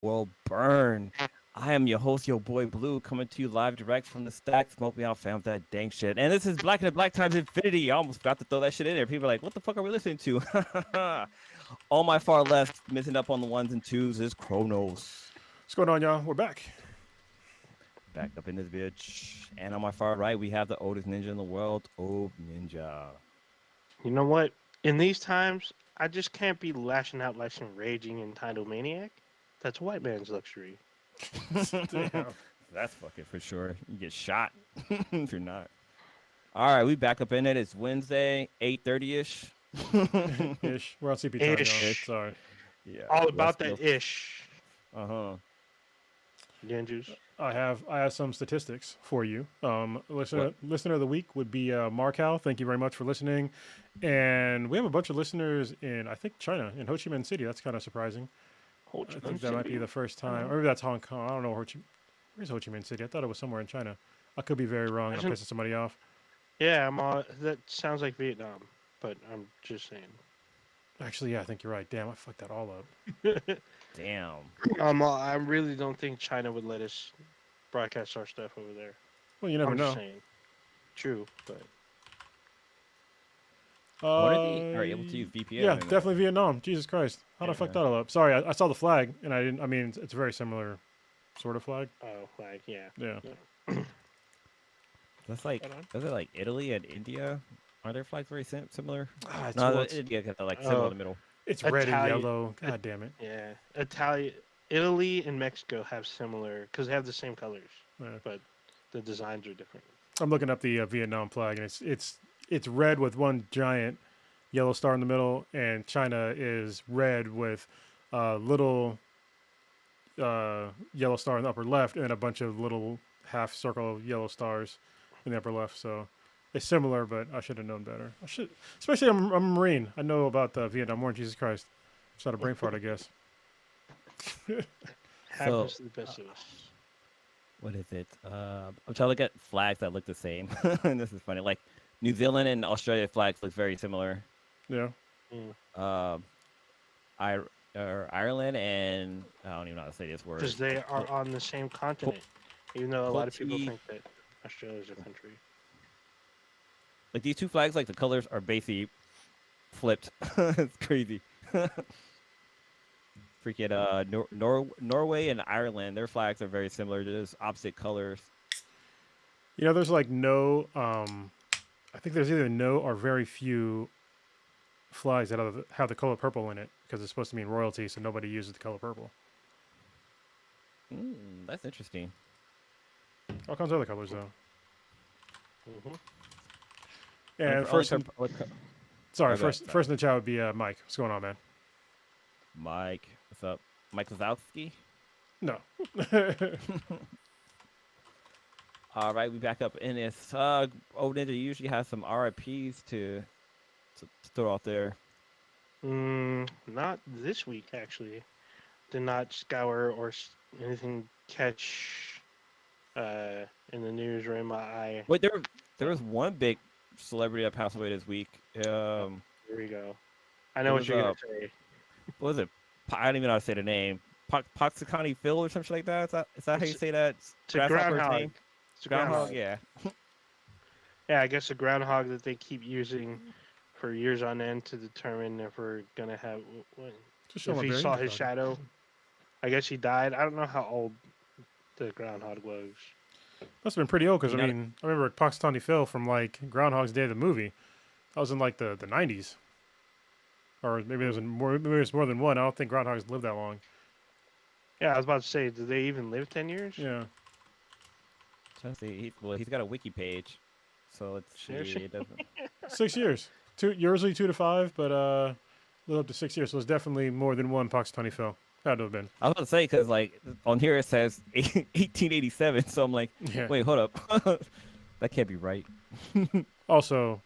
Well, burn. I am your host, your boy Blue, coming to you live direct from the stack. Smoke me out, fam, that dang shit. And this is Black and the Black times Infinity. I almost forgot to throw that shit in there. People are like, what the fuck are we listening to? On my far left, missing up on the ones and twos, is Kronos. What's going on, y'all? We're back. Back up in this bitch. And on my far right, we have the oldest ninja in the world, Old Ninja. You know what? In these times, I just can't be lashing out like some raging entitled maniac. That's a white man's luxury. Damn. That's fucking for sure. You get shot if you're not. All right, we back up in it. It's Wednesday, 8:30 ish. Ish. We're on CP time, y'all. Ish. Sorry. Yeah. All about let's that ish. go. Uh-huh. Ninjas. I have some statistics for you. Listener of the week would be Markow. Thank you very much for listening. And we have a bunch of listeners in, I think, China, in Ho Chi Minh City. That's kind of surprising. I think that might be the first time. Or maybe that's Hong Kong. I don't know. Where's Ho Chi Minh City? I thought it was somewhere in China. I could be very wrong. I'm pissing somebody off. Yeah, that sounds like Vietnam, but I'm just saying. Actually, yeah, I think you're right. Damn, I fucked that all up. Damn. I really don't think China would let us broadcast our stuff over there. Well, you never I'm know. just saying. True, but What if they are able to use VPN? Yeah, in it? definitely Vietnam. Jesus Christ. How did I fuck that all up? Sorry, I saw the flag, and I didn't. I mean, it's a very similar sort of flag. like yeah. Yeah. That's like, is it like Italy and India? Are their flags very similar? It's, No, well, it's, India got the like symbol in the middle. it's red and Italian- yellow. God damn it. Yeah, Italy and Mexico have similar because they have the same colors, Yeah. but the designs are different. I'm looking up the Vietnam flag, and it's red with one giant yellow star in the middle, and China is red with a little yellow star in the upper left, and a bunch of little half circle yellow stars in the upper left. So it's similar, but I should have known better. I should, especially I'm a Marine. I know about the Vietnam War. Jesus Christ, it's not a brain fart, I guess. Happens to the best of us. What is it? I'm trying to look at flags that look the same. And this is funny. Like New Zealand and Australia flags look very similar. Yeah. Ireland and I don't even know how to say this word. Because they are on the same continent, even though a lot of people Poti- think that Australia's a country. Like these two flags, like the colors are basically flipped. It's crazy. Freaking Norway and Ireland, their flags are very similar. Just opposite colors. You know, there's like no. I think there's either no or very few flags that have the color purple in it because it's supposed to mean royalty, so nobody uses the color purple. That's interesting. All kinds of other colors though. Mm-hmm. And first in the chat would be Mike. What's going on, man? Mike, what's up? Mike Wazowski? No. All right, we back up in this. Old Ninja usually has some RIPs to throw out there. Not this week, actually. Did not scour or anything catch in the news or in my eye. Wait, there was one big celebrity that passed away this week. Here we go. I know what you're gonna say. What was it? I don't even know how to say the name. Poxicani Phil or something like that. Is that how you say that? It's a groundhog. It's a Groundhog, yeah. Yeah, I guess a groundhog that they keep using for years on end to determine if we're gonna have. If he saw his shadow, I guess he died. I don't know how old the groundhog was. Must have been pretty old because I remember Poxitani Phil from like Groundhog's Day, the movie. That was in like the 90s, or maybe there's more. Maybe there's more than one. I don't think groundhogs live that long. Yeah, I was about to say, did they even live 10 years? Yeah. He's got a wiki page, so let's see. It doesn't. 6 years. Usually 2 to 5, but a little up to 6 years. So it's definitely more than one Poxitani Phil. Had to have been. I was about to say because like on here it says 1887, so I'm like, wait, hold up, that can't be right. Also,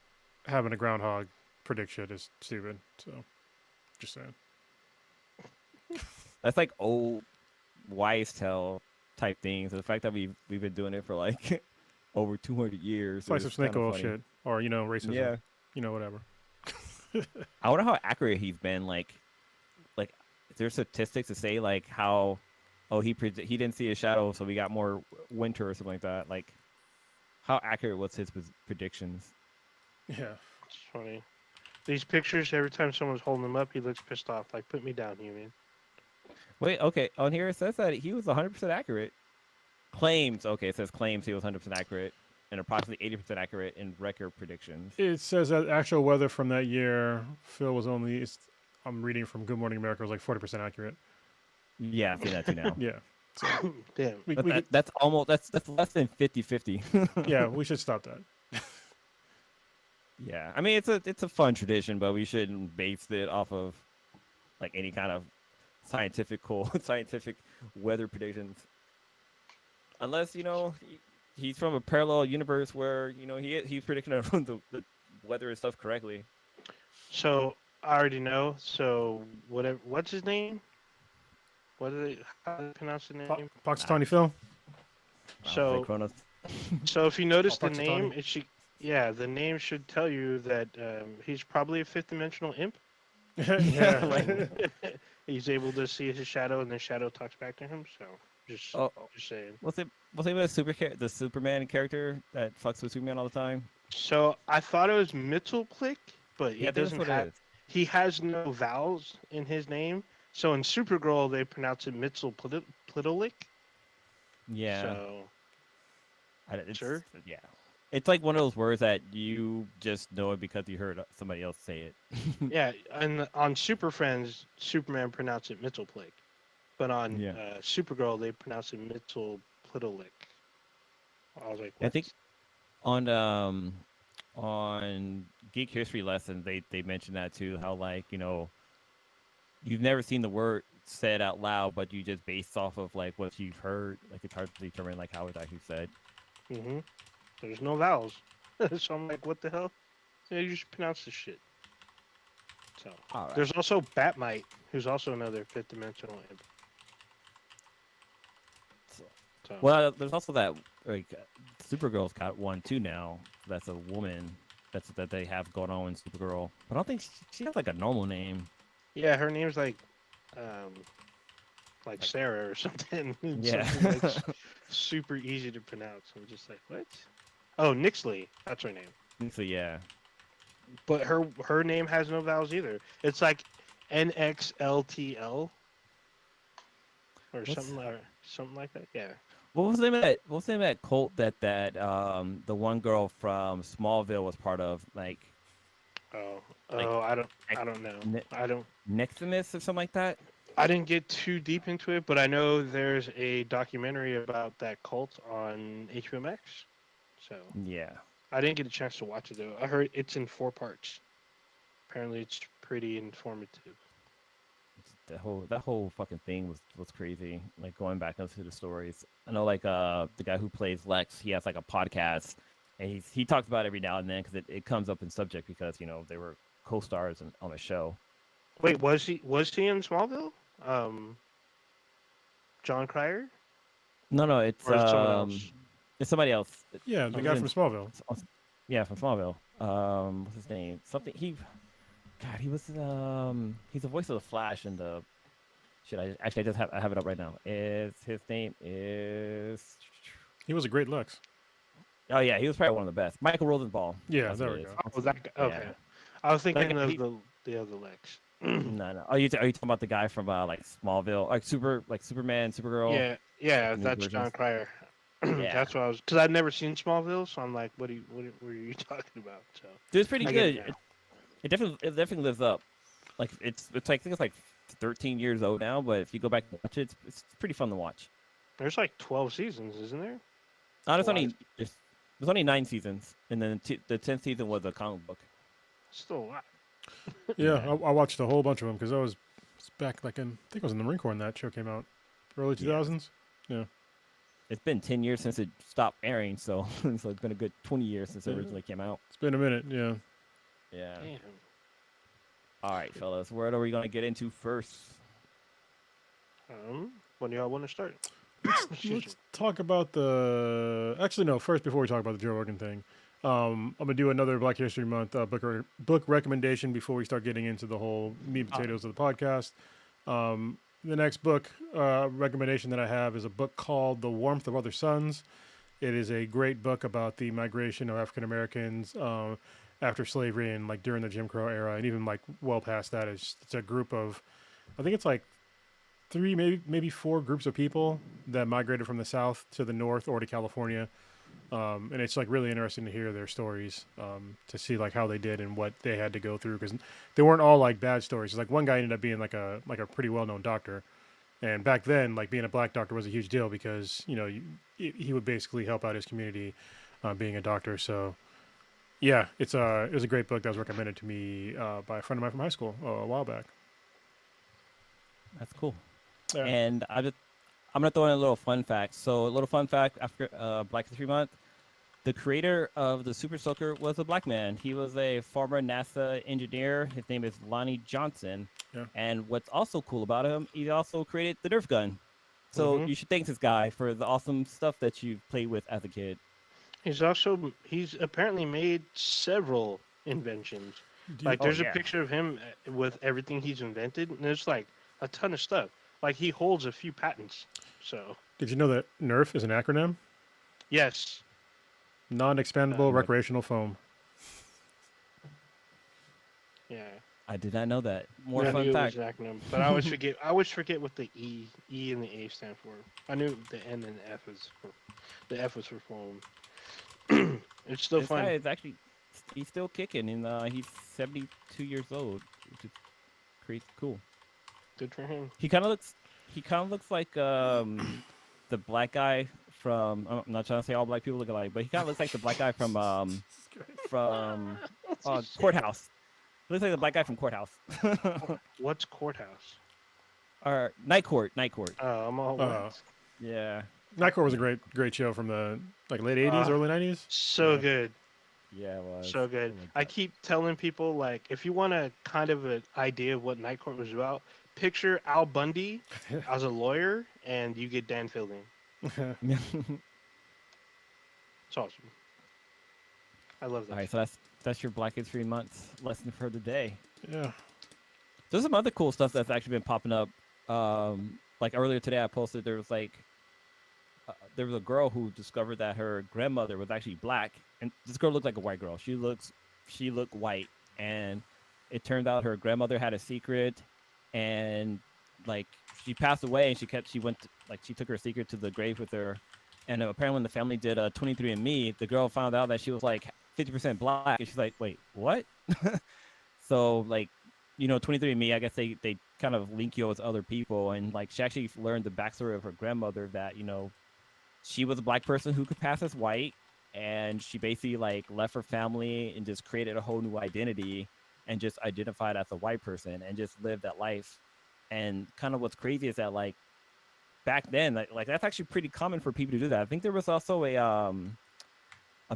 having a groundhog predict shit is stupid. So, just saying. That's like old wise tale type things. The fact that we've been doing it for like over 200 years. It's like some snake oil shit, or racism. Yeah. Whatever. I wonder how accurate he's been. Like, is there statistics to say like how oh, he didn't see a shadow, so we got more winter or something like that. Like, how accurate was his predictions? Yeah. It's funny. These pictures, every time someone's holding them up, he looks pissed off. Like, put me down, human. Wait, okay. On here it says that he was 100% accurate. Claims, okay, it says claims he was 100% accurate and approximately 80% accurate in record predictions. It says that actual weather from that year, Phil was only, I'm reading from Good Morning America, was like 40% accurate. Yeah, I've seen that too now. Yeah. So, Damn. That's almost, that's less than 50-50. Yeah, we should stop that. Yeah, I mean, it's a fun tradition, but we shouldn't base it off of like any kind of scientific weather predictions. Unless, he's from a parallel universe where, he's predicting the weather and stuff correctly. So I already know. So what's his name? How do they pronounce the name? Pakistani Phil. So if you notice the name, the name should tell you that he's probably a fifth dimensional imp. Yeah. Like, he's able to see his shadow, and the shadow talks back to him. So just saying. Was it the Superman character that fucks with Superman all the time? So I thought it was Mittelplick, but he doesn't have. He has no vowels in his name. So in Supergirl, they pronounce it Mittelplick. Yeah. So. Sure. Yeah. It's like one of those words that you just know it because you heard somebody else say it. Yeah, and on Super Friends, Superman pronounced it Mittelplick, but on Supergirl they pronounce it Mittelplick. I was like, what? I think on Geek History Lesson they mentioned that too. How like you've never seen the word said out loud, but you just based off of like what you've heard. Like it's hard to determine like how it's actually said. Mm-hmm. There's no vowels. So I'm like, what the hell? Yeah, you should pronounce this shit. So There's also Batmite, who's also another fifth dimensional imp. So. Well, there's also that like Supergirl's got one too now. That's a woman. That they have going on in Supergirl. But I don't think she has like a normal name. Yeah, her name's like Sarah or something. Yeah. Something like super easy to pronounce. I'm just like, what? Oh, Nixley. That's her name. Nixley, yeah. But her name has no vowels either. It's like NXLTL or something like that. Yeah. What was the name of that cult that the one girl from Smallville was part of? Like. I don't know. Neximus or something like that. I didn't get too deep into it, but I know there's a documentary about that cult on HBO Max. So yeah, I didn't get a chance to watch it though. I heard it's in 4 parts. Apparently, it's pretty informative. That whole fucking thing was crazy. Like going back into the stories. I know like the guy who plays Lex, he has like a podcast, and he talks about it every now and then because it comes up in subject because they were co-stars on a show. Wait, was he in Smallville? John Cryer? No, it's somebody else. Yeah, the guy from Smallville. Yeah, from Smallville. What's his name? Something he was he's the voice of the Flash in the shit. I have it up right now. His name is. He was a great Lex. Oh yeah, he was probably one of the best. Michael Rosenbaum. Yeah, there we go. Oh, that guy. Okay, yeah. I was thinking of the other Lex. No. Are you talking about the guy from like Smallville, like Superman, Supergirl? Yeah, that's John Cryer. Yeah. That's what I was, because I'd never seen Smallville, so I'm like, what were you talking about? So it's pretty good. It definitely lives up. Like it's like I think it's like 13 years old now, but if you go back and watch it, it's pretty fun to watch. There's like 12 seasons, isn't there? There's only 9 seasons, and then the 10th season was a comic book. Still a lot. Yeah, I watched a whole bunch of them because I was back like I think I was in the Marine Corps when that show came out, early 2000s. Yeah. It's been 10 years since it stopped airing, so it's been a good 20 years since it originally came out. It's been a minute, yeah. Yeah. Damn. All right, fellas, where are we going to get into first? When do y'all want to start? Let's talk about the. Actually, no. First, before we talk about the Joe Rogan thing, I'm gonna do another Black History Month book recommendation before we start getting into the whole meat and potatoes of the podcast. The next book recommendation that I have is a book called The Warmth of Other Suns. It is a great book about the migration of African Americans after slavery and like during the Jim Crow era, and even like well past that. It's a group of, I think it's like three, maybe four groups of people that migrated from the South to the North or to California. And it's like really interesting to hear their stories, to see like how they did and what they had to go through, because they weren't all like bad stories. Like one guy ended up being like a pretty well known doctor, and back then like being a black doctor was a huge deal because he would basically help out his community, being a doctor. So yeah, it was a great book that was recommended to me by a friend of mine from high school a while back. That's cool. Yeah. And I'm gonna throw in a little fun fact. So a little fun fact after Black History Month. The creator of the Super Soaker was a black man. He was a former NASA engineer. His name is Lonnie Johnson. Yeah. And what's also cool about him, he also created the Nerf gun. So you should thank this guy for the awesome stuff that you played with as a kid. He's apparently made several inventions. Like there's a picture of him with everything he's invented, and there's like a ton of stuff. Like he holds a few patents. So did you know that Nerf is an acronym? Yes. Non-expandable recreational foam. Yeah. I did not know that. More fun fact. Acronym, but I always forget. I always forget what the E and the A stand for. I knew the N and the F was for foam. It's still fun. This guy is he's still kicking, and he's 72 years old, which is crazy cool. Good for him. He kind of looks like the black guy from. I'm not trying to say all black people look alike, but he kind of looks like the black guy from Courthouse. Looks like the black guy from Courthouse. What's Courthouse? Or Night Court. Oh, I'm all. Yeah. Night Court was a great show from the late 80s, early 90s. So good. Yeah, it was. So good. I keep telling people, like, if you want a kind of an idea of what Night Court was about, picture Al Bundy as a lawyer, and you get Dan Fielding. It's awesome. I love that. All right, so that's your Black History Month lesson for the day. Yeah. There's some other cool stuff that's actually been popping up. Like earlier today, I posted there was a girl who discovered that her grandmother was actually black, and this girl looked like a white girl. She looked white, and it turned out her grandmother had a secret, and like she passed away, and she took her secret to the grave with her, and apparently when the family did a 23andMe, the girl found out that she was like 50% black, and she's like, wait, what? So like, 23andMe, I guess they kind of link you with other people, and like she actually learned the backstory of her grandmother that she was a black person who could pass as white, and she basically like left her family and just created a whole new identity and just identified as a white person and just lived that life. And kind of what's crazy is that like back then, like that's actually pretty common for people to do that. I think there was also a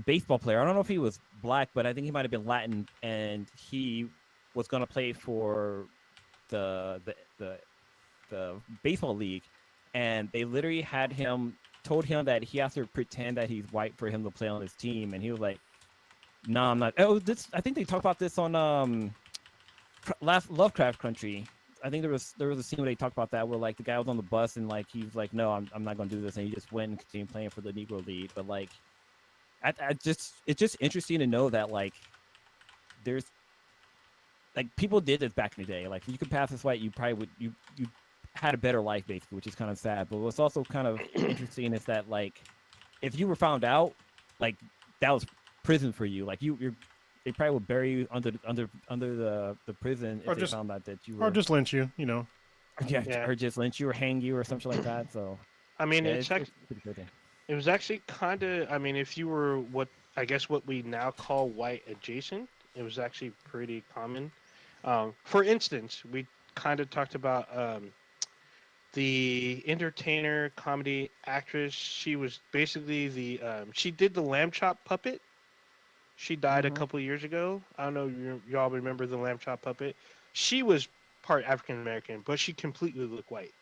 baseball player. I don't know if he was black, but I think he might have been Latin, and he was going to play for the baseball league, and they literally told him that he has to pretend that he's white for him to play on his team, and he was like, "No, I'm not." Oh, I think they talked about this on Lovecraft Country. I think there was a scene where they talked about that, where like the guy was on the bus and like he was like, "No, I'm not going to do this," and he just went and continued playing for the Negro League. But like, it's just interesting to know that like there's like people did this back in the day. Like if you could pass as white, you probably would you had a better life basically, which is kind of sad. But what's also kind of interesting is that like if you were found out, like that was prison for you. Like they probably would bury you under the prison if they found out that you were, or just lynch you, Yeah, or just lynch you or hang you or something like that. So I mean, yeah, it's actually, it was actually kind of, I mean, if you were what we now call white adjacent, it was actually pretty common. For instance, we kind of talked about the entertainer, comedy actress. She was basically she did the lamb chop puppet. She died a couple years ago. I don't know y'all remember the lamb chop puppet. She was part African American, but she completely looked white.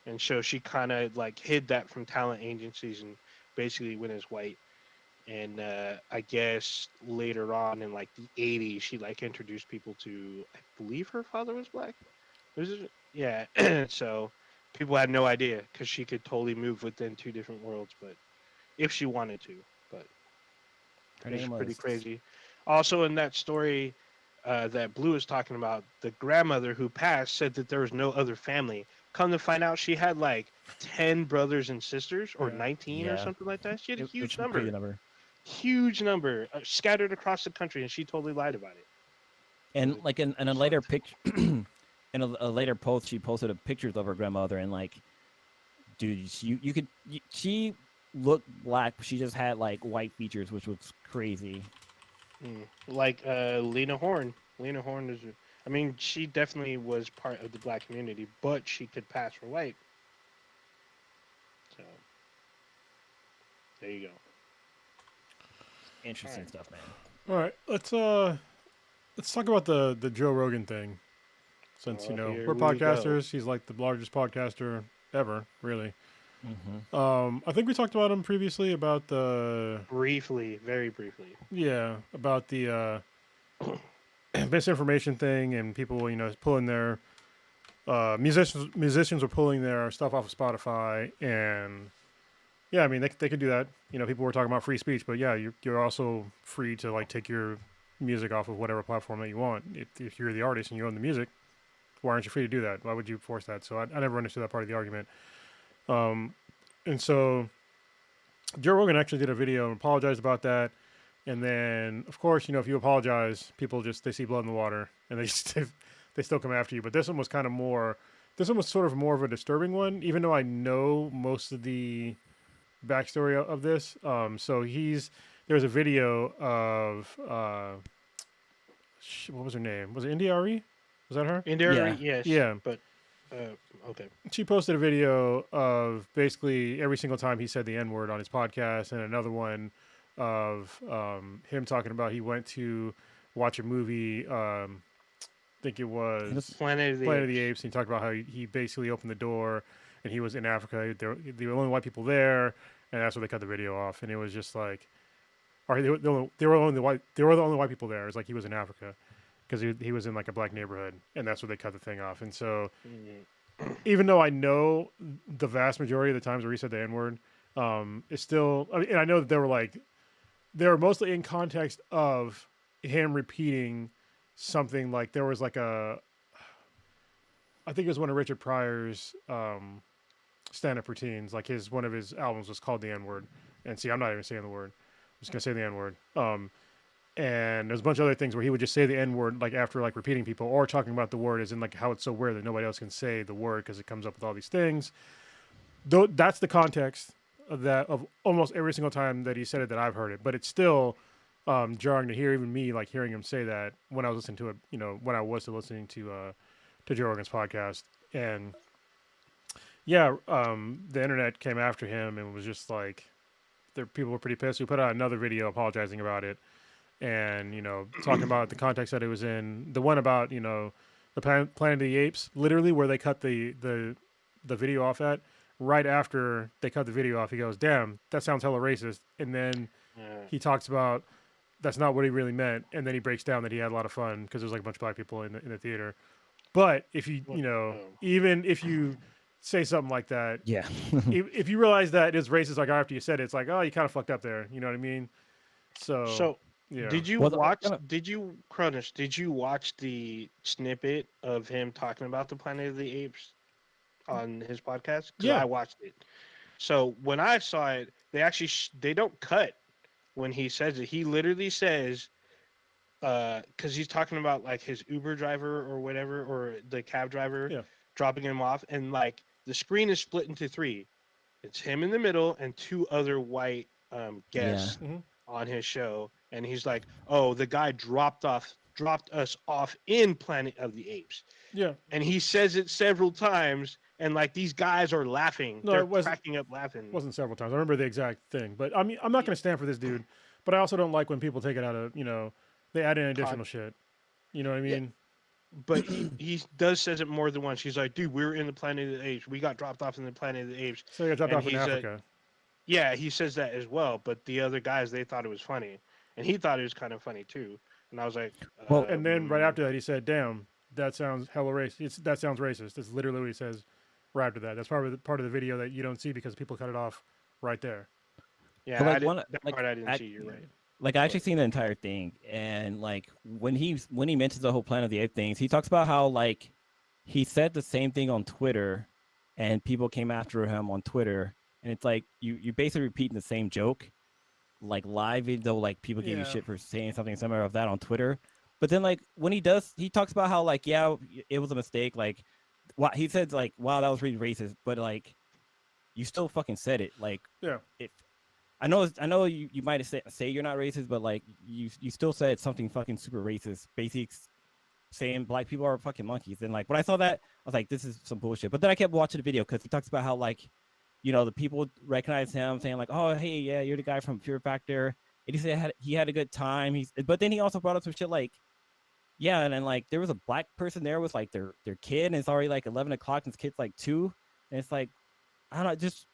And so she kind of like hid that from talent agencies and basically went as white. And I guess later on in like the 80s, she like introduced people to, I believe her father was black. Yeah. So people had no idea because she could totally move within 2 different worlds, but if she wanted to, but it's pretty crazy. Also, in that story that Blue was talking about, the grandmother who passed said that there was no other family. Come to find out, she had like 10 brothers and sisters, or 19 or something like that. She had a huge number. Huge number scattered across the country, and she totally lied about it. And like in a later picture, in a later post, she posted pictures of her grandmother, and like, dude, she looked black, but she just had like white features, which was crazy. Like Lena Horne. Lena Horne is, I mean, she definitely was part of the black community, but she could pass for white. So there you go. Interesting stuff, man. All right, let's talk about the Joe Rogan thing. Since we're podcasters, he's like the largest podcaster ever, really. Mm-hmm. I think we talked about him previously about very briefly. Yeah, about the misinformation thing and people, pulling their musicians were pulling their stuff off of Spotify, and yeah, I mean they could do that. People were talking about free speech, but yeah, you're also free to like take your music off of whatever platform that you want. If you're the artist and you own the music, why aren't you free to do that? Why would you force that? So I never understood that part of the argument. And so Joe Rogan actually did a video and apologized about that. And then, of course, if you apologize, people they see blood in the water and they still come after you. But this one was this one was sort of more of a disturbing one, even though I know most of the backstory of this. So there's a video of, what was her name? Was it India Ari? Was that her? India Ari, yes. Yeah. But, okay. She posted a video of basically every single time he said the N-word on his podcast, and another one of him talking about he went to watch a movie, I think it was Planet of the Apes, and he talked about how he basically opened the door and he was in Africa. There were only white people there, and that's where they cut the video off. And it was just like, they were the only white people there. It was like he was in Africa because he was in like a black neighborhood, and that's where they cut the thing off. And so, even though I know the vast majority of the times where he said the N-word, it's still. I mean, and I know that they were mostly in context of him repeating something. Like there was like I think it was one of Richard Pryor's stand-up routines. Like one of his albums was called the N-word. And see, I'm not even saying the word. I'm just gonna say the N-word. And there's a bunch of other things where he would just say the N-word like after like repeating people or talking about the word as in like how it's so weird that nobody else can say the word because it comes up with all these things. Though that's the context of almost every single time that he said it that I've heard it, but it's still jarring to hear, even me like hearing him say that when I was listening to it, when I was listening to Joe Rogan's podcast. And yeah, the internet came after him and was just like, people were pretty pissed. We put out another video apologizing about it and, talking about the context that it was in. The one about, the Planet of the Apes, literally where they cut the video off at. Right after they cut the video off, he goes, "Damn, that sounds hella racist." And then he talks about that's not what he really meant. And then he breaks down that he had a lot of fun because there's like a bunch of black people in the theater. But if you, even if you say something like that, yeah, if you realize that it's racist, like after you said it, it's like, oh, you kind of fucked up there. You know what I mean? So yeah. Did you watch the snippet of him talking about the Planet of the Apes on his podcast? Yeah, I watched it. So when I saw it, they actually they don't cut when he says it. He literally says, because he's talking about like his Uber driver or whatever, or the cab driver dropping him off, and like the screen is split into 3. It's him in the middle and 2 other white guests on his show, and he's like, "Oh, the guy dropped us off in Planet of the Apes." Yeah, and he says it several times. And like these guys are laughing, they're cracking up laughing. It wasn't several times. I remember the exact thing, but I mean, I'm not going to stand for this dude. But I also don't like when people take it out of, they add in additional shit. You know what I mean? Yeah. But he says it more than once. He's like, "Dude, we were in the Planet of the Apes. We got dropped off in the Planet of the Apes." So he got dropped off in Africa. Yeah, he says that as well. But the other guys, they thought it was funny, and he thought it was kind of funny too. And I was like, well, and then right after that, he said, "Damn, that sounds hella racist. That sounds racist." That's literally what he says. right after that. That's probably part of the video that you don't see because people cut it off right there. Yeah, But like that part I didn't see. You're right. like I actually seen the entire thing, and like when he mentions the whole Planet of the Apes things, he talks about how like he said the same thing on Twitter, and people came after him on Twitter, and it's like you basically repeating the same joke, like live, even though like people give you shit for saying something similar of that on Twitter. But then like when he talks about how like it was a mistake, like he said like wow that was really racist, but like you still fucking said it, like if I know you might say you're not racist, but like you still said something fucking super racist, basically saying black people are fucking monkeys. And like when I saw that, I was like, this is some bullshit. But then I kept watching the video because he talks about how like, the people recognize him, saying like, oh hey yeah, you're the guy from Fear Factor. And he said he had a good time. But then he also brought up some shit like, yeah, and then like there was a black person there with like their kid, and it's already like 11 o'clock, and his kid's like 2, and it's like I don't know, just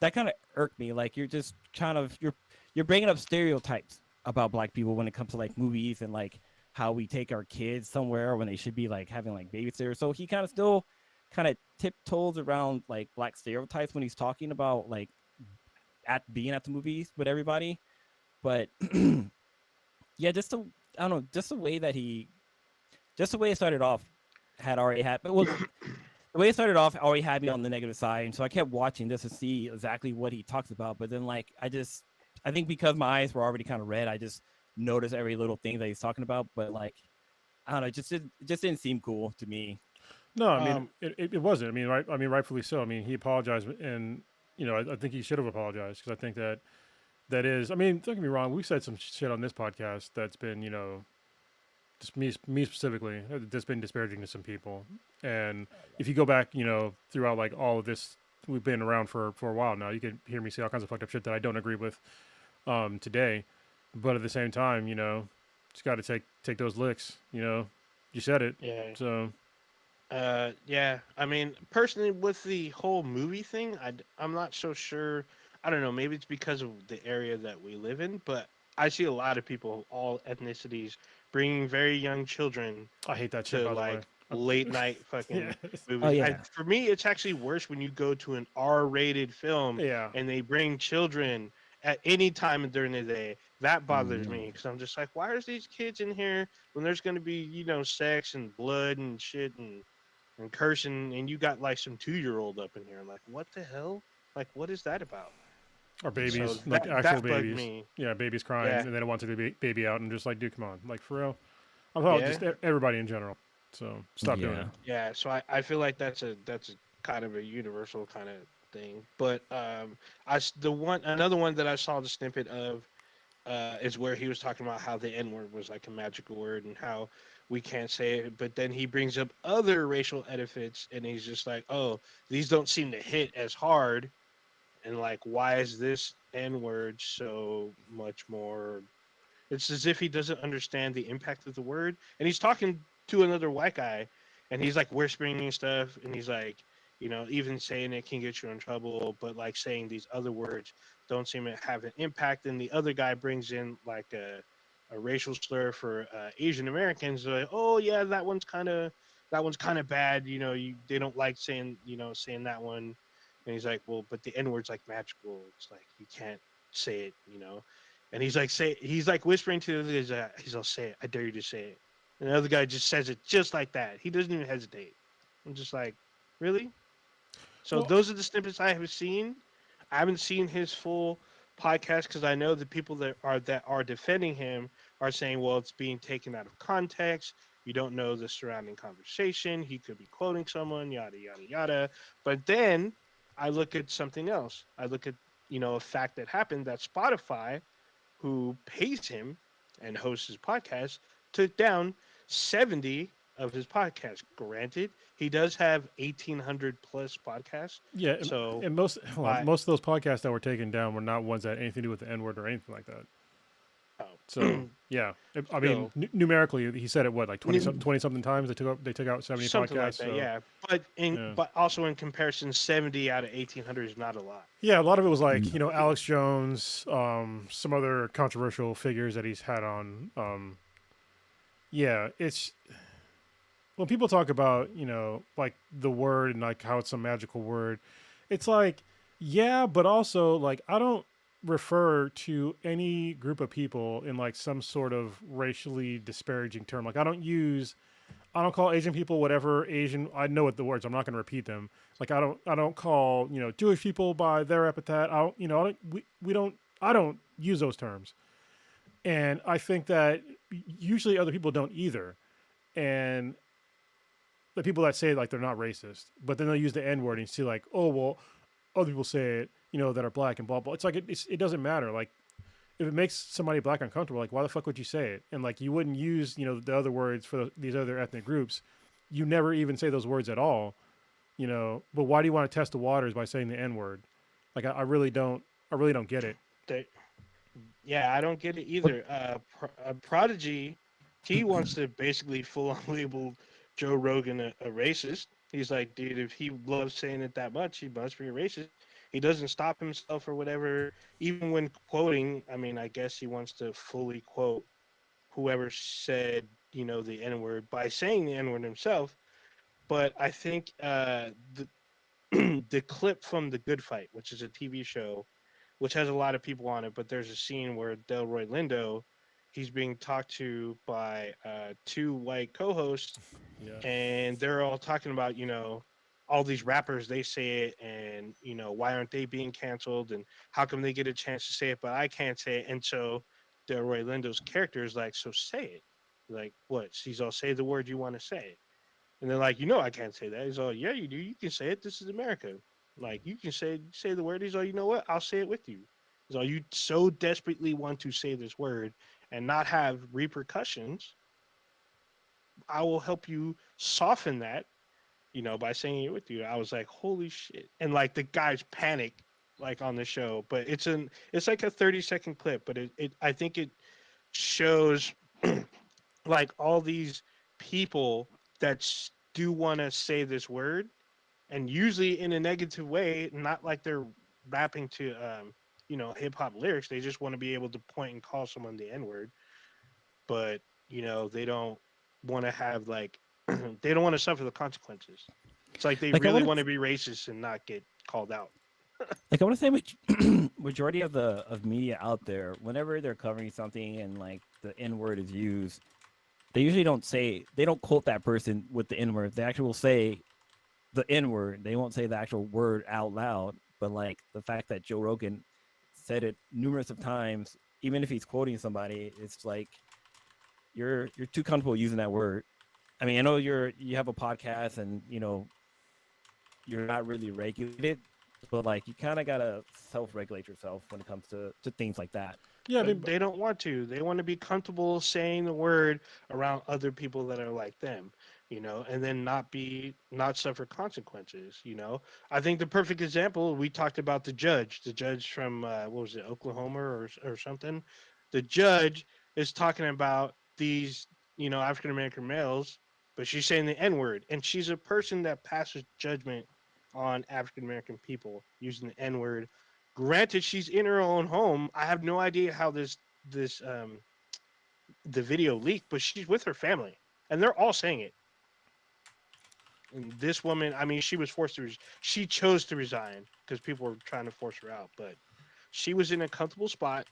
that kind of irked me. Like you're just kind of you're bringing up stereotypes about black people when it comes to like movies and like how we take our kids somewhere when they should be like having like babysitters. So he kind of still kind of tiptoes around like black stereotypes when he's talking about like being at the movies with everybody. But yeah, just the I don't know, just the way it started off had already happened. Well, the way it started off already had me on the negative side, and so I kept watching just to see exactly what he talks about. But then, like, I think because my eyes were already kind of red, I just noticed every little thing that he's talking about. But like, I don't know, it just didn't seem cool to me. No, I mean, it wasn't. I mean, rightfully so. I mean, he apologized, and I think he should have apologized because I think that is. I mean, don't get me wrong. We've said some shit on this podcast that's been, just me specifically, that's been disparaging to some people. And if you go back, throughout like all of this, we've been around for a while now. You can hear me say all kinds of fucked up shit that I don't agree with today. But at the same time, just got to take those licks. You said it. Yeah. So. Yeah. I mean, personally, with the whole movie thing, I'm not so sure. I don't know. Maybe it's because of the area that we live in, but I see a lot of people, all ethnicities, bringing very young children. I hate that shit, to by the way. like late night fucking movies. Oh, yeah. For me, it's actually worse when you go to an R-rated film and they bring children at any time during the day. That bothers me because I'm just like, why are these kids in here when there's going to be sex and blood and shit and cursing, and you got like some 2-year-old up in here? I'm like, what the hell? Like, what is that about? Or babies, So like actual that babies. me. Yeah, babies crying, and then it wants the baby out, and just like, dude, come on, like for real. I'm talking just everybody in general. So stop doing it. Yeah, so I feel like that's a kind of a universal kind of thing. But another one that I saw the snippet of is where he was talking about how the N-word was like a magical word and how we can't say it. But then he brings up other racial epithets, and he's just like, oh, these don't seem to hit as hard. And like, why is this N-word so much more? It's as if he doesn't understand the impact of the word. And he's talking to another white guy, and he's like whispering and stuff. And he's like, even saying it can get you in trouble, but like saying these other words don't seem to have an impact. And the other guy brings in like a racial slur for Asian Americans. They're like, oh yeah, that one's kind of bad. They don't like saying that one. And he's like, well, but the N word's like magical. It's like you can't say it, And he's like whispering to the other guy, he's all, say it. I dare you to say it. And the other guy just says it just like that. He doesn't even hesitate. I'm just like, really? So those are the snippets I have seen. I haven't seen his full podcast because I know the people that are defending him are saying, well, it's being taken out of context. You don't know the surrounding conversation. He could be quoting someone, yada, yada, yada. But then I look at something else. I look at, a fact that happened that Spotify, who pays him and hosts his podcast, took down 70 of his podcasts. Granted, he does have 1,800 plus podcasts. Yeah, and most of those podcasts that were taken down were not ones that had anything to do with the N-word or anything like that. Oh. So yeah, I mean, numerically, he said it like 20 something times. They took out 70 something podcasts. Like that, so. But also in comparison, 70 out of 1,800 is not a lot. Yeah, a lot of it was like Alex Jones, some other controversial figures that he's had on. Yeah, it's when people talk about, like the word and like how it's a magical word, it's like, yeah, but also like I don't refer to any group of people in like some sort of racially disparaging term. Like I don't call Asian people whatever Asian. I know what the words. I'm not going to repeat them. Like I don't call Jewish people by their epithet. I don't I don't we don't I don't use those terms. And I think that usually other people don't either. And the people that say like they're not racist, but then they'll use the N word and see like, oh well, other people say it, that are black and blah blah. It's like it doesn't matter. Like if it makes somebody black uncomfortable, like why the fuck would you say it? And like you wouldn't use the other words for these other ethnic groups. You never even say those words at all, But why do you want to test the waters by saying the N word? Like I really don't. I really don't get it. Yeah, I don't get it either. Prodigy, he wants to basically full on label Joe Rogan a racist. He's like, dude, if he loves saying it that much, he must be a racist. He doesn't stop himself or whatever. Even when quoting, I mean, I guess he wants to fully quote whoever said, the N word by saying the N word himself. But I think the clip from The Good Fight, which is a TV show, which has a lot of people on it, but there's a scene where Delroy Lindo, he's being talked to by two white co-hosts, and they're all talking about, all these rappers, they say it, and, why aren't they being canceled, and how come they get a chance to say it, but I can't say it, and so Delroy Lindo's character is like, so say it. Like, what? He's all, say the word you want to say. And they're like, I can't say that. He's all, yeah, you do. You can say it. This is America. Like, you can say the word. He's all, you know what? I'll say it with you. He's all, you so desperately want to say this word and not have repercussions. I will help you soften that, by saying it with you. I was like, holy shit. And like the guys panic like on the show, but it's like a 30-second clip, but I think it shows like all these people that do want to say this word, and usually in a negative way, not like they're rapping to hip hop lyrics. They just want to be able to point and call someone the N word, but they don't want to have like they don't want to suffer the consequences. It's like they really want to be racist and not get called out. Like I want to say, majority of media out there, whenever they're covering something and like the N word is used, they usually they don't quote that person with the N word. They actually will say the N word. They won't say the actual word out loud. But like the fact that Joe Rogan said it numerous of times, even if he's quoting somebody, it's like you're too comfortable using that word. I mean, I know you have a podcast and you're not really regulated, but like you kind of gotta self-regulate yourself when it comes to things like that. Yeah, I mean, they don't want to. They want to be comfortable saying the word around other people that are like them, and then not suffer consequences. I think the perfect example, we talked about the judge from what was it, Oklahoma or something. The judge is talking about these African American males, but she's saying the N word, and she's a person that passes judgment on African American people using the N word. Granted, she's in her own home. I have no idea how the video leaked, but she's with her family, and they're all saying it. And this woman, I mean, she was she chose to resign because people were trying to force her out, but she was in a comfortable spot,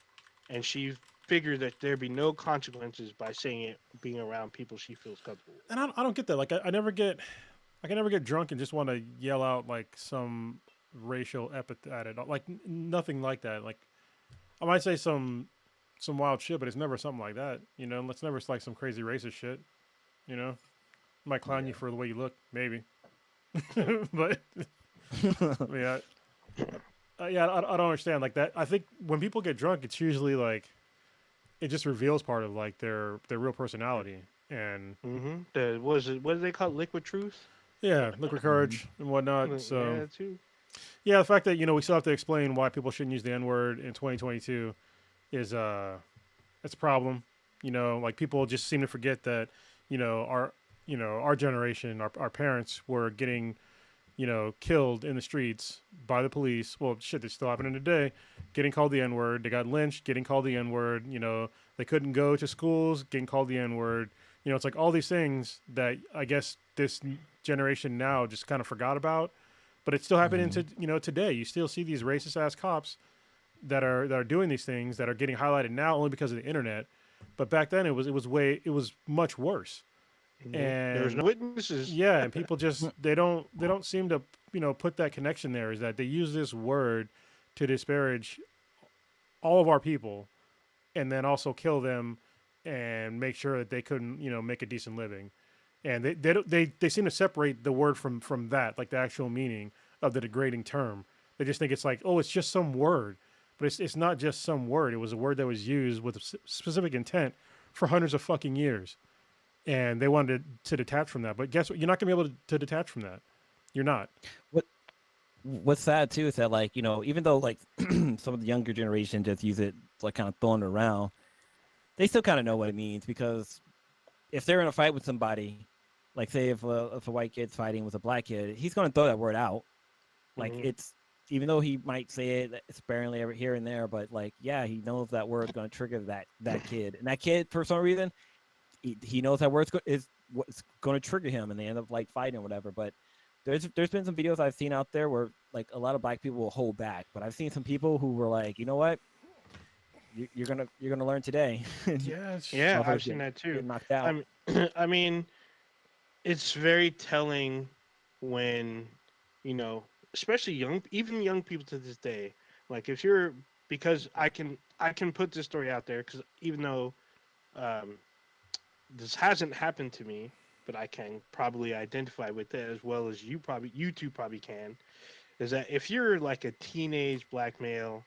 and she figured that there'd be no consequences by saying it, being around people she feels comfortable with. And I don't get that. Like I never get, I can never get drunk and just want to yell out like some racial epithet at it. Like nothing like that. Like I might say some wild shit, but it's never something like that. It's never like some crazy racist shit. I might clown you for the way you look, maybe. But yeah, I don't understand like that. I think when people get drunk, it's usually like it just reveals part of like their real personality. And what do they call it? Liquid truth? Yeah, liquid courage and whatnot. So yeah, too. Yeah, the fact that we still have to explain why people shouldn't use the N word in 2022 is it's a problem. Like people just seem to forget that our generation, our parents were getting killed in the streets by the police. Well, shit, that's still happening today. Getting called the N word. They got lynched. Getting called the N word. They couldn't go to schools. Getting called the N word. It's like all these things that I guess this generation now just kind of forgot about, but it's still happening to today. You still see these racist ass cops that are doing these things that are getting highlighted now only because of the internet. But back then it was much worse. There was And no witnesses. yeah, and people just they don't seem to put that connection there. Is that they use this word to disparage all of our people, and then also kill them and make sure that they couldn't make a decent living. And they seem to separate the word from that, like the actual meaning of the degrading term. They just think it's like, oh, it's just some word, but it's not just some word. It was a word that was used with a specific intent for hundreds of fucking years, and they wanted to detach from that. But guess what? You're not gonna be able to detach from that. You're not. What's sad too is that, like, even though like some of the younger generation just use it like kind of throwing it around, they still kind of know what it means, because if they're in a fight with somebody, like say if a white kid's fighting with a black kid, he's going to throw that word out. Like it's, even though he might say it sparingly every here and there, but like, yeah, he knows that word's going to trigger that kid, and that kid for some reason he knows that word's is what's going to trigger him, and they end up like fighting or whatever. But there's been some videos I've seen out there where like a lot of black people will hold back, but I've seen some people who were like, you know what, you're gonna learn today. Yeah, I've seen that too. Knocked out. I mean, it's very telling when, especially even young people to this day. Like if you're, because I can put this story out there, because even though this hasn't happened to me, but I can probably identify with it as well as you two probably can. Is that if you're like a teenage black male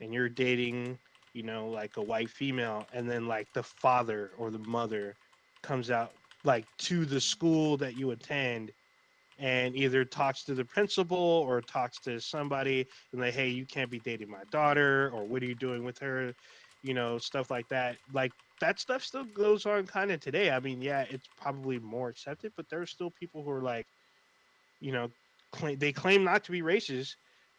and you're dating, like a white female, and then like the father or the mother comes out like to the school that you attend and either talks to the principal or talks to somebody and like, hey, you can't be dating my daughter, or what are you doing with her, stuff like that. Like that stuff still goes on kind of today. I mean, yeah, it's probably more accepted, but there's still people who are like, they claim not to be racist,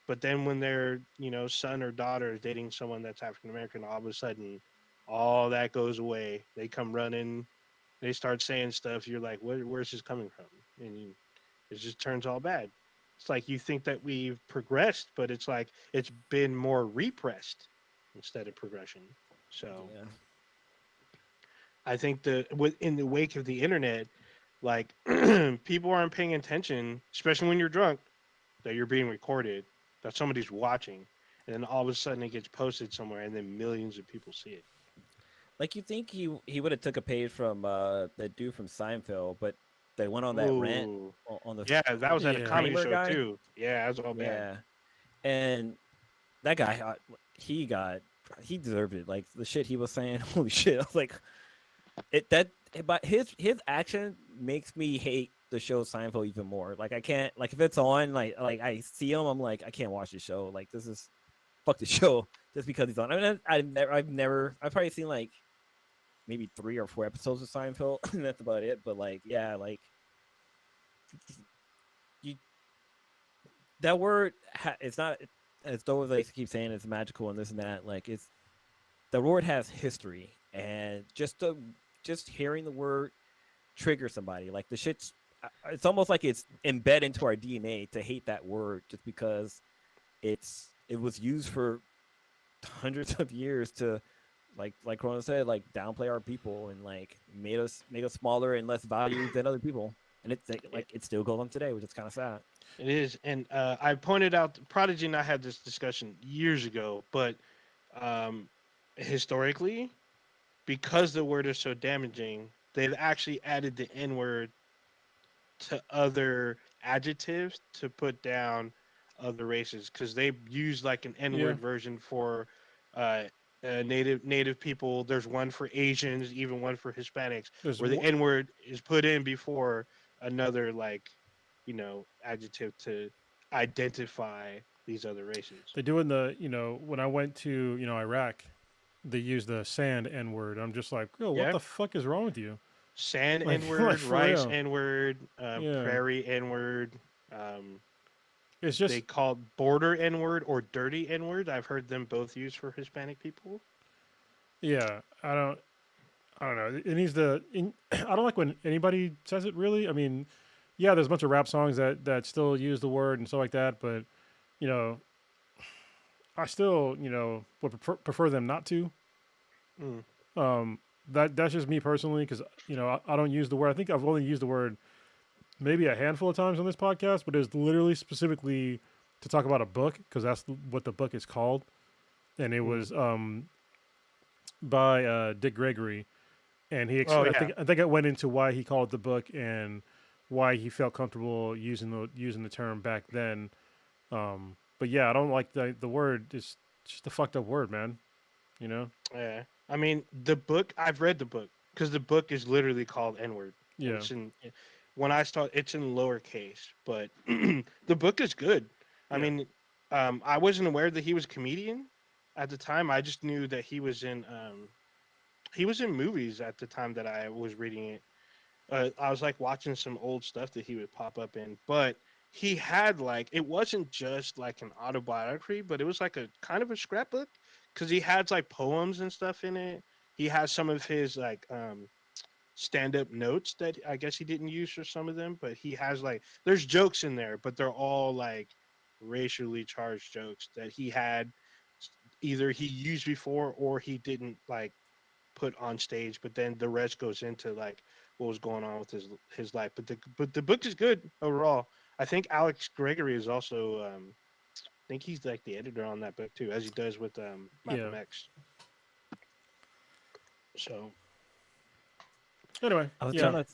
but then when their son or daughter is dating someone that's African American, all of a sudden all that goes away. They come running, they start saying stuff. You're like, where's this coming from? And it just turns all bad. It's like you think that we've progressed, but it's like it's been more repressed instead of progression. So Yeah. I think in the wake of the internet, like people aren't paying attention, especially when you're drunk, that you're being recorded, that somebody's watching, and then all of a sudden it gets posted somewhere, and then millions of people see it. Like you think he would have took a page from that dude from Seinfeld, but they went on that rant on the that was at a comedy show guy too. Yeah, that was all bad. And that guy he deserved it. Like the shit he was saying, holy shit! I was like, but his action makes me hate the show Seinfeld even more. Like I can't, like if it's on, like I see him, I'm like, I can't watch the show. Like this is fuck the show just because he's on. I mean, I've probably seen like maybe 3 or 4 episodes of Seinfeld, and that's about it. But like, yeah, like you, that word, it's not as though they keep saying it's magical and this and that. Like the word has history, and just hearing the word trigger somebody. Like the shit's, it's almost like it's embedded into our DNA to hate that word just because it was used for hundreds of years to, like Corona said, like downplay our people and like made us smaller and less valued than other people. And it's like it still goes on today, which is kind of sad. It is, and I pointed out Prodigy and I had this discussion years ago, but historically, because the word is so damaging, they've actually added the N word to other adjectives to put down other races, because they use like an N-word version for native people. There's one for Asians, even one for Hispanics, where the N-word is put in before another adjective to identify these other races. They do in the when I went to Iraq, they use the sand N-word. I'm just like, oh, what the fuck is wrong with you? Sand N-word, rice N-word, prairie N-word. It's just they call border N-word or dirty N-word. I've heard them both used for Hispanic people. Yeah, I I don't know. It needs to. I don't like when anybody says it. Really, I mean, yeah, there's a bunch of rap songs that still use the word and stuff like that, but you know, I still would prefer them not to. Mm. That's just me personally because I don't use the word. I think I've only used the word maybe a handful of times on this podcast, but it's literally specifically to talk about a book because that's what the book is called, and it was by Dick Gregory, and Oh yeah. I think it went into why he called it the book and why he felt comfortable using the term back then. But yeah, I don't like the word. It's just a fucked up word, man. You know? Yeah. I mean, the book. I've read the book because the book is literally called N-word. Yeah. It's in when I start. It's in lowercase, but the book is good. I mean, I wasn't aware that he was a comedian at the time. I just knew that he was in movies at the time that I was reading it. I was like watching some old stuff that he would pop up in, but he had like it wasn't just like an autobiography, but it was like a kind of a scrapbook because he had like poems and stuff in it. He has some of his like stand-up notes that I guess he didn't use for some of them, but he has like there's jokes in there, but they're all like racially charged jokes that he had either he used before or he didn't like put on stage, but then the rest goes into like what was going on with his life. But the book is good overall. I think Alex Gregory is also I think he's like the editor on that book too, as he does with Yeah. Malcolm X. So Anyway, I was yeah. trying to.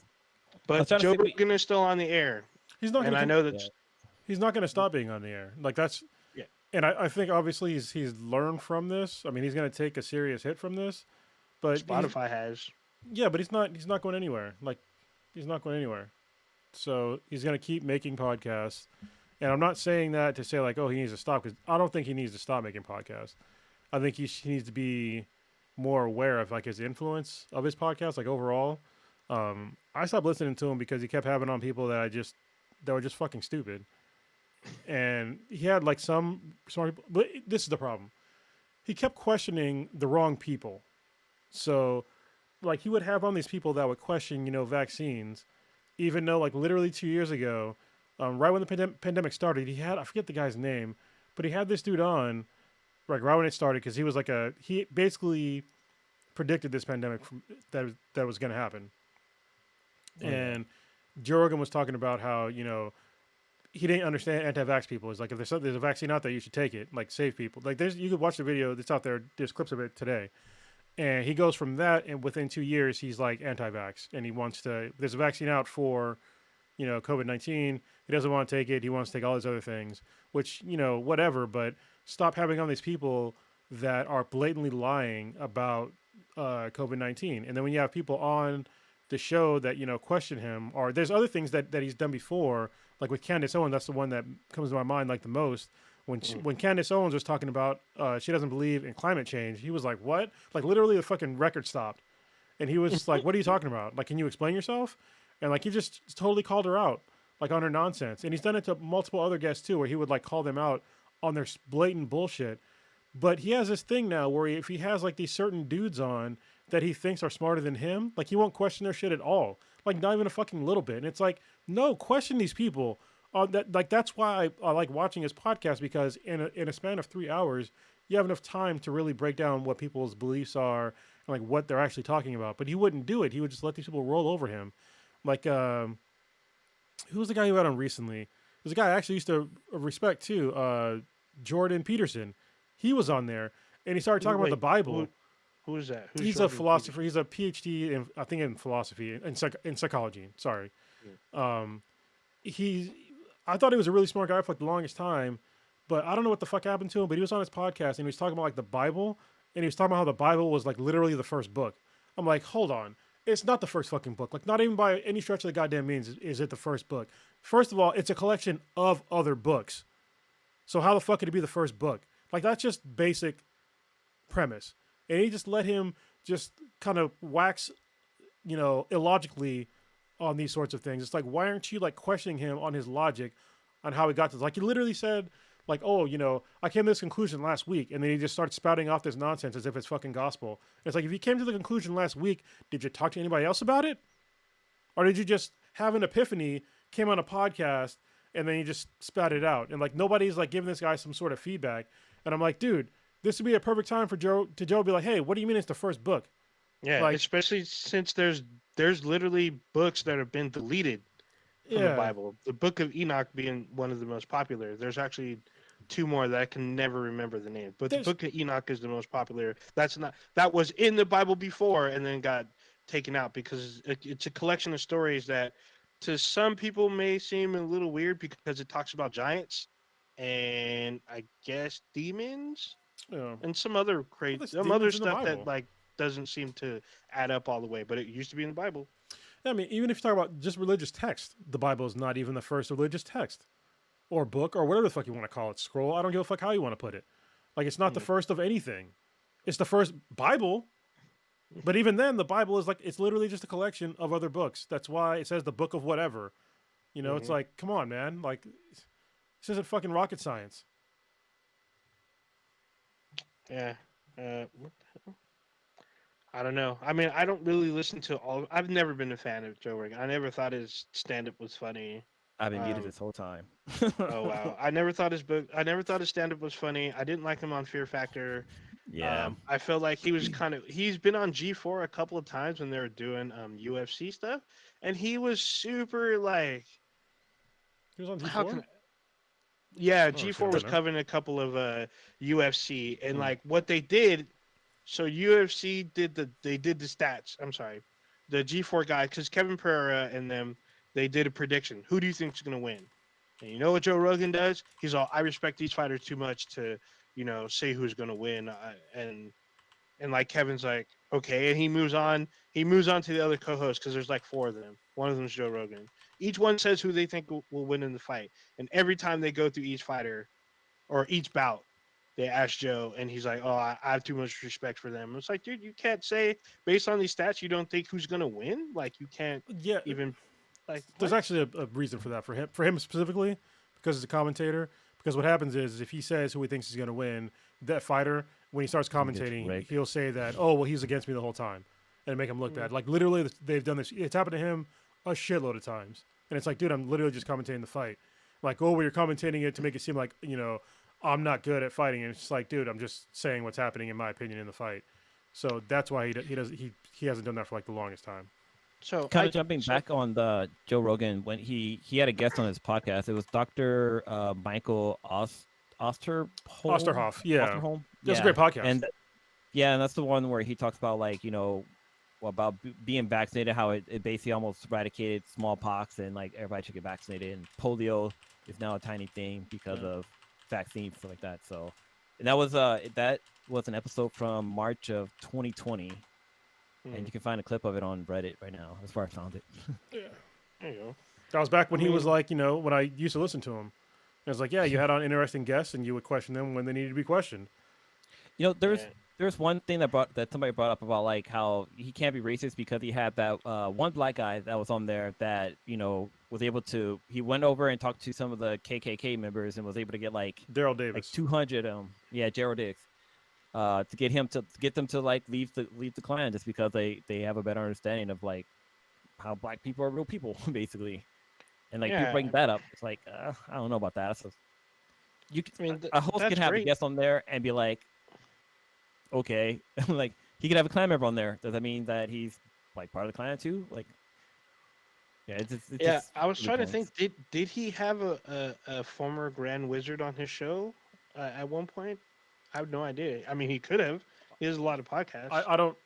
but Joe Rogan is still on the air. He's not and gonna. I know that he's not going to stop being on the air. Like that's. Yeah. And I think obviously he's learned from this. I mean, he's going to take a serious hit from this. But Spotify has. Yeah, but he's not going anywhere. Like he's not going anywhere. So he's going to keep making podcasts. And I'm not saying that to say like, oh, he needs to stop, because I don't think he needs to stop making podcasts. I think he needs to be more aware of like his influence of his podcast, like overall. I stopped listening to him because he kept having on people that were just fucking stupid. And he had like some smart people, but this is the problem. He kept questioning the wrong people. So like he would have on these people that would question, vaccines, even though like literally 2 years ago, right when the pandemic started, I forget the guy's name, but he had this dude on, like right when it started, because he was like he basically predicted this pandemic that was going to happen. Oh, and Joe Rogan was talking about how, he didn't understand anti-vax people. It's like, if there's a vaccine out there, you should take it, like save people. Like you could watch the video that's out there. There's clips of it today. And he goes from that, and within 2 years, he's like anti-vax, and he wants to. There's a vaccine out for, COVID-19. He doesn't want to take it. He wants to take all these other things, which whatever. But stop having on these people that are blatantly lying about COVID-19. And then when you have people on the show that question him, or there's other things that he's done before, like with Candace Owens. That's the one that comes to my mind like the most. When Candace Owens was talking about she doesn't believe in climate change, he was like, what? Like literally the fucking record stopped. And he was like, what are you talking about? Like, can you explain yourself? And like he just totally called her out, like on her nonsense. And he's done it to multiple other guests too, where he would like call them out on their blatant bullshit. But he has this thing now where if he has like these certain dudes on that he thinks are smarter than him, like he won't question their shit at all. Like not even a fucking little bit. And it's like, no, question these people. That's why I like watching his podcast, because in a span of 3 hours, you have enough time to really break down what people's beliefs are and like what they're actually talking about. But he wouldn't do it. He would just let these people roll over him. Like, who was the guy who had on recently? There's a guy I actually used to respect too, Jordan Peterson. He was on there, and he started talking about the Bible. Who is that? He's Jordan a philosopher. Peterson? He's a PhD I think in philosophy in psychology. Sorry. Yeah. I thought he was a really smart guy for like the longest time, but I don't know what the fuck happened to him. But he was on his podcast and he was talking about like the Bible, and he was talking about how the Bible was like literally the first book. I'm like, hold on, it's not the first fucking book. Like not even by any stretch of the goddamn means is it the first book. First of all, it's a collection of other books. So how the fuck could it be the first book? Like that's just basic premise. And he just let him just kind of wax, illogically on these sorts of things. It's like, why aren't you like questioning him on his logic on how he got this? Like he literally said, like, oh, I came to this conclusion last week, and then he just starts spouting off this nonsense as if it's fucking gospel. It's like, if you came to the conclusion last week, did you talk to anybody else about it? Or did you just have an epiphany, came on a podcast, and then you just spat it out? And like, nobody's like giving this guy some sort of feedback. And I'm like, dude, this would be a perfect time for Joe to be like, hey, what do you mean it's the first book? Yeah, like, especially since there's literally books that have been deleted from the Bible. The Book of Enoch being one of the most popular. There's actually 2 more that I can never remember the name. But the Book of Enoch is the most popular. That was in the Bible before and then got taken out because it's a collection of stories that to some people may seem a little weird because it talks about giants and I guess demons and some other stuff that like doesn't seem to add up all the way, but it used to be in the Bible. I mean, even if you talk about just religious text, the Bible is not even the first religious text or book or whatever the fuck you want to call it. Scroll. I don't give a fuck how you want to put it. Like, it's not the first of anything. It's the first Bible. But even then, the Bible is like, it's literally just a collection of other books. That's why it says the book of whatever. It's like, come on, man. Like, this isn't fucking rocket science. Yeah. What the hell? I don't know. I mean, I don't really listen to all. I've never been a fan of Joe Rogan. I never thought his stand-up was funny. I've been muted this whole time. Oh wow! I never thought his stand-up was funny. I didn't like him on Fear Factor. Yeah. I felt like he was he's been on G4 a couple of times when they were doing UFC stuff, and he was super like. He was on G4. Yeah, G4 was covering a couple of UFC, and like what they did. So UFC did the stats. I'm sorry, the G4 guy, because Kevin Pereira and them, they did a prediction. Who do you think is going to win? And you know what Joe Rogan does? He's all, I respect these fighters too much to, say who's going to win. And like Kevin's like, okay, and he moves on. He moves on to the other co-hosts because there's like 4 of them. One of them is Joe Rogan. Each one says who they think will win in the fight, and every time they go through each fighter or each bout, they asked Joe, and he's like, "Oh, I have too much respect for them." It's like, dude, you can't say based on these stats you don't think who's gonna win. Like, you can't even like. There's actually a reason for that for him specifically, because he's a commentator. Because what happens is if he says who he thinks is gonna win, that fighter, when he starts commentating, he'll say that, "Oh, well, he's against me the whole time," and make him look bad. Like, literally, they've done this. It's happened to him a shitload of times, and it's like, dude, I'm literally just commentating the fight. Like, oh, well, you're commentating it to make it seem like I'm not good at fighting, and it's just like, dude, I'm just saying what's happening in my opinion in the fight. So that's why he hasn't done that for like the longest time. So kind of jumping back on the Joe Rogan, when he had a guest on his podcast, it was Dr. Michael Osterhoff. Yeah, Osterholm. That's a great podcast. And that's the one where he talks about like about being vaccinated, how it basically almost eradicated smallpox, and like everybody should get vaccinated, and polio is now a tiny thing because of vaccines, stuff like that. So, and that was an episode from March of 2020, and you can find a clip of it on Reddit right now. That's where I found it. Yeah, there you go. That was back when he was like, when I used to listen to him. It was like, yeah, you had on interesting guests, and you would question them when they needed to be questioned. There's one thing that somebody brought up about like how he can't be racist because he had that one black guy that was on there that was able to. He went over and talked to some of the KKK members and was able to get like Daryl Davis, like 200 Gerald Dix, to get them to like leave the Klan just because they have a better understanding of like how black people are real people basically, and like people bring that up. It's like I don't know about that. So a host can have a guest on there and be like, okay, like he could have a Klan member on there. Does that mean that he's like part of the Klan too? Like, it's I was trying to think. Did he have a former Grand Wizard on his show at one point? I have no idea. I mean, he could have. He has a lot of podcasts. I don't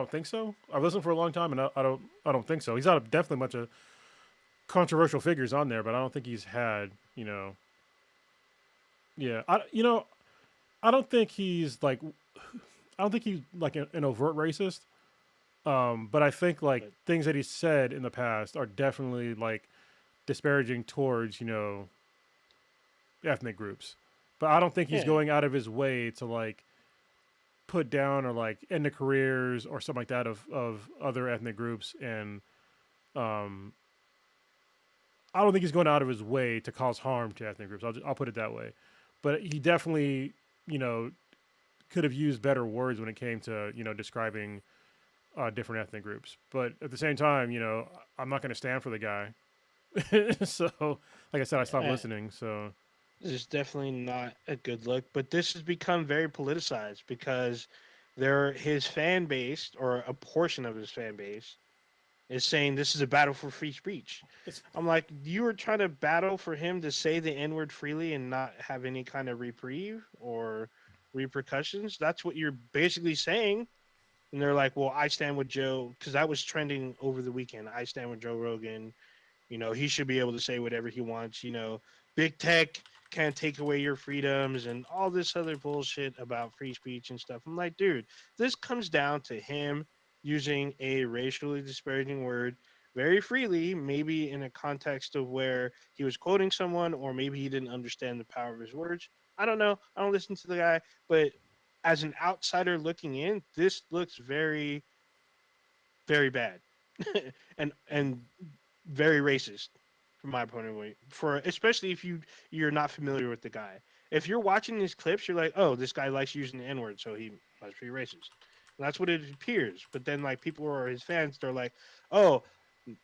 think so. I've listened for a long time, and I don't think so. He's had definitely a bunch of controversial figures on there, but I don't think he's had Yeah, I don't think he's like. I don't think he's like an overt racist, but I think like things that he's said in the past are definitely like disparaging towards ethnic groups. But I don't think he's going out of his way to like put down or like end the careers or something like that of other ethnic groups. And I don't think he's going out of his way to cause harm to ethnic groups. I'll put it that way. but he definitely, you know, could have used better words when it came to, you know, describing different ethnic groups. But at the same time, you know, I'm not going to stand for the guy. So, like I said, I stopped listening. So, this is definitely not a good look. But this has become very politicized because his fan base, or a portion of his fan base, is saying this is a battle for free speech. I'm like, you were trying to battle for him to say the N word freely and not have any kind of reprieve or repercussions. That's what you're basically saying. And they're like, well, I stand with Joe, because that was trending over the weekend. I stand with Joe Rogan. You know, he should be able to say whatever he wants. You know, big tech can't take away your freedoms and all this other bullshit about free speech and stuff. I'm like, dude, this comes down to him using a racially disparaging word very freely, maybe in a context of where he was quoting someone, or maybe he didn't understand the power of his words. I don't know. I don't listen to the guy, but as an outsider looking in, this looks very, very bad. and very racist from my point of view. For especially if you're not familiar with the guy. If you're watching these clips, you're like, oh, this guy likes using the N word, so he must be racist. And that's what it appears. But then like people who are his fans, they're like, oh,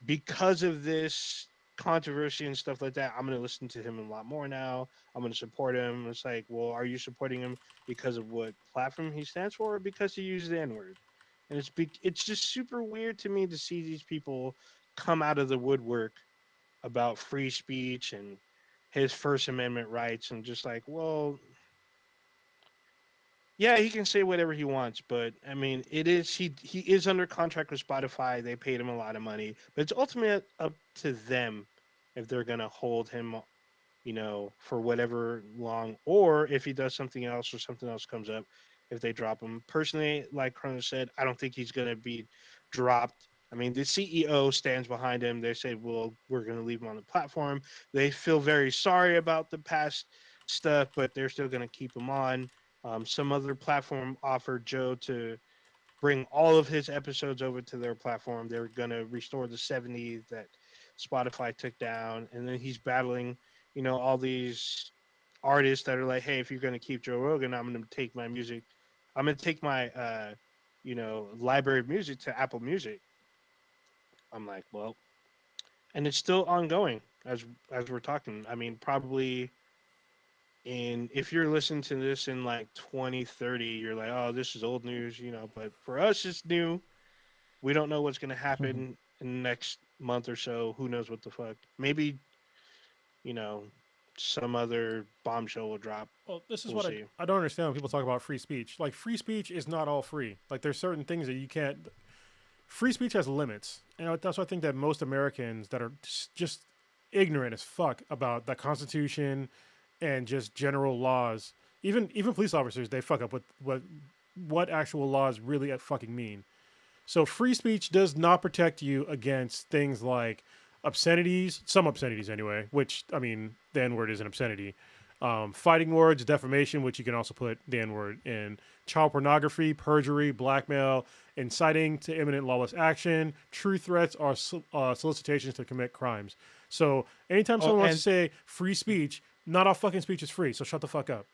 because of this controversy and stuff like that, I'm going to listen to him a lot more now. I'm going to support him. It's like, well, are you supporting him because of what platform he stands for, or because he uses the N word? And it's just super weird to me to see these people come out of the woodwork about free speech and his First Amendment rights, and just like, well, yeah, he can say whatever he wants, but I mean, he is under contract with Spotify. They paid him a lot of money, but it's ultimately up to them if they're gonna hold him, you know, for whatever long, or if he does something else or something else comes up, if they drop him. Personally, like Chrono said, I don't think he's going to be dropped. I mean, the CEO stands behind him. They say, well, we're going to leave him on the platform. They feel very sorry about the past stuff, but they're still going to keep him on. Some other platform offered Joe to bring all of his episodes over to their platform. They're going to restore the 70 that Spotify took down. And then he's battling, you know, all these artists that are like, hey, if you're going to keep Joe Rogan, I'm going to take my music. I'm going to take my, you know, library of music to Apple Music. I'm like, well, and it's still ongoing as we're talking. I mean, probably if you're listening to this in like 2030, you're like, oh, this is old news, you know, but for us, it's new. We don't know what's going to happen in the next month or so. Who knows what the fuck? Maybe, you know, some other bombshell will drop. well, this is We'll what see. I don't understand when people talk about free speech. Like, free speech is not all free. Like, there's certain things that you can't. Free speech has limits, and that's why I think that most Americans that are just ignorant as fuck about the Constitution and just general laws, even police officers, they fuck up with what actual laws really fucking mean. So free speech does not protect you against things like obscenities, some obscenities anyway, which, I mean, the N-word is an obscenity. Fighting words, defamation, which you can also put the N-word in. Child pornography, perjury, blackmail, inciting to imminent lawless action, true threats, or solicitations to commit crimes. So anytime someone wants to say free speech, not all fucking speech is free, so shut the fuck up.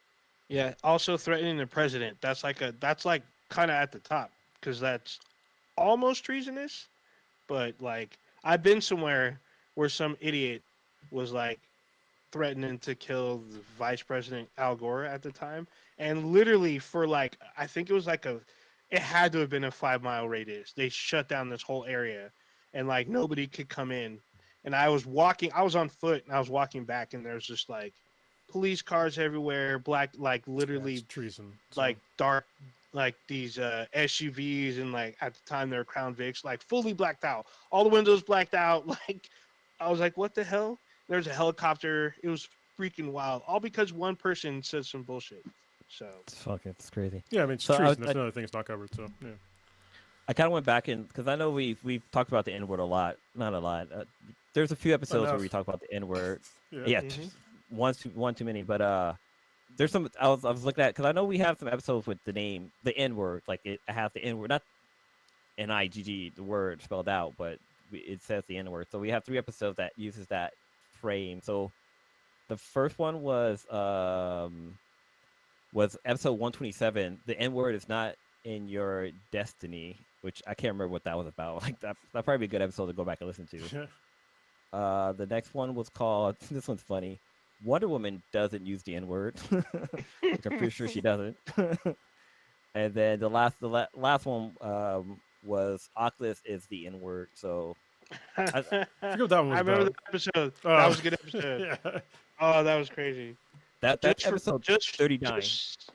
Yeah, also threatening the president. That's like kind of at the top, because that's almost treasonous. But like, I've been somewhere where some idiot was like threatening to kill the vice president Al Gore at the time, and literally for like, I think it was like it had to have been a 5 mile radius. They shut down this whole area, and like nobody could come in. And I was on foot, and I was walking back, and there's just like police cars everywhere, black, like literally treason, like dark, like these SUVs, and like at the time they were Crown Vics, like fully blacked out, all the windows blacked out. Like, I was like, what the hell? There's a helicopter. It was freaking wild, all because one person said some bullshit. So it's crazy. Yeah, I mean, it's treason. That's another thing that's not covered. So yeah. I kind of went back in because I know we've talked about the N word a lot. Not a lot. There's a few episodes where we talk about the N word. Yeah, one too many. But there's some I was looking at, because I know we have some episodes with the name the N word, like it has the N word, not NIGG, the word spelled out, but it says the N word. So we have 3 episodes that uses that frame. So The first one was episode 127. The N word is not in your destiny, which I can't remember what that was about. Like that'd probably be a good episode to go back and listen to. The next one was called. This one's funny. Wonder Woman doesn't use the N word, which I'm pretty sure she doesn't. And then the last one was Oculus is the N word. So I forget what that one was. I remember about. the episode. That was a good episode. Yeah. Oh, that was crazy. That episode just 39. Just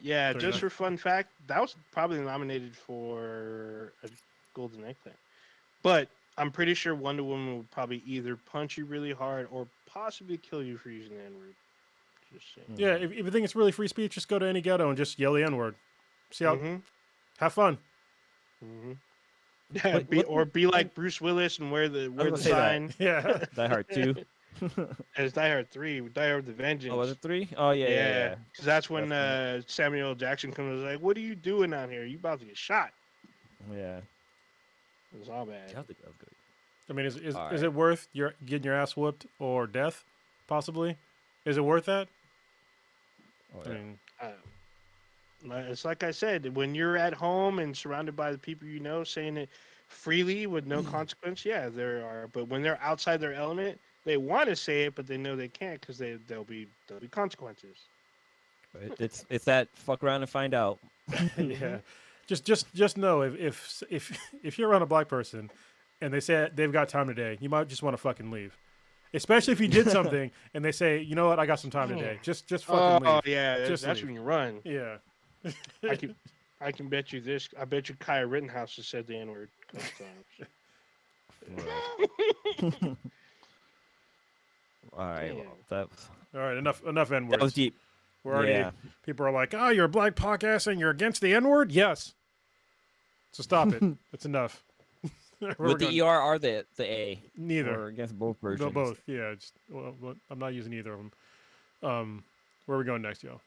for fun fact, that was probably nominated for a Golden Egg thing. But I'm pretty sure Wonder Woman would probably either punch you really hard or possibly kill you for using the N-word. Just saying. Yeah, if you think it's really free speech, just go to any ghetto and just yell the N-word. See how? Have fun. Yeah, be like Bruce Willis and wear the sign. Yeah. Die Hard 2. And it's Die Hard 3. Die Hard the Vengeance. Oh, was it 3? Oh, yeah. Because that's when Samuel L. Jackson comes like, "What are you doing out here? You about to get shot?" Yeah. It was all bad. That was good. I mean, is it worth getting your ass whooped or death? Possibly. Is it worth that? Oh, yeah. I mean, it's like I said, when you're at home and surrounded by the people you know, saying it freely with no consequence, yeah, there are. But when they're outside their element, they want to say it, but they know they can't because there'll be consequences. It's that fuck around and find out. yeah. Just know if you're around a black person and they say they've got time today, you might just want to fucking leave. Especially if you did something and they say, you know what, I got some time today. Just fucking leave. Oh yeah, that's leave. when you run. Yeah. I can bet you this. I bet you Kaya Rittenhouse has said the N-word a couple times. All right, well, all right. Enough N-words. That was deep. We're already. People are like, "Oh, you're a black podcast and you're against the N-word." Yes. So stop it. That's enough. With the ER or the A? Neither. Or against both versions. No, both. Yeah. I'm not using either of them. Where are we going next, y'all?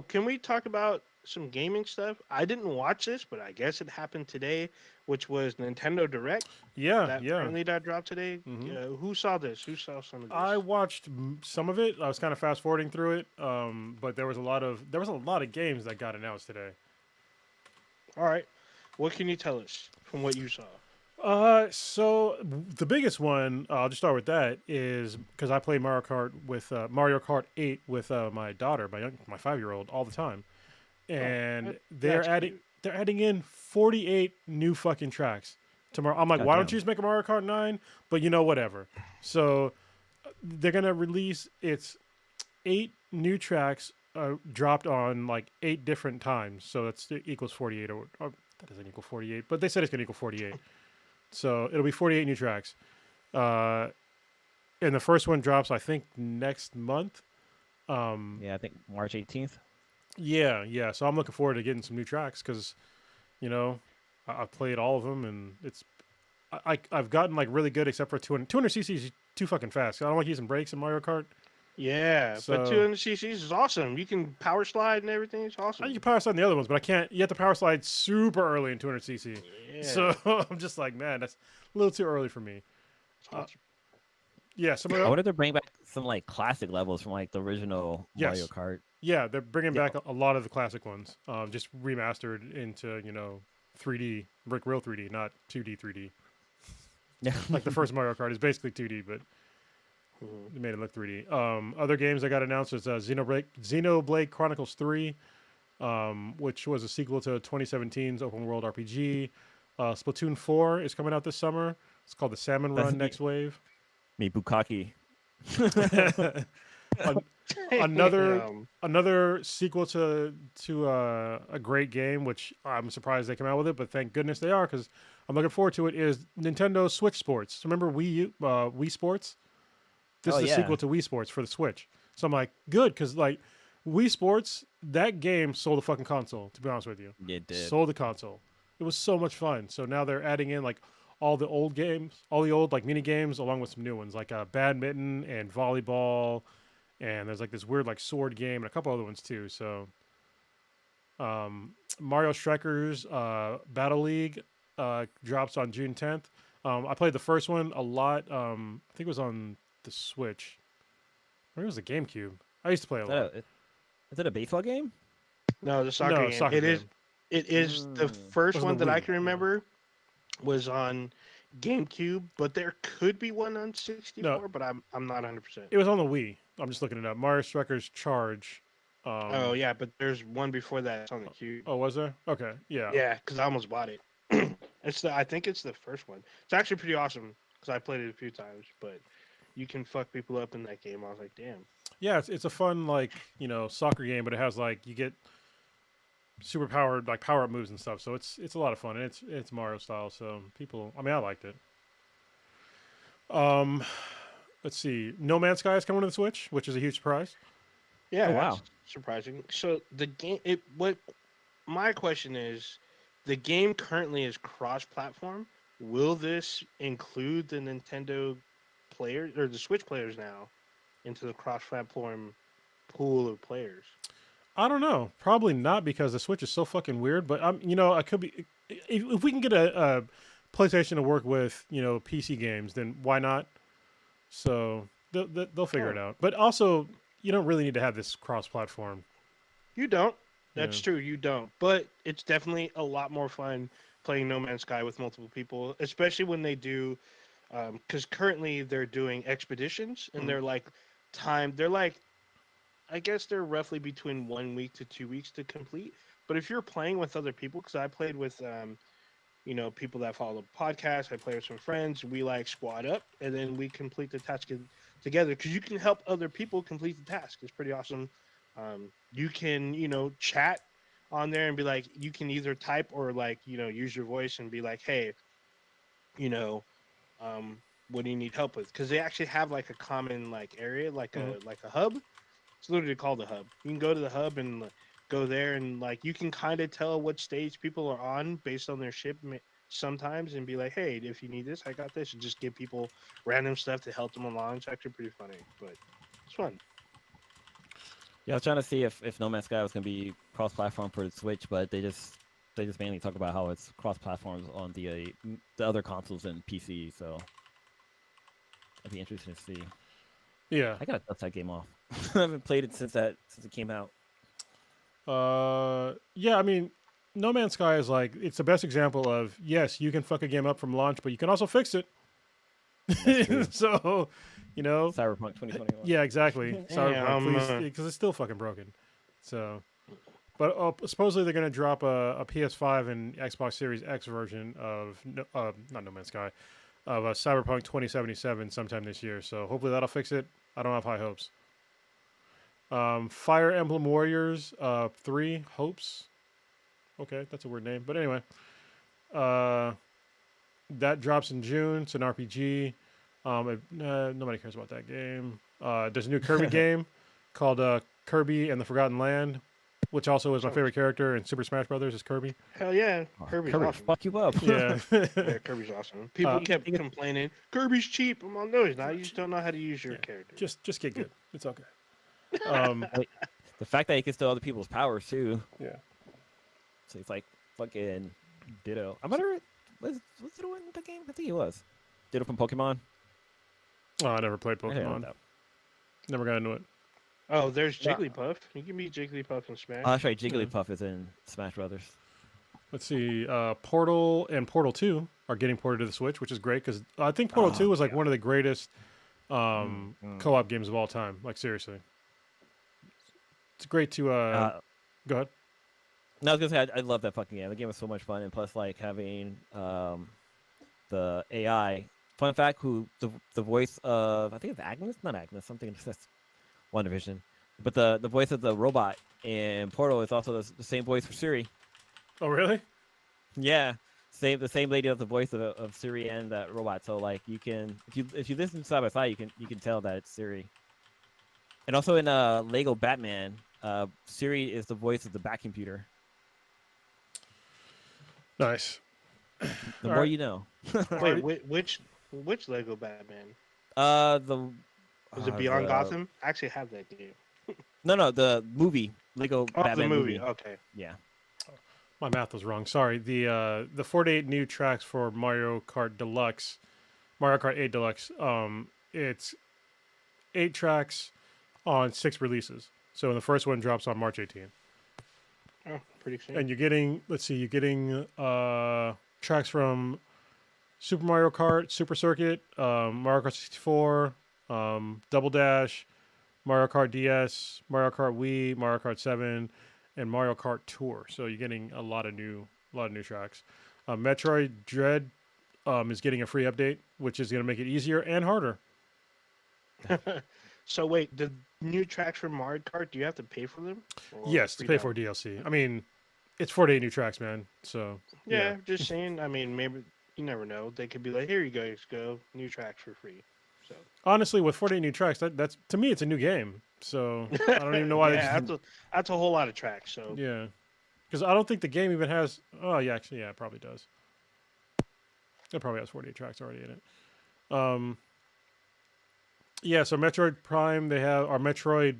Can we talk about some gaming stuff? I didn't watch this, but I guess it happened today, which was Nintendo Direct. Yeah, Apparently that dropped today. Mm-hmm. Who saw this? Who saw some of this? I watched some of it. I was kind of fast forwarding through it, but there was a lot of games that got announced today. All right, what can you tell us from what you saw? So the biggest one, I'll just start with that, is because I play Mario Kart 8 with my daughter, my 5-year-old, all the time, and they're adding in 48 new fucking tracks tomorrow. I'm like, why don't you just make a Mario Kart 9? But whatever. So they're gonna release 8 new tracks dropped on like 8 different times. So that equals 48, or that doesn't equal 48, but they said it's gonna equal 48. So it'll be 48 new tracks. And the first one drops, I think, next month. Yeah, I think March 18th. Yeah. So I'm looking forward to getting some new tracks because, I've played all of them and I've gotten like really good except for 200cc is too fucking fast. I don't like using brakes in Mario Kart. Yeah, but 200cc is awesome. You can power slide and everything. It's awesome. You can power slide in the other ones, but I can't. You have to power slide super early in 200cc. Yeah. So I'm just like, man, that's a little too early for me. Awesome. Yeah, I wanted to bring back some like classic levels from like the original Mario Kart. Yeah, they're bringing back a lot of the classic ones, just remastered into 3D, real 3D, not 2D 3D. Yeah, like the first Mario Kart is basically 2D, but they made it look 3D. Other games that got announced was Xenoblade Chronicles 3, which was a sequel to 2017's open world RPG. Splatoon 4 is coming out this summer. It's called the Salmon Run Next Wave. Me Bukaki. Another sequel to a great game, which I'm surprised they came out with it, but thank goodness they are because I'm looking forward to it. Is Nintendo Switch Sports? So remember Wii Sports? This is a sequel to Wii Sports for the Switch. So I'm like, good, because like Wii Sports, that game sold a fucking console. To be honest with you, it did. Sold the console. It was so much fun. So now they're adding in like all the old games, all the old like mini games, along with some new ones like badminton and volleyball, and there's like this weird like sword game and a couple other ones too. So Mario Strikers Battle League drops on June 10th. I played the first one a lot. I think it was on the Switch. Or it was a GameCube. I used to play a lot. Is it a baseball game? No, the soccer game. Soccer game. It is the first one that I can remember was on GameCube, but there could be one on 64, but I'm not 100%. It was on the Wii. I'm just looking it up. Mario Strikers Charge. Oh yeah, but there's one before that. It's on the Cube. Oh, was there? Okay, yeah. Yeah, because I almost bought it. I think it's the first one. It's actually pretty awesome because I played it a few times. But you can fuck people up in that game. I was like, damn. Yeah, it's a fun soccer game, but it has you get super powered power up moves and stuff. So it's a lot of fun, and it's Mario style. So I liked it. Let's see. No Man's Sky is coming to the Switch, which is a huge surprise. Yeah, wow, surprising. So the game, my question is, the game currently is cross-platform. Will this include the Nintendo players or the Switch players now into the cross-platform pool of players? I don't know. Probably not, because the Switch is so fucking weird. But I could be if we can get a PlayStation to work with PC games, then why not? So they'll figure it out. But also, you don't really need to have this cross-platform. You don't. That's true. You don't. But it's definitely a lot more fun playing No Man's Sky with multiple people, especially when they do. Because currently they're doing expeditions, and they're I guess they're roughly between 1 week to 2 weeks to complete. But if you're playing with other people, because I played with, people that follow the podcast, I play with some friends, we squad up, and then we complete the task together, because you can help other people complete the task. It's pretty awesome. You can, chat on there and be like, you can either type or use your voice and be like, hey, what do you need help with? Because they actually have a common area, a hub. It's literally called a hub. You can go to the hub and go there, and you can kind of tell what stage people are on based on their ship sometimes, and be like, hey, if you need this, I got this, and just give people random stuff to help them along. It's actually pretty funny, but it's fun. Yeah, I was trying to see if No Man's Sky was going to be cross-platform for the Switch, but they just mainly talk about how it's cross-platforms on the other consoles and PC. So it'd be interesting to see. Yeah, I gotta dust that game off. I haven't played it since it came out. Yeah, I mean, No Man's Sky is it's the best example of, yes, you can fuck a game up from launch, but you can also fix it. So, Cyberpunk 2021. Yeah, exactly. Cyberpunk, please, because it's still fucking broken. So, but supposedly they're gonna drop a PS5 and Xbox Series X version of not No Man's Sky, of Cyberpunk 2077 sometime this year. So hopefully that'll fix it. I don't have high hopes. Fire Emblem Warriors 3 Hopes. Okay, that's a weird name, but anyway, that drops in June. It's an RPG. Nobody cares about that game. There's a new Kirby game called Kirby and the Forgotten Land, which also is my favorite character in Super Smash Brothers. Is Kirby. Hell yeah, Kirby's awesome. Fuck you up. Yeah, yeah, Kirby's awesome. People kept complaining, Kirby's cheap. I'm on those now. You just don't know how to use your character. Just get good. It's okay. The fact that he can steal other people's powers too. Yeah. So it's fucking Ditto. I wonder, was Ditto in the game? I think he was. Ditto from Pokemon. Oh, I never played Pokemon. Never got into it. Oh, there's Jigglypuff. You can meet Jigglypuff in Smash. Oh, that's right. Jigglypuff is in Smash Brothers. Let's see. Portal and Portal 2 are getting ported to the Switch, which is great, because I think Portal 2 was one of the greatest co-op games of all time. Seriously. It's great to... go ahead. No, I was gonna say I love that fucking game. The game was so much fun, and plus having the AI. Fun fact: who the voice of, I think it's Agnes, not Agnes, something that's WandaVision, but the voice of the robot in Portal is also the same voice for Siri. Oh really? Yeah, the same lady does the voice of Siri and that robot. So you can, if you listen side by side, you can tell that it's Siri. And also in Lego Batman, Siri is the voice of the Batcomputer. Nice. The more you know. Wait, which Lego Batman? Was it Beyond Gotham? I actually have that game. No, the movie Lego Batman the movie. Okay. Yeah. My math was wrong. Sorry. The 48 new tracks for Mario Kart 8 Deluxe. It's 8 tracks on 6 releases. So the first one drops on March 18th. Oh, pretty soon. And you're getting, tracks from Super Mario Kart, Super Circuit, Mario Kart 64, Double Dash, Mario Kart DS, Mario Kart Wii, Mario Kart 7, and Mario Kart Tour. So you're getting a lot of new tracks. Metroid Dread is getting a free update, which is going to make it easier and harder. So wait, the new tracks for Mario Kart, do you have to pay for them? Yes, to pay for DLC. I mean, it's 48 new tracks, man. So yeah, just saying. I mean, maybe you never know. They could be like, "Here you guys go, new tracks for free." So honestly, with 48 new tracks, that's to me, it's a new game. So I don't even know why. That's a whole lot of tracks. So yeah, because I don't think the game even has. Oh yeah, actually, yeah, it probably does. It probably has 48 tracks already in it. Yeah, so Metroid Prime, they have, or Metroid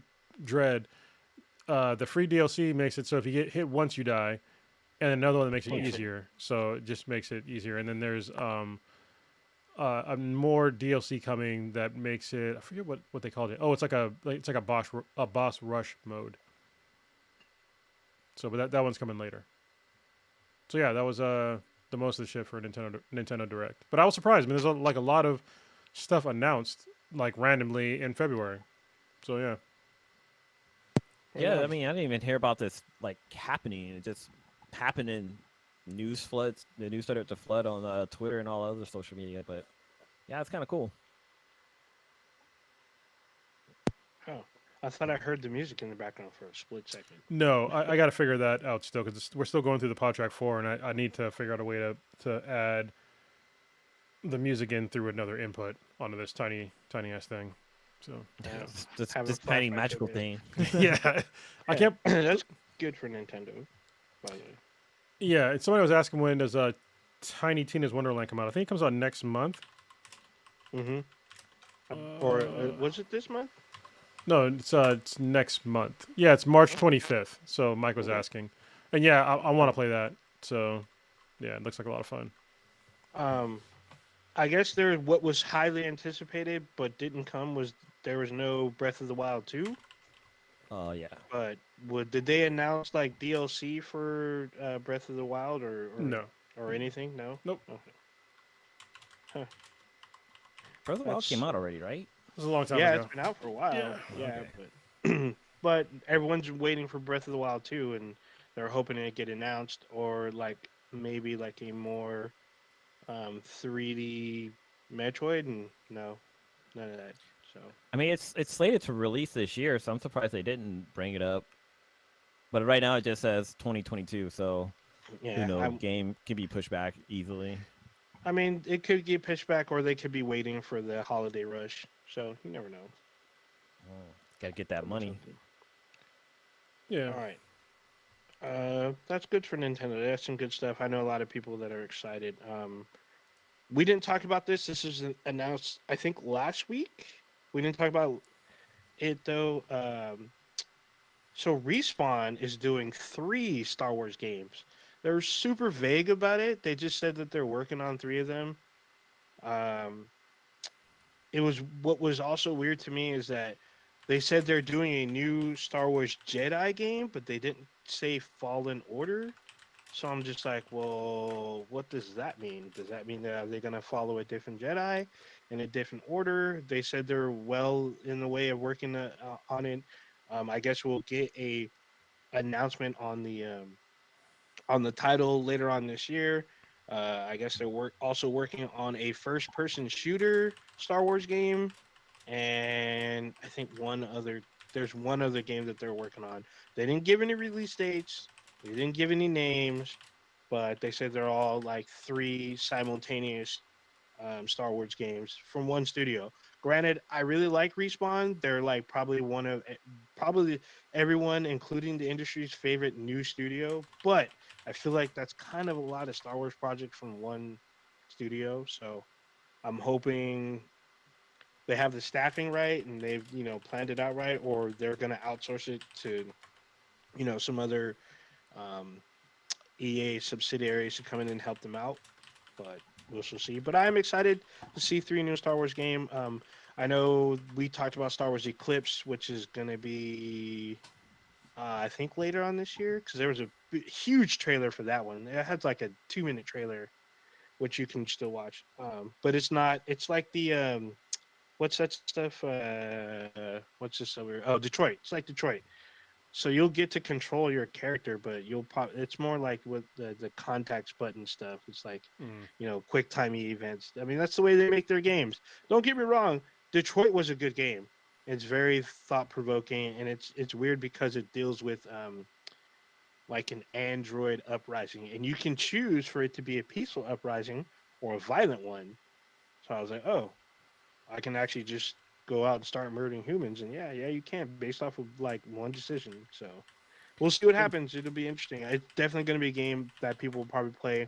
Dread. The free DLC makes it so if you get hit once, you die, and another one that makes it easier. So it just makes it easier. And then there's a more DLC coming that makes it. I forget what they called it. Oh, it's like a boss rush mode. So, but that one's coming later. So yeah, that was the most of the shit for Nintendo Direct. But I was surprised. I mean, there's a lot of stuff announced randomly in February. So yeah. Yeah, I mean, I didn't even hear about this happening. It just happened in news floods. The news started to flood on Twitter and all other social media. But yeah, it's kind of cool. Oh, I thought I heard the music in the background for a split second. No, I got to figure that out still because we're still going through the Pod Track 4, and I need to figure out a way to add the music in through another input onto this tiny ass thing. So yeah. This tiny magical thing. Yeah, I can't. That's good for Nintendo, by the way. Yeah, and somebody was asking when does Tiny Tina's Wonderland come out? I think it comes out next month. Mm-hmm. Or was it this month? No, it's next month. Yeah, it's March 25th. So Mike was asking, and yeah, I want to play that. So yeah, it looks like a lot of fun. I guess what was highly anticipated but didn't come was there was no Breath of the Wild 2. Oh yeah. But did they announce DLC for Breath of the Wild or no or anything? No. Nope. Okay. Huh. Breath of the Wild came out already, right? It was a long time ago. Yeah, it's been out for a while. Yeah, okay. but everyone's waiting for Breath of the Wild 2, and they're hoping it get announced or maybe a more 3D Metroid, and no, none of that. So I mean, it's slated to release this year, so I'm surprised they didn't bring it up. But right now it just says 2022, so yeah, who knows? Game can be pushed back easily. I mean, it could get pushed back, or they could be waiting for the holiday rush. So you never know. Gotta get that money. Yeah. All right. That's good for Nintendo. That's some good stuff. I know a lot of people that are excited. We didn't talk about this. This was announced, I think, last week. We didn't talk about it though. So Respawn is doing 3 Star Wars games. They're super vague about it. They just said that they're working on 3 of them. What was also weird to me is that they said they're doing a new Star Wars Jedi game, but they didn't say Fallen Order. So I'm just like, well, what does that mean? Does that mean that they're going to follow a different Jedi in a different order? They said they're well in the way of working on it. I guess we'll get a announcement on the title later on this year. I guess they're also working on a first-person shooter Star Wars game, and I think there's one other game that they're working on. They didn't give any release dates. They didn't give any names, but they said they're all 3 simultaneous Star Wars games from one studio. Granted, I really like Respawn. They're probably everyone, including the industry's favorite new studio. But I feel like that's kind of a lot of Star Wars projects from one studio. So I'm hoping they have the staffing right and they've planned it out right, or they're gonna outsource it to some other EA subsidiaries to come in and help them out. But we'll see. But I am excited to see 3 new Star Wars game. I know we talked about Star Wars Eclipse, which is going to be, I think, later on this year, because there was a huge trailer for that one. It had like a 2-minute trailer, which you can still watch. But it's not. It's like the what's that stuff? What's this over? Oh, Detroit. It's like Detroit. So you'll get to control your character, but you'll pop. It's more like with the contacts button stuff. It's like, quick timey events. I mean, that's the way they make their games. Don't get me wrong. Detroit was a good game. It's very thought provoking, and it's weird because it deals with like an android uprising, and you can choose for it to be a peaceful uprising or a violent one. So I was like, oh, I can actually just go out and start murdering humans, and yeah, you can based off of like one decision. So we'll see what happens. It'll be interesting. It's definitely going to be a game that people will probably play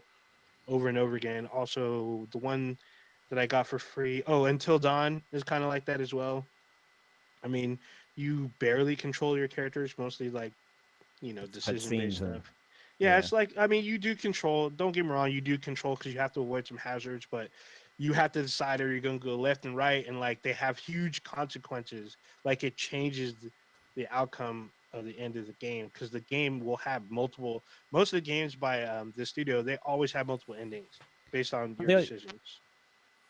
over and over again. Also, the one that I got for free, Until Dawn, is kind of like that as well. I mean, you barely control your characters, mostly like decision based stuff. Yeah, it's like, I mean, you do control. Don't get me wrong, you do control because you have to avoid some hazards, but you have to decide are you going to go left and right, and like they have huge consequences. Like it changes the outcome of the end of the game, because the game will have multiple. Most of the games by the studio, they always have multiple endings based on your decisions.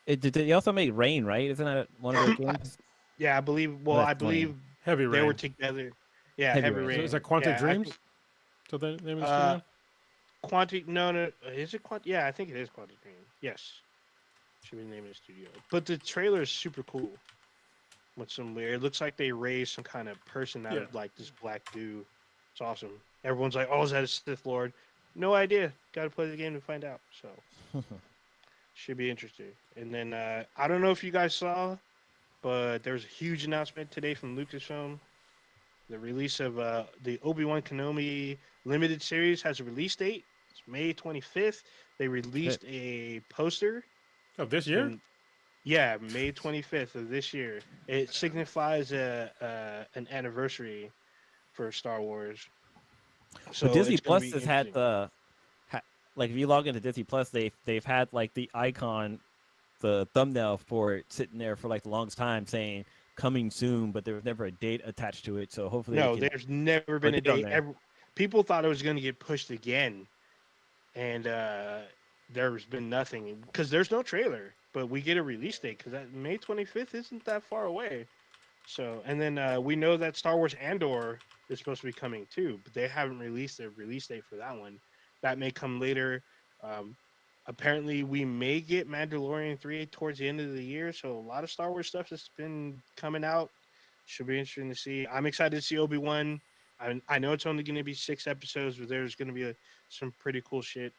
They also make Rain, right? Isn't that one of their games? Yeah, I believe. Well, I believe Heavy Rain. They were together. Yeah, Heavy Rain. Is that Quantic Dreams? So the name of the studio? Quantic. No. Is it Quantic? Yeah, I think it is Quantic Dream. Yes. Should be the name of the studio. But the trailer is super cool. With some weird. It looks like they raised some kind of person out of like this black goo. It's awesome. Everyone's like, "Oh, is that a Sith Lord?" No idea. Got to play the game to find out. So should be interesting. And then I don't know if you guys saw, but there was a huge announcement today from Lucasfilm. The release of the Obi-Wan Kenobi limited series has a release date. It's May 25th. They released a poster. Of this year? Yeah, May 25th of this year. It signifies an anniversary for Star Wars. So but Disney Plus has had like if you log into Disney Plus, they've had like the icon, the thumbnail for it sitting there for like the longest time saying coming soon, but there was never a date attached to it. So hopefully, there's never been a date. People thought it was going to get pushed again, and there's been nothing because there's no trailer. But we get a release date because that May 25th isn't that far away. So, and then we know that Star Wars Andor is supposed to be coming too, but they haven't released their release date for that one. That may come later. Apparently, we may get Mandalorian 3 towards the end of the year. So a lot of Star Wars stuff that's been coming out. Should be interesting to see. I'm excited to see Obi-Wan. I know it's only going to be 6 episodes, but there's going to be some pretty cool shit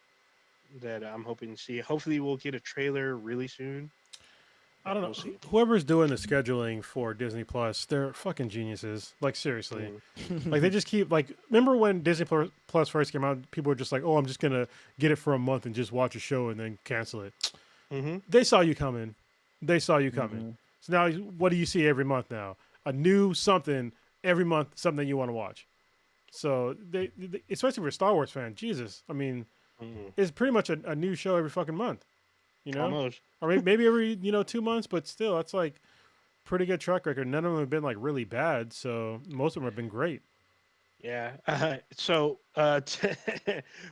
that I'm hoping to see. Hopefully, we'll get a trailer really soon. I don't know. Whoever's doing the scheduling for Disney Plus, they're fucking geniuses. Like, seriously. Like, they just keep, like, remember when Disney Plus first came out, people were just like, oh, I'm just going to get it for a month and just watch a show and then cancel it. They saw you coming. So now, what do you see every month now? A new something every month, something you want to watch. So, they especially for a Star Wars fan, Jesus. I mean, it's pretty much a new show every fucking month. You know, almost. Or maybe every 2 months, but still, that's like pretty good track record. None of them have been like really bad, so most of them have been great. Yeah. So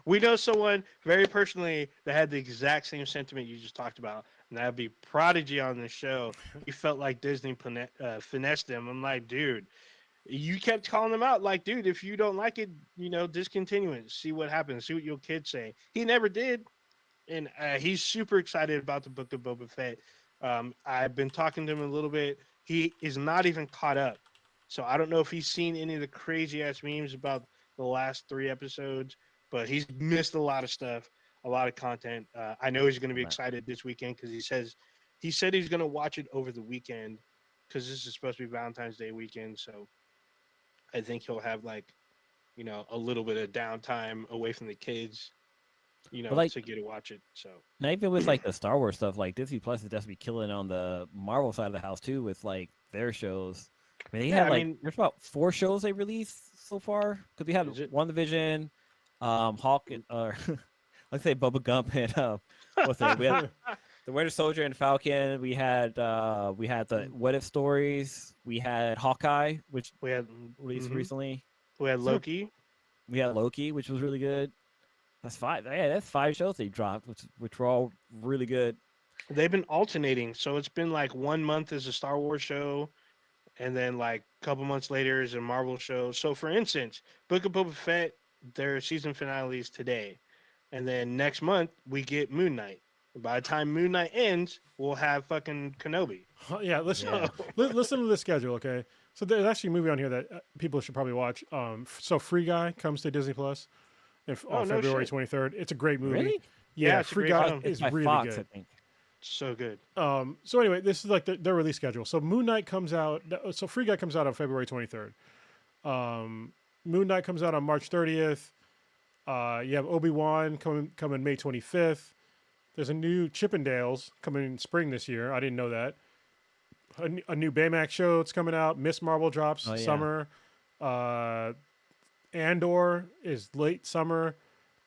we know someone very personally that had the exact same sentiment you just talked about, and that'd be Prodigy on the show. He felt like Disney finessed him. I'm like, dude, you kept calling him out. Like, dude, if you don't like it, discontinue it. See what happens. See what your kids say. He never did. And he's super excited about the Book of Boba Fett. I've been talking to him a little bit. He is not even caught up. So I don't know if he's seen any of the crazy-ass memes about the last 3 episodes, but he's missed a lot of stuff, a lot of content. I know he's going to be excited this weekend because he said he's going to watch it over the weekend because this is supposed to be Valentine's Day weekend. So I think he'll have, like, a little bit of downtime away from the kids. To get to watch it. So not even with like the Star Wars stuff, like Disney Plus is definitely killing on the Marvel side of the house too, with like their shows. I mean, there's about 4 shows they released so far because we had WandaVision, Hawk, and let's say Bubba Gump, and what's that? We had the Winter Soldier and Falcon. We had the What If stories. We had Hawkeye, which We had released recently. We had Loki. We had Loki, which was really good. That's 5. Yeah, that's 5 shows they dropped, which were all really good. They've been alternating, so it's been like 1 month is a Star Wars show, and then like a couple months later is a Marvel show. So for instance, Book of Boba Fett, their season finale is today, and then next month we get Moon Knight. By the time Moon Knight ends, we'll have fucking Kenobi. Yeah, listen to the schedule, okay? So there's actually a movie on here that people should probably watch. So Free Guy comes to Disney Plus on February 23rd. It's a great movie. Really? Yeah, Free Guy is really Fox, good. I think. So good. So anyway, this is like their release schedule. So Moon Knight comes out. So Free Guy comes out on February 23rd. Moon Knight comes out on March 30th. You have Obi-Wan coming May 25th. There's a new Chippendales coming in spring this year. I didn't know that. A new Baymax show that's coming out. Miss Marvel drops summer. Andor is late summer.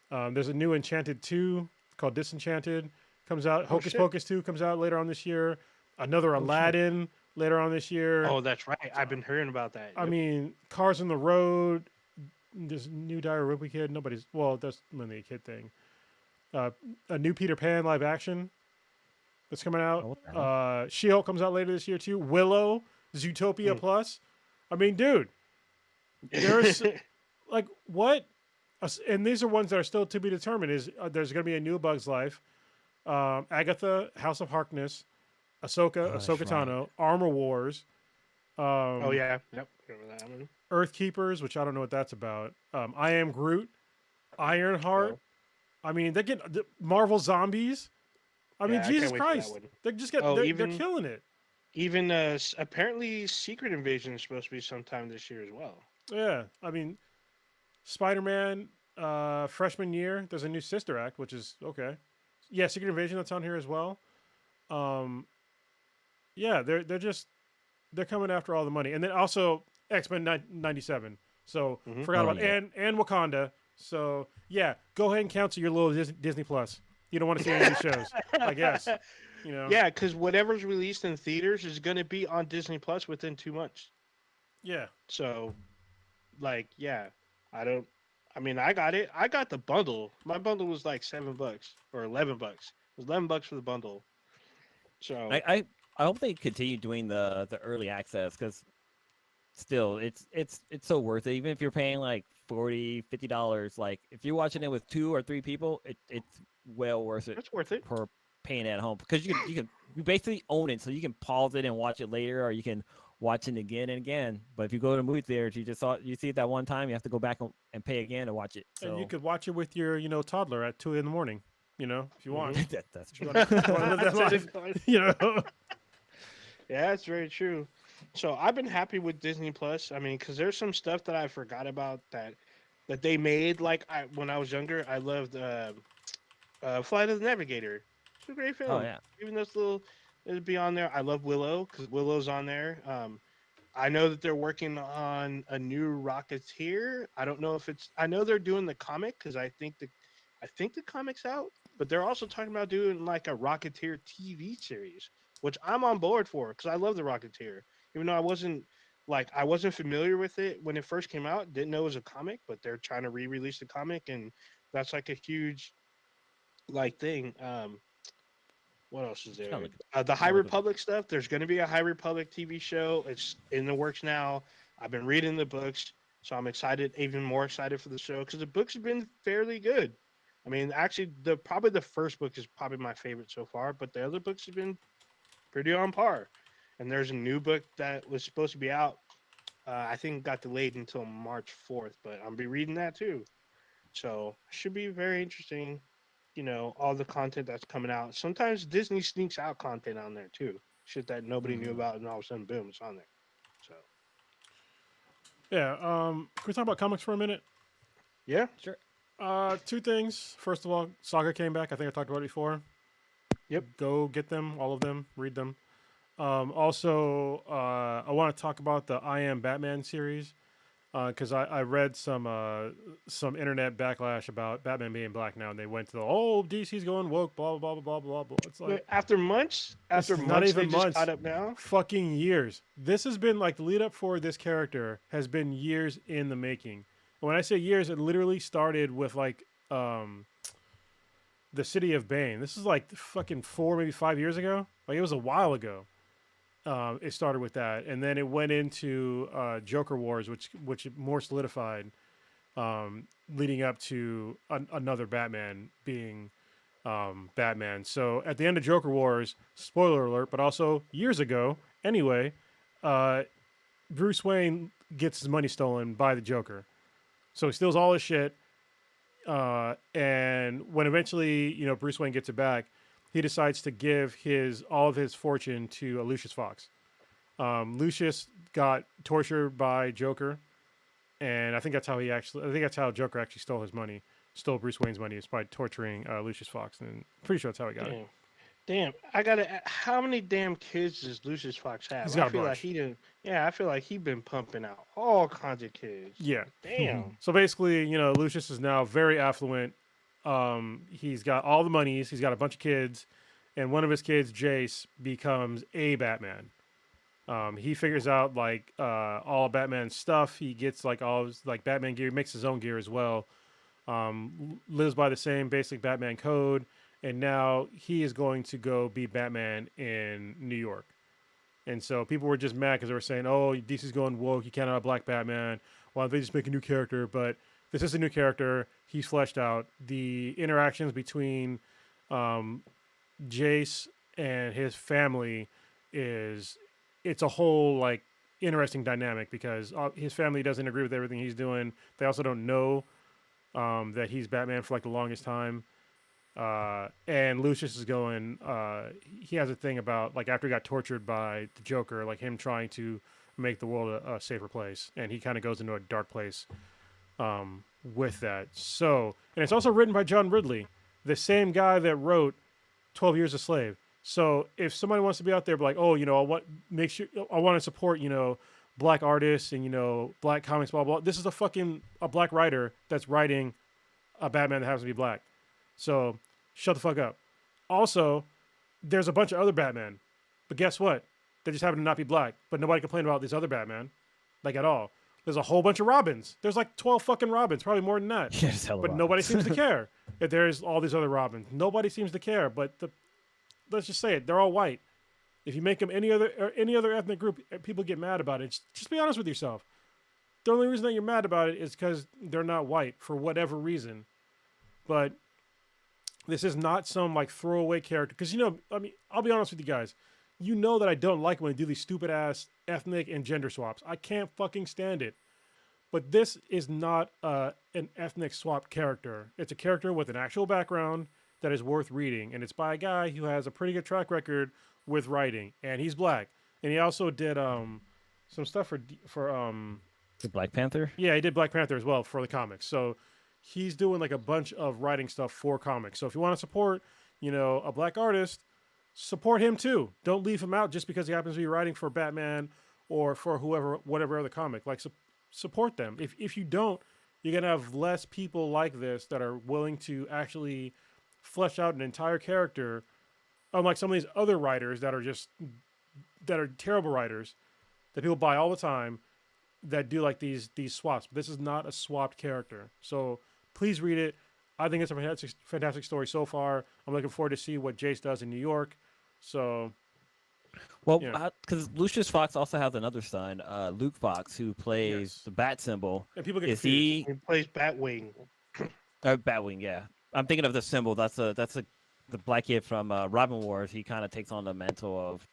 There's a new Enchanted 2 called Disenchanted. Comes out. Hocus Pocus 2 comes out later on this year. Another Aladdin later on this year. Oh, that's right. I've been hearing about that. I mean, Cars on the Road. There's a new Diary of a Wimpy Kid. That's mainly a kid thing. A new Peter Pan live action that's coming out. She-Hulk comes out later this year too. Willow, Zootopia Plus. I mean, dude, there's like what? And these are ones that are still to be determined. There's going to be a new Bug's Life, Agatha, House of Harkness, Ahsoka Tano, Armor Wars. Oh yeah, yep. Remember that one. Earth Keepers, which I don't know what that's about. I Am Groot, Ironheart. I mean, they get Marvel Zombies. I mean, Jesus Christ, they're killing it. Even apparently, Secret Invasion is supposed to be sometime this year as well. Yeah, I mean, Spider-Man freshman year. There's a new Sister Act, which is okay. Yeah, Secret Invasion that's on here as well. Yeah, they're coming after all the money, and then also X-Men 97. So forgot about and Wakanda. So yeah, go ahead and cancel your little Disney Plus. You don't want to see any of these shows, I guess. You know. Yeah, because whatever's released in theaters is going to be on Disney Plus within 2 months. Yeah. So, like, yeah, I got it. I got the bundle. My bundle was like $7 or $11. It was $11 for the bundle. So I hope they continue doing the early access because still it's so worth it. Even if you're paying like $40, $50, like if you're watching it with 2 or 3 people, it's well worth it. It's worth it for paying at home because you basically own it, so you can pause it and watch it later, or you can watch it again and again. But if you go to movie theaters, you see it that one time, you have to go back and pay again to watch it. So. And you could watch it with your toddler at 2 a.m. If you want. That's true. You know. Yeah, that's very true. So I've been happy with Disney Plus. I mean, because there's some stuff that I forgot about that they made. Like when I was younger, I loved Flight of the Navigator. It's a great film. Oh yeah. Even though it'd be on there. I love Willow because Willow's on there. I know that they're working on a new Rocketeer. I don't know if I know they're doing the comic because I think the comic's out. But they're also talking about doing like a Rocketeer TV series, which I'm on board for because I love the Rocketeer. Even though I wasn't familiar with it when it first came out, didn't know it was a comic, but they're trying to re-release the comic, and that's like a huge like thing. What else is there? The High Republic stuff. There's going to be a High Republic TV show. It's in the works now. I've been reading the books, so I'm excited, even more excited for the show because the books have been fairly good. I mean, actually, probably the first book is probably my favorite so far, but the other books have been pretty on par. And there's a new book that was supposed to be out. I think got delayed until March 4th, but I'll be reading that too. So should be very interesting. All the content that's coming out. Sometimes Disney sneaks out content on there too. Shit that nobody knew about, and all of a sudden, boom, it's on there. So. Yeah. Can we talk about comics for a minute? Yeah. Sure. 2 things. First of all, Saga came back. I think I talked about it before. Yep. Go get them, all of them. Read them. Also, I want to talk about the I Am Batman series. because I read some internet backlash about Batman being black now, and they went to DC's going woke, blah blah blah blah blah blah. It's like after months, it's not even they just months, caught up now. fucking years. This has been like the lead up for this character has been years in the making. And when I say years, it literally started with like the City of Bane. This is like fucking 4, maybe 5 years ago. Like it was a while ago. It started with that, and then it went into Joker Wars, which more solidified, leading up to another Batman being Batman. So at the end of Joker Wars, spoiler alert, but also years ago, anyway, Bruce Wayne gets his money stolen by the Joker. So he steals all his shit, and when eventually Bruce Wayne gets it back, he decides to give all of his fortune to Lucius Fox. Lucius got tortured by Joker, and I think that's how Joker actually stole his money, stole Bruce Wayne's money, is by torturing Lucius Fox, and pretty sure that's how he got it. Damn, how many damn kids does Lucius Fox have? He's got I feel like he didn't. Yeah, I feel like he's been pumping out all kinds of kids. Yeah. Damn. So basically, Lucius is now very affluent. He's got all the monies. He's got a bunch of kids, and one of his kids, Jace, becomes a Batman. He figures out like all of Batman's stuff. He gets like all his like Batman gear. He makes his own gear as well. Lives by the same basic Batman code, and now he is going to go be Batman in New York. And so people were just mad because they were saying, "Oh, DC's going woke. You can't have a black Batman. Why don't they just make a new character?" But this is a new character. He's fleshed out. The interactions between Jace and his family it's a whole like interesting dynamic because his family doesn't agree with everything he's doing. They also don't know that he's Batman for like the longest time. And Lucius is going, he has a thing about like after he got tortured by the Joker, like him trying to make the world a safer place. And he kind of goes into a dark place with that. So, and it's also written by John Ridley, the same guy that wrote 12 Years a Slave. So if somebody wants to be out there, like, oh, I want to support, black artists and, black comics, blah, blah. This is a black writer that's writing a Batman that happens to be black. So shut the fuck up. Also, there's a bunch of other Batman, but guess what? They just happen to not be black, but nobody complained about this other Batman, like at all. There's a whole bunch of Robins. There's like 12 fucking Robins, probably more than that. But nobody seems to care that there's all these other Robins. Nobody seems to care, but let's just say it, they're all white. If you make them any other ethnic group, people get mad about it. Just be honest with yourself. The only reason that you're mad about it is because they're not white for whatever reason. But this is not some like throwaway character. Because I'll be honest with you guys. You know that I don't like when they do these stupid ass ethnic and gender swaps. I can't fucking stand it. But this is not an ethnic swap character. It's a character with an actual background that is worth reading, and it's by a guy who has a pretty good track record with writing, and he's black. And he also did some stuff for the Black Panther. Yeah, he did Black Panther as well for the comics. So he's doing like a bunch of writing stuff for comics. So if you want to support, a black artist, support him too. Don't leave him out just because he happens to be writing for Batman or for whatever other comic. Like support them. If you don't, you're gonna have less people like this that are willing to actually flesh out an entire character, unlike some of these other writers that are terrible writers that people buy all the time that do like these swaps. But this is not a swapped character, so please read it. I think it's a fantastic story so far. I'm looking forward to see what Jace does in New York. So, because Lucius Fox also has another son, Luke Fox, who plays the bat symbol. And people get confused. He plays Batwing. Batwing, yeah. I'm thinking of the symbol. That's the black kid from Robin Wars. He kind of takes on the mantle of,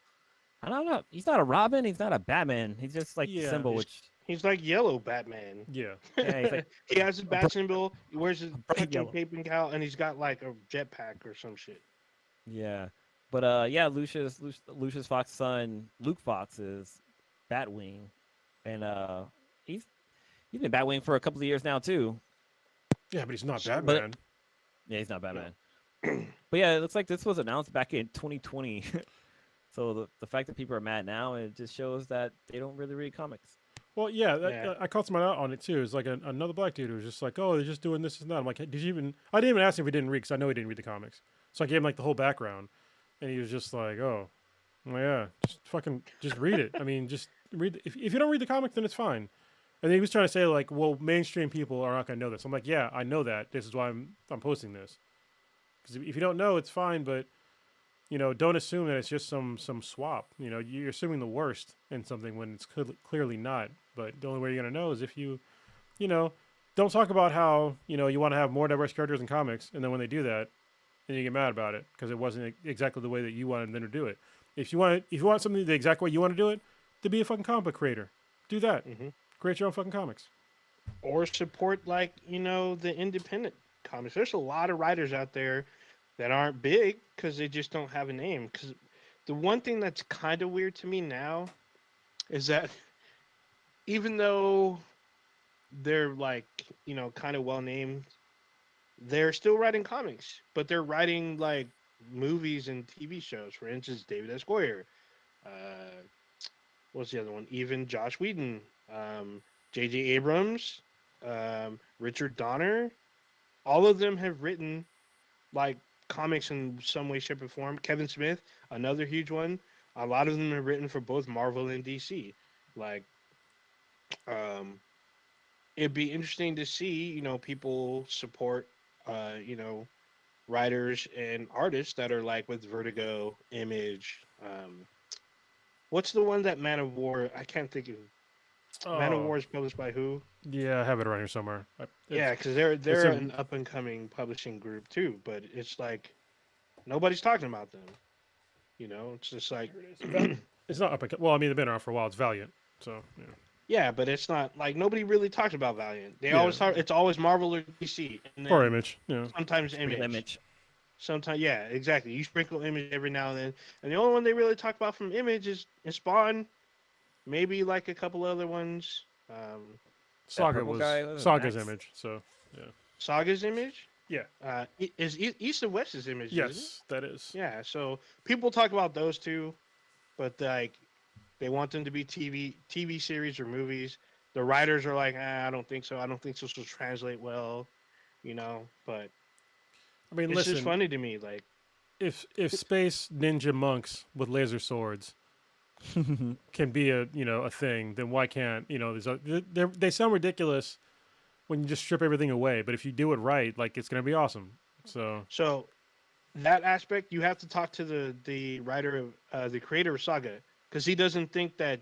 I don't know. He's not a Robin. He's not a Batman. He's just like the symbol, which he's like yellow Batman. Yeah. He's like, he has his bat symbol. He wears his fucking cape and cowl, and he's got like a jetpack or some shit. Yeah, but Lucius Fox's son Luke Fox is Batwing, and he's been Batwing for a couple of years now too. Yeah, but he's not Batman. Yeah, he's not Batman. But yeah, it looks like this was announced back in 2020. So the fact that people are mad now, it just shows that they don't really read comics. Well, yeah, I called someone out on it too. It's like another black dude who was just like, "Oh, they're just doing this and that." I'm like, hey, "Did you even?" I didn't even ask him if he didn't read because I know he didn't read the comics. So I gave him like the whole background, and he was just like, "Oh, well, yeah, just read it. I mean, just read. If you don't read the comic, then it's fine." And he was trying to say like, "Well, mainstream people are not going to know this." I'm like, "Yeah, I know that. This is why I'm posting this. Because if you don't know, it's fine, but." Don't assume that it's just some swap. You're assuming the worst in something when it's clearly not. But the only way you're gonna know is if don't talk about how you want to have more diverse characters in comics, and then when they do that, then you get mad about it because it wasn't exactly the way that you wanted them to do it. If you want something the exact way you want to do it, to be a fucking comic book creator, do that. Mm-hmm. Create your own fucking comics. Or support the independent comics. There's a lot of writers out there that aren't big because they just don't have a name. Because the one thing that's kind of weird to me now is that even though they're kind of well named, they're still writing comics, but they're writing movies and TV shows. For instance, David S. Goyer, what's the other one? Even Josh Whedon, J.J. Abrams, Richard Donner. All of them have written comics in some way, shape, or form. Kevin Smith, another huge one. A lot of them have written for both Marvel and DC. It'd be interesting to see, people support, writers and artists that are with Vertigo, Image. What's the one that Man of War? I can't think of. Man of War is published by who? Yeah, I have it around here somewhere. Yeah, because they're an up and coming publishing group too, but it's nobody's talking about them. It's just it's not up and well. I mean, they've been around for a while. It's Valiant, so yeah. Yeah, but it's not nobody really talks about Valiant. They always talk. It's always Marvel or DC, or Image. Yeah, sometimes Image. Sometimes, yeah, exactly. You sprinkle Image every now and then, and the only one they really talk about from Image is Spawn. Maybe a couple other ones. Saga's Image. So yeah. Saga's Image. Yeah. Is East and West's Image? Yes, that is. Yeah. So people talk about those two, but they want them to be TV series or movies. The writers are I don't think so. I don't think this will translate well. But I mean, it's just funny to me. If space ninja monks with laser swords can be a thing, then why can't they sound ridiculous when you just strip everything away, but if you do it right, it's gonna be awesome. So that aspect you have to talk to the writer of the creator of Saga, because he doesn't think that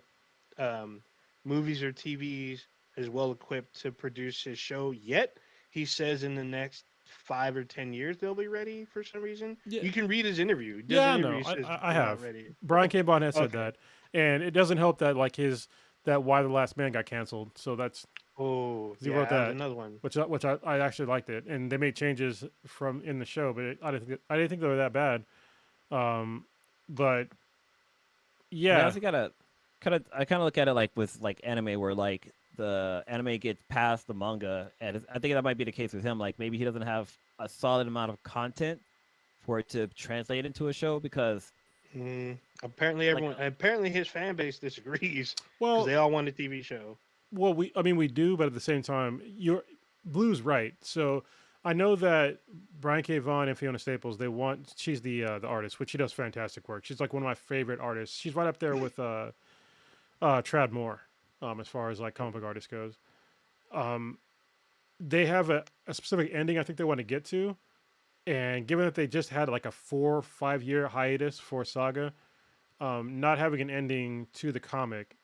movies or TVs is well equipped to produce his show yet. He says in the next 5 or 10 years they'll be ready for some reason. Yeah. You can read his interview. I have. Brian K. Bond has said that, and it doesn't help that that Why the Last Man got canceled. So that's he wrote that another one, which I actually liked it, and they made changes from in the show, but I didn't think they were that bad. But yeah, I also gotta I kind of look at it with anime, where the anime gets past the manga, and I think that might be the case with him. Maybe he doesn't have a solid amount of content for it to translate into a show, because apparently his fan base disagrees. Well, they all want a TV show. Well, we do, but at the same time, Blue's right. So I know that Brian K. Vaughan and Fiona Staples, she's the artist, which she does fantastic work. She's one of my favorite artists. She's right up there with Trad Moore, as far as comic book artist goes. They have a specific ending I think they want to get to, and given that they just had a 4 or 5 year hiatus for Saga, not having an ending to the comic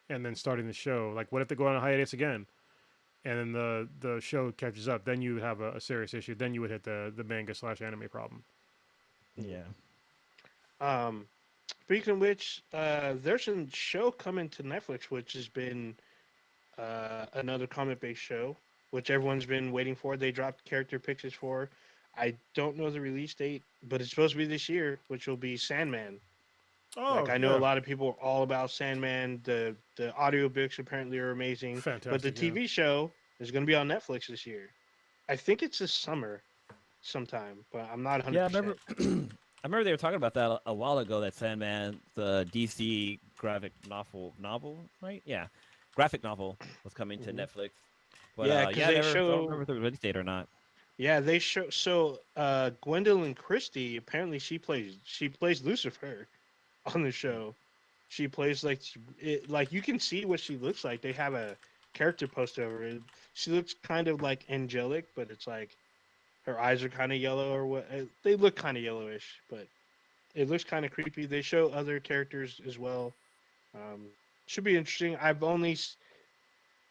and then starting the show, what if they go on a hiatus again, and then the show catches up? Then you would have a serious issue. Then you would hit the manga/anime problem. Yeah. Speaking of which, there's a show coming to Netflix, which has been another comic-based show, which everyone's been waiting for. They dropped character pictures for. I don't know the release date, but it's supposed to be this year, which will be Sandman. Oh, I know a lot of people are all about Sandman. The audiobooks apparently are amazing. Fantastic. But the TV show is going to be on Netflix this year. I think it's this summer sometime, but I'm not 100%. Yeah, I remember they were talking about that a while ago, that Sandman, the DC graphic novel, right? Yeah. graphic novel was coming to Netflix. But yeah, because yeah, I they don't show. remember if the release date or not. Yeah, they show. So Gwendolyn Christie, apparently she plays Lucifer on the show. She plays like you can see what she looks like. They have a character poster over it. She looks kind of like angelic, but it's like her eyes are kind of yellow or what. They look kind of yellowish, but it looks kind of creepy. They show other characters as well. Um, should be interesting. I've only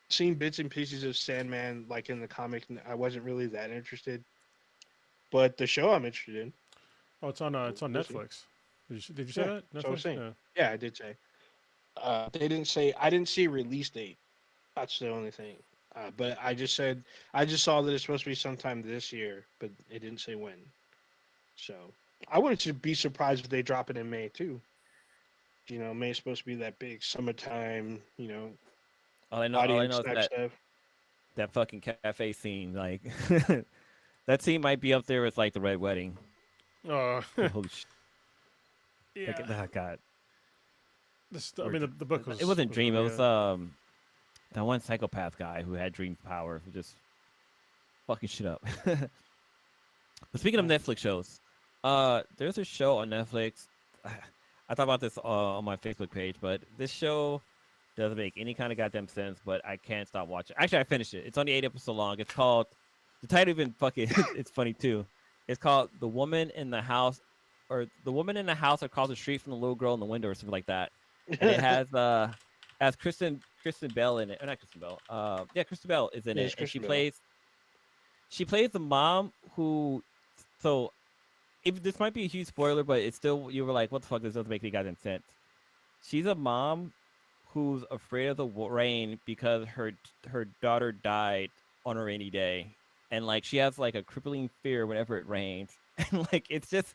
seen bits and pieces of Sandman like in the comic. And I wasn't really that interested, but the show I'm interested in. Oh, it's on We'll see. Netflix. Did you say Yeah, that? so I was Netflix? saying. Yeah. Yeah, I did say. They didn't say. I didn't see a release date. That's the only thing. But I just said I just saw that it's supposed to be sometime this year, but it didn't say when. So I wouldn't be surprised if they drop it in May too. You know, May is supposed to be that big summertime. You know, All I audience know is type stuff. that fucking cafe scene, like that scene might be up there with like the Red Wedding. Holy shit! Yeah. Like, oh, God. I mean, the book was. It wasn't was Dream. really, It was that one psychopath guy who had dream power who just fucking shit up. But speaking of Netflix shows, there's a show on Netflix. I thought about this on my Facebook page, but this show doesn't make any kind of goddamn sense. But I can't stop watching. Actually, I finished it. It's only 8 episodes long. It's called the title even fucking. It's funny too. It's called The Woman in the House, or The Woman in the House Across the Street from the Little Girl in the Window, or something like that. And it has Kristen Bell in it. Or not Kristen Bell. Yeah, Kristen Bell is in it, and she plays the mom who. So, if this might be a huge spoiler, but it's still, you were like, what the fuck? This doesn't make any goddamn sense. She's a mom who's afraid of the rain because her daughter died on a rainy day, and like she has like a crippling fear whenever it rains, and like it's just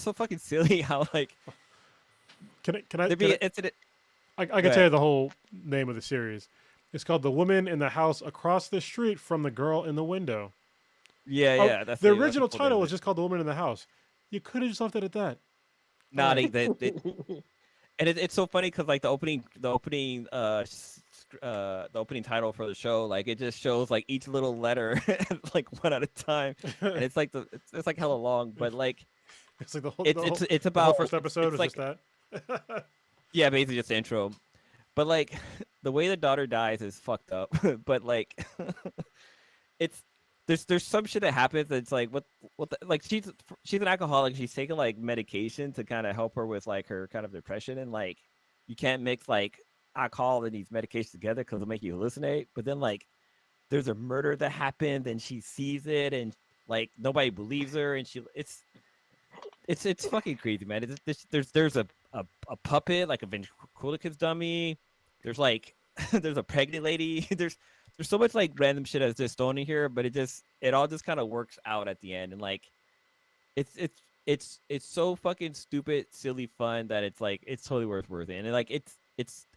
so fucking silly how like. I can tell you the whole name of the series. It's called The Woman in the House Across the Street from the Girl in the Window. Yeah. That's the original title was just called The Woman in the House. You could have just left it at that. Nah, they and it's so funny because like the opening title for the show, like it just shows like each little letter like one at a time, and it's like it's like hella long, but like it's like the whole it's about the first episode was like, just that. Yeah, basically just the intro. But like the way the daughter dies is fucked up. But like it's there's some shit that happens that's like what like she's an alcoholic. She's taking like medication to kind of help her with like her kind of depression, and like you can't mix like alcohol and these medications together because it'll make you hallucinate. But then like there's a murder that happened and she sees it and like nobody believes her, and it's fucking crazy, man. There's a puppet, like a ventriloquist dummy. There's like there's a pregnant lady. There's so much like random shit that's just thrown in here, but it all just kind of works out at the end, and like it's so fucking stupid, silly fun that it's like it's totally worth it. And like it's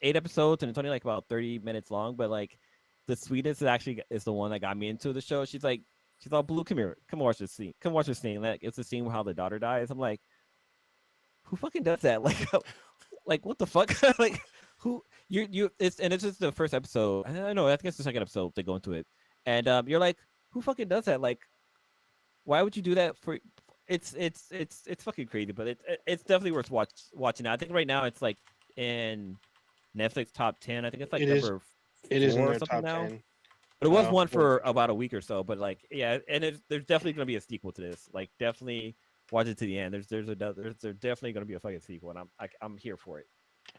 8 episodes and it's only like about 30 minutes long, but like the sweetness is the one that got me into the show. She's all, Blue, come here, come watch this scene, like it's the scene where how the daughter dies. I'm like, who fucking does that? Like what the fuck? Like who it's just the first episode. I know, I think it's the second episode they go into it, and you're like, who fucking does that? Like, why would you do that for? It's fucking crazy, but it's definitely worth watching. I think right now it's like in Netflix top 10. I think it's like number 4 or something now. 10. But it was one for about a week or so. But like, yeah, and there's definitely gonna be a sequel to this. Like, definitely watch it to the end. There's definitely gonna be a fucking sequel, and I'm here for it.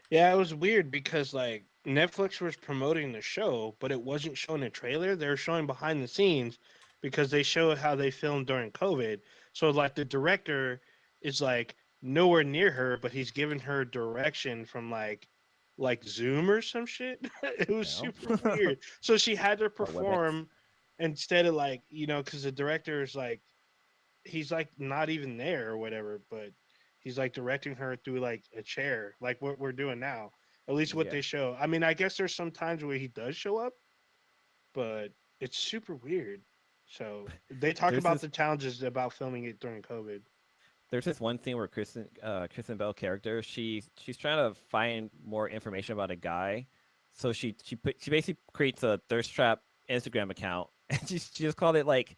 Yeah, it was weird because like Netflix was promoting the show, but it wasn't showing a trailer. They were showing behind the scenes because they show how they filmed during COVID. So like the director is like nowhere near her, but he's giving her direction from like Zoom or some shit. It was super weird. So she had to perform instead of like, you know, because the director is like, he's like not even there or whatever, but he's like directing her through like a chair, like what we're doing now. At least what they show. I mean, I guess there's some times where he does show up, but it's super weird. So they talk about the challenges about filming it during COVID. There's this one thing where Kristen Bell character, she's trying to find more information about a guy. So she basically creates a thirst trap Instagram account, and she just called it like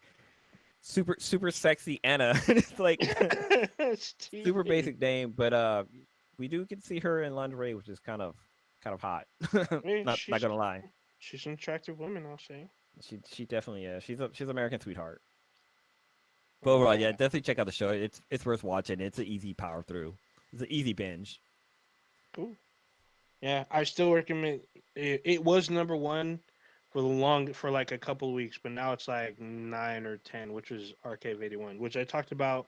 super sexy Anna. It's like super basic name, but we do get to see her in lingerie, which is kind of hot. I mean, not gonna lie. She's an attractive woman, I'll say. She definitely is. She's an American sweetheart. But overall, yeah, definitely check out the show. It's worth watching. It's an easy power through. It's an easy binge. Cool. Yeah, I still recommend. It was number one for like a couple of weeks, but now it's like 9 or 10, which was Arcade 81, which I talked about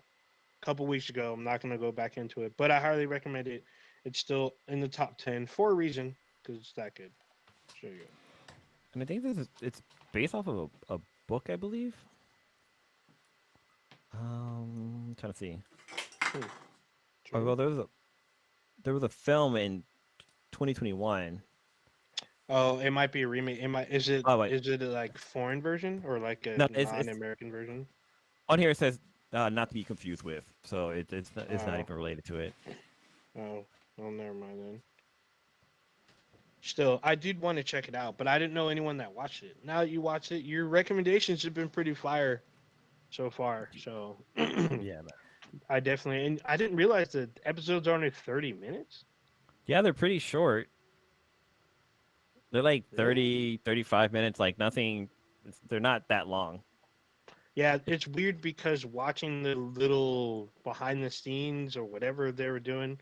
a couple weeks ago. I'm not gonna go back into it, but I highly recommend it. It's still in the top 10 for a reason, because it's that good. There you go. And I think it's based off of a book, I believe. I'm trying to see. Oh, well, there was a film in 2021. Oh, it might be a remake. Is it a like foreign version or like a non-American version? On here it says not to be confused with, so it's not even related to it. Oh, well, never mind then. Still, I did want to check it out, but I didn't know anyone that watched it. Now that you watched it, your recommendations have been pretty fire so far. So yeah, man. I didn't realize the episodes are only 30 minutes. Yeah, they're pretty short. They're like 30, 35 minutes, like nothing. They're not that long. Yeah, it's weird because watching the little behind the scenes or whatever they were doing,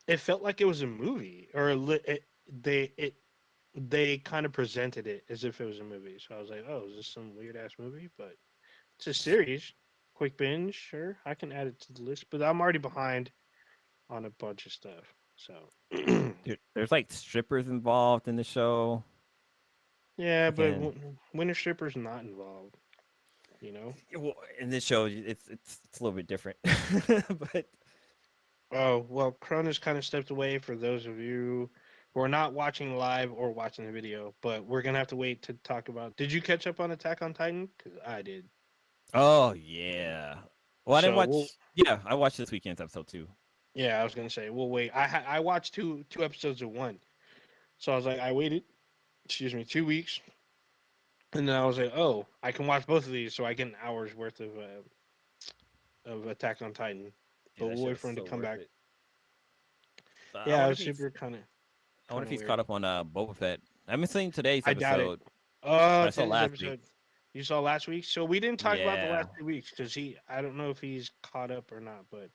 it felt like it was a movie, or they kind of presented it as if it was a movie. So I was like, oh, is this some weird ass movie? But it's a series, quick binge. Sure, I can add it to the list, but I'm already behind on a bunch of stuff. So Dude, there's like strippers involved in the show. Yeah, but when a stripper's not involved, Well, in this show, it's a little bit different. But oh well, Cronus kind of stepped away for those of you who are not watching live or watching the video. But we're gonna have to wait to talk about. Did you catch up on Attack on Titan? Because I did. Oh yeah. Well, I didn't watch. Yeah, I watched this weekend's episode too. Yeah, I was gonna say we'll wait. I watched two episodes of one, so I was like, I waited. Excuse me, 2 weeks, and then I was like, oh, I can watch both of these, so I get an hour's worth of Attack on Titan. But we'll wait for him to come back. Yeah, I was super kind of. I wonder if he's caught up on Boba Fett. I haven't seen today's episode. I doubt it. Oh, today's episode. You saw last week, so we didn't talk about the last 2 weeks because I don't know if he's caught up or not, but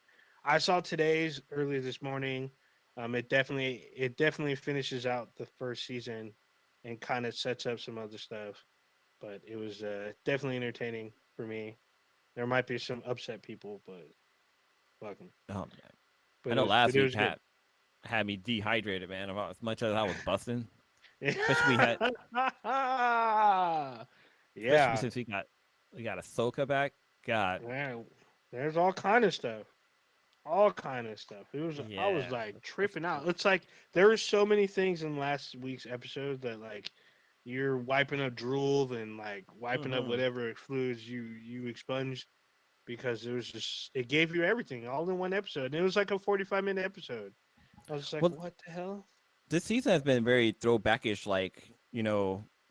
I saw today's earlier this morning. It definitely finishes out the first season, and kind of sets up some other stuff. But it was definitely entertaining for me. There might be some upset people, but fucking. Oh man! But I know last week had me dehydrated, man. About as much as I was busting. Especially yeah. Since we got Ahsoka back. God. Man, there's all kind of stuff. All kind of stuff. It was I was like tripping out. It's like there were so many things in last week's episode that like you're wiping up drool and like wiping up whatever fluids you expunged, because it gave you everything all in one episode. And it was like a 45-minute episode. I was like, what the hell? This season has been very throwbackish, like,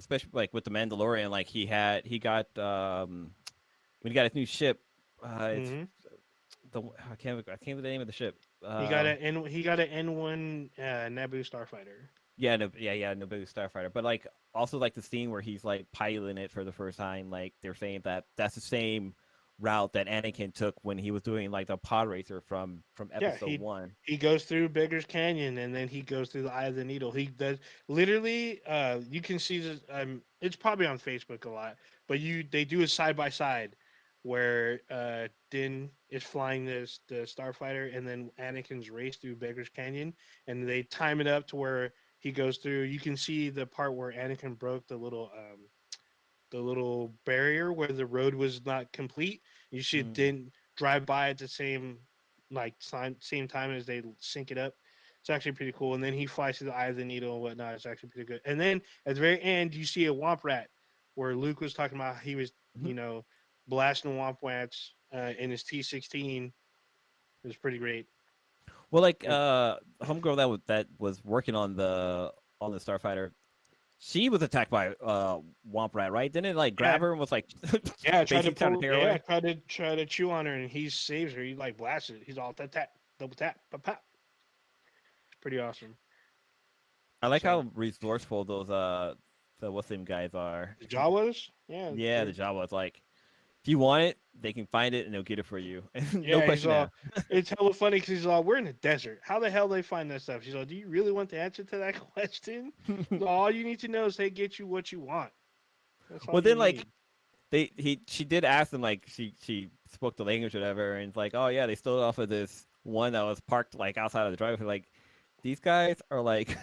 especially like with the Mandalorian. Like he got when he got his new ship. I can't remember the name of the ship. He got an N1 Naboo starfighter. Yeah, Naboo starfighter. But like also like the scene where he's like piloting it for the first time. Like they're saying that's the same route that Anakin took when he was doing like the pod racer from episode 1. He goes through Beggar's Canyon, and then he goes through the Eye of the Needle. He does literally. You can see this. It's probably on Facebook a lot, but they do a side by side where Din is flying the starfighter, and then Anakin's race through Beggar's Canyon, and they time it up to where he goes through. You can see the part where Anakin broke the little barrier where the road was not complete. You see it didn't drive by at the same time as they sync it up. It's actually pretty cool. And then he flies through the Eye of the Needle and whatnot. It's actually pretty good. And then at the very end, you see a Womp Rat where Luke was talking about he was, blasting Womp Rats in his T-16. It was pretty great. Well, like homegirl that was working on the on the Starfighter. She was attacked by Womp Rat, right? Didn't it like grab her and was like Tried to basically trying to pull. take her Yeah, away? try to chew on her, and he saves her. He like blasts it. He's all tap, double tap, pop, pop. It's pretty awesome. I like So how resourceful those the what's them guys are. the Jawas, yeah, Yeah, the Jawas. Like, if you want it, they can find it and they'll get it for you. No yeah. He's question all. asked. It's hella funny because he's all. We're in the desert. How the hell they find that stuff? She's all. Do you really want the answer to that question? All you need to know is they get you what you want. That's all Well, you then like need. she did ask them like she spoke the language or whatever, and it's like, oh yeah, they stole it off of this one that was parked like outside of the driveway. Like, these guys are like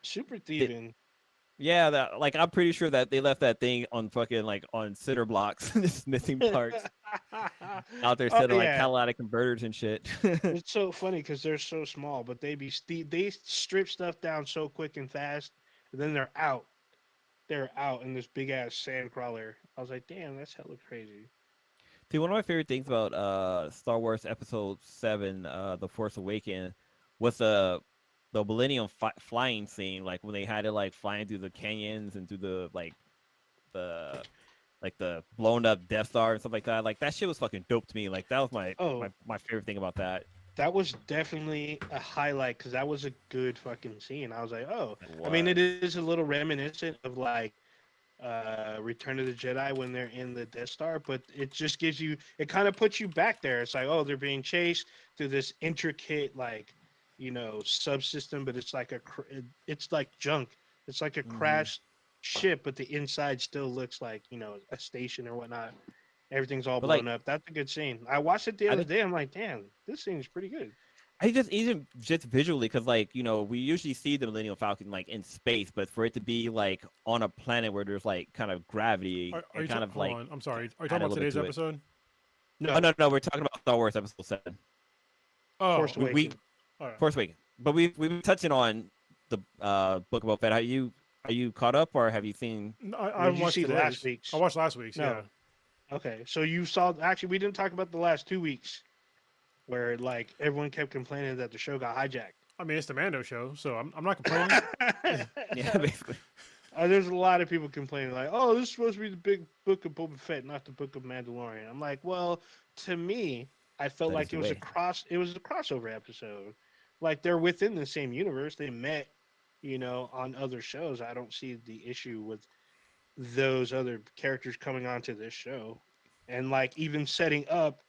Super they, thieving. yeah, that like I'm pretty sure that they left that thing on fucking like on cinder blocks, just missing parts out there Oh sitting like yeah. catalytic converters and shit. It's so funny because they're so small, but they strip stuff down so quick and fast, and then they're out. They're out in this big ass sand crawler. I was like, damn, that's hella crazy. Dude, one of my favorite things about Star Wars Episode 7, The Force Awakens, was the Millennium flying scene, like when they had it like flying through the canyons and through the the blown up Death Star and stuff like that. Like that shit was fucking dope to me. Like that was Oh, my favorite thing about that. that was definitely a highlight because that was a good fucking scene. I was like, oh, It I mean, it was. is a little reminiscent of like Return of the Jedi when they're in the Death Star, but it just gives you, it kind of puts you back there. It's like, oh, they're being chased through this intricate like, subsystem, but it's like it's like junk. It's like a Mm-hmm. crashed ship, but the inside still looks like a station or whatnot. Everything's all But blown like up. That's a good scene. I watched it the I other think day. I'm like, damn, this scene is pretty good. I just even just visually, because like we usually see the Millennium Falcon like in space, but for it to be like on a planet where there's like kind of gravity, Are it you kind of hold like on? I'm sorry. Are you add talking a about little bit today's to it. episode? Oh No, no, we're talking about Star Wars Episode 7. Oh, Force We Awakens. all right. Force Awakens, but we've been touching on the Book of Boba Fett. Are you caught up or have you seen? I Did haven't you watched see last today's. I week's? watched last week's. Yeah. No. Okay, so you saw. Actually, we didn't talk about the last 2 weeks where like everyone kept complaining that the show got hijacked. I mean, it's the Mando show, so I'm not complaining. Yeah, basically. There's a lot of people complaining like, "Oh, this is supposed to be the big Book of Boba Fett, not the Book of Mandalorian." I'm like, well, to me, I felt That is like the it was way. it was a crossover episode. Like they're within the same universe. They met, on other shows. I don't see the issue with those other characters coming onto this show, and like even setting up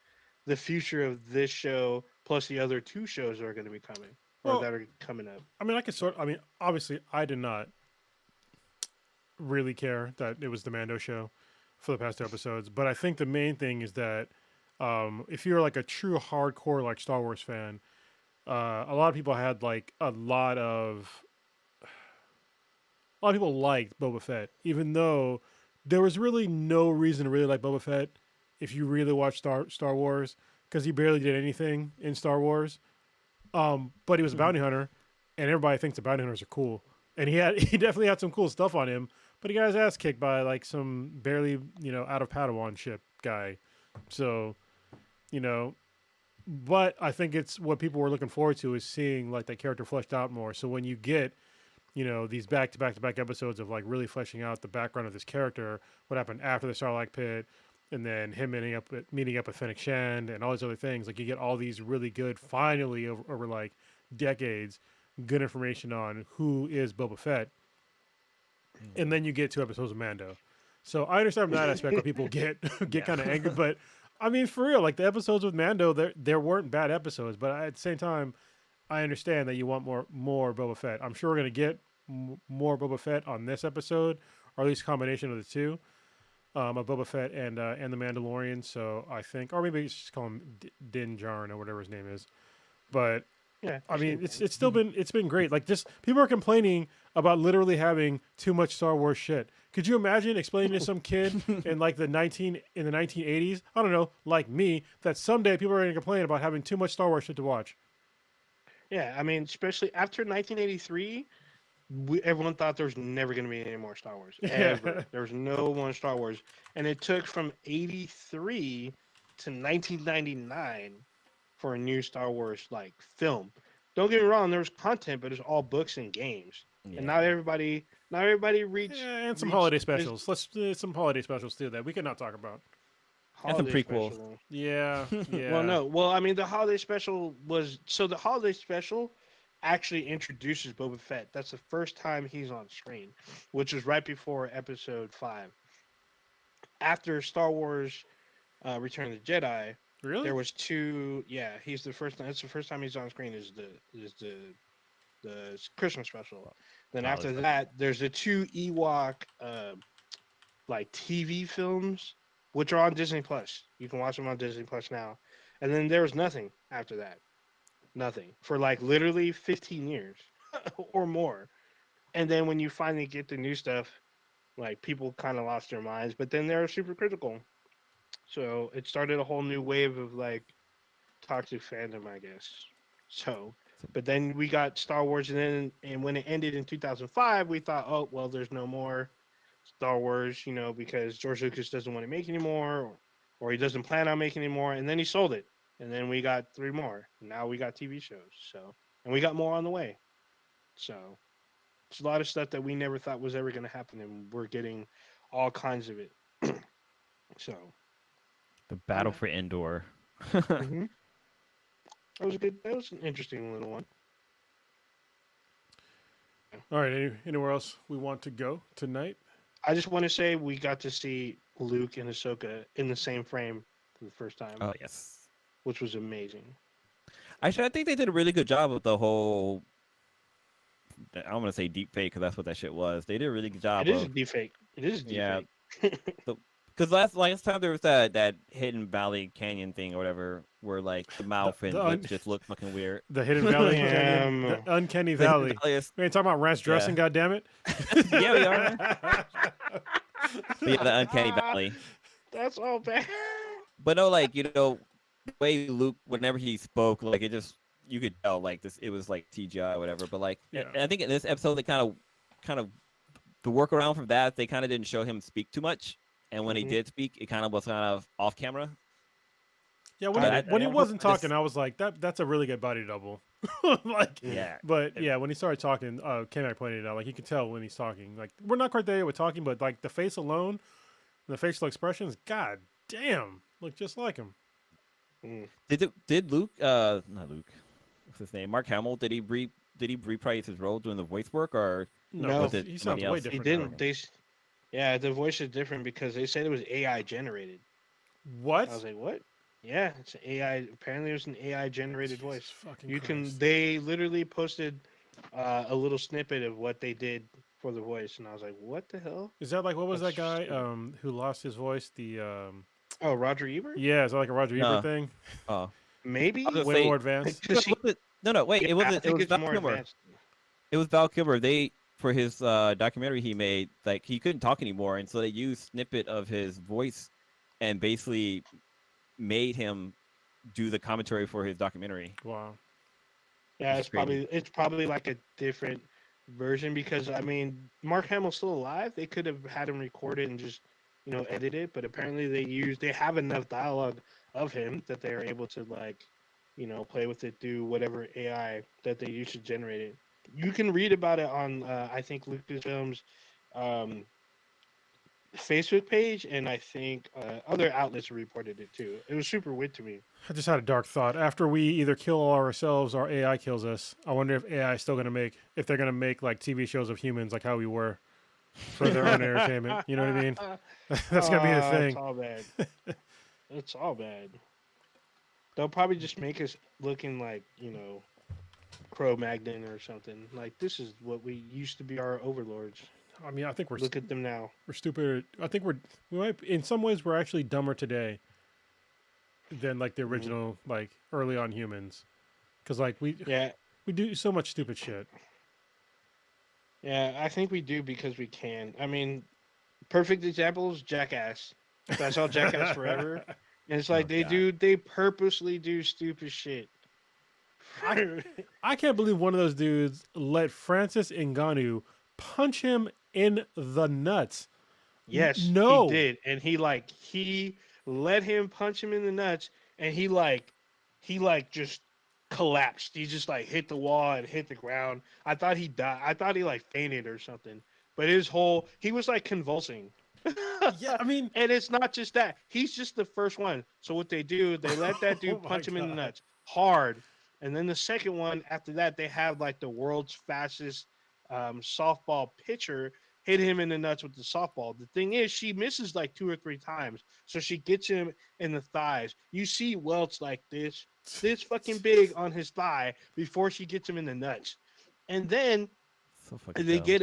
the future of this show plus the other two shows that are going to be coming or Well, that are coming up. I mean, I mean, obviously, I did not really care that it was the Mando show for the past 2 episodes, but I think the main thing is that if you're like a true hardcore like Star Wars fan, a lot of people had like a lot of people liked Boba Fett, even though there was really no reason to really like Boba Fett if you really watch Star Wars, because he barely did anything in Star Wars. But he was a Mhm. bounty hunter, and everybody thinks the bounty hunters are cool. And he definitely had some cool stuff on him, but he got his ass kicked by like some barely out of Padawan ship guy. So, you know, but I think it's what people were looking forward to is seeing like that character fleshed out more. So when you get these back to back to back episodes of like really fleshing out the background of this character, what happened after the Sarlacc pit, and then him meeting up with Fennec Shand and all these other things. Like you get all these really good, finally over like decades, good information on who is Boba Fett, and then you get 2 episodes of Mando. So I understand from that aspect where people get Yeah. kind of angry, but I mean for real, like the episodes with Mando, there weren't bad episodes, but at the same time, I understand that you want more Boba Fett. I'm sure we're gonna get more Boba Fett on this episode, or at least a combination of the two, of Boba Fett and the Mandalorian. So I think, or maybe just call him Din Djarin or whatever his name is. But Yeah, I mean, it's still been great. Like just people are complaining about literally having too much Star Wars shit. Could you imagine explaining to some kid in like the 1980s? I don't know, like me, that someday people are going to complain about having too much Star Wars shit to watch. Yeah, I mean, especially after 1983, everyone thought there was never going to be any more Star Wars ever. Yeah. There was no more Star Wars, and it took from 83 to 1999 for a new Star Wars like film. Don't get me wrong, there was content, but it's all books and games. and not everybody reached. Yeah, and some holiday specials. Let's some holiday specials too that we could not talk about. And some prequels. Special. Yeah, yeah. Well, no. Well, I mean, the holiday special the holiday special actually introduces Boba Fett. That's the first time he's on screen, which is right before Episode 5. After Star Wars Return of the Jedi, there was 2. Yeah, he's the first. That's the first time he's on screen. Is the Christmas special. Then after that, there's the 2 Ewok like TV films, which are on Disney Plus. You can watch them on Disney Plus now. And then there was nothing after that. Nothing for like literally 15 years or more. And then when you finally get the new stuff, like people kind of lost their minds, but then they're super critical. So it started a whole new wave of like toxic fandom, I guess. So, but then we got Star Wars, and when it ended in 2005, we thought, oh well, there's no more Star Wars, because George Lucas doesn't want to make anymore, or he doesn't plan on making anymore, and then he sold it, and then we got 3 more. And now we got TV shows, and we got more on the way. So it's a lot of stuff that we never thought was ever going to happen, and we're getting all kinds of it. So the battle for Endor. Mm-hmm. That was an interesting little one. All right. Anywhere else we want to go tonight? I just want to say we got to see Luke and Ahsoka in the same frame for the first time. Oh, yes. Which was amazing. Actually, I think they did a really good job with the whole, I don't want to say deep fake because that's what that shit was. They did a really good job. It is a deep fake. It is a deep fake. Because last time there was that Hidden Valley Canyon thing or whatever, where like the mouth and lips just look fucking weird. The Hidden Valley Canyon, the Uncanny Valley. We ain't talking about ranch dressing, goddammit. Yeah, we are. Yeah, the Uncanny Valley. That's all bad. But no, like the way Luke, whenever he spoke, like you could tell like this, it was like CGI or whatever. But like, and I think in this episode they kind of the workaround from that, they kind of didn't show him speak too much. And when he did speak, it kind of was kind of off camera. Yeah, when he wasn't talking, I was like, that's a really good body double. But when he started talking, Ken pointed it out, like you can tell when he's talking. Like we're not quite there with talking, but like the face alone, the facial expressions, god damn, look just like him. Did Luke, not Luke, what's his name? Mark Hamill, did he reprise his role doing the voice work, or no? He sounds way different. He didn't. Yeah, the voice is different because they said it was AI generated. What? I was like, what? Yeah, it's AI. Apparently, it was an AI generated voice. Christ. They literally posted a little snippet of what they did for the voice, and I was like, what the hell? Is that like what was that guy who lost his voice? Oh, Roger Ebert? Yeah, is that like a Roger Ebert thing? Oh, maybe way more advanced. No, wait, it wasn't. It was Val more Kilmer. advanced. It was Val Kilmer. For his documentary he made, like he couldn't talk anymore, and so they used snippet of his voice and basically made him do the commentary for his documentary. Wow. Yeah, it's probably like a different version because I mean Mark Hamill's still alive. They could have had him record it and just edit it, but apparently they have enough dialogue of him that they are able to like play with it through whatever AI that they use to generate it. You can read about it on, I think, Lucasfilm's Facebook page, and I think other outlets reported it too. It was super weird to me. I just had a dark thought. After we either kill ourselves or AI kills us, I wonder if AI is still going to if they're going to make like TV shows of humans like how we were for their own entertainment. You know what I mean? That's going to be the thing. It's all bad. It's all bad. They'll probably just make us looking like, Cro-Magnon or something. Like, this is what we used to be our overlords. I mean, I think look at them now. We're stupid. I think we might, in some ways, we're actually dumber today than like the original, like early on humans. Because like we do so much stupid shit. Yeah, I think we do because we can. I mean, perfect example is Jackass. I saw Jackass Forever. And it's like they purposely do stupid shit. I can't believe one of those dudes let Francis Ngannou punch him in the nuts. Yes, he did. And he let him punch him in the nuts, and he just collapsed. He just like hit the wall and hit the ground. I thought he died. I thought he like fainted or something. But he was like convulsing. Yeah, I mean, and it's not just that. He's just the first one. So what they do, they let that oh dude my punch him in the God. nuts hard. And then the second one, after that, they have like the world's fastest softball pitcher hit him in the nuts with the softball. The thing is, she misses like 2 or 3 times. So she gets him in the thighs. You see welts like this fucking big on his thigh before she gets him in the nuts. And then So fucking they dumb. get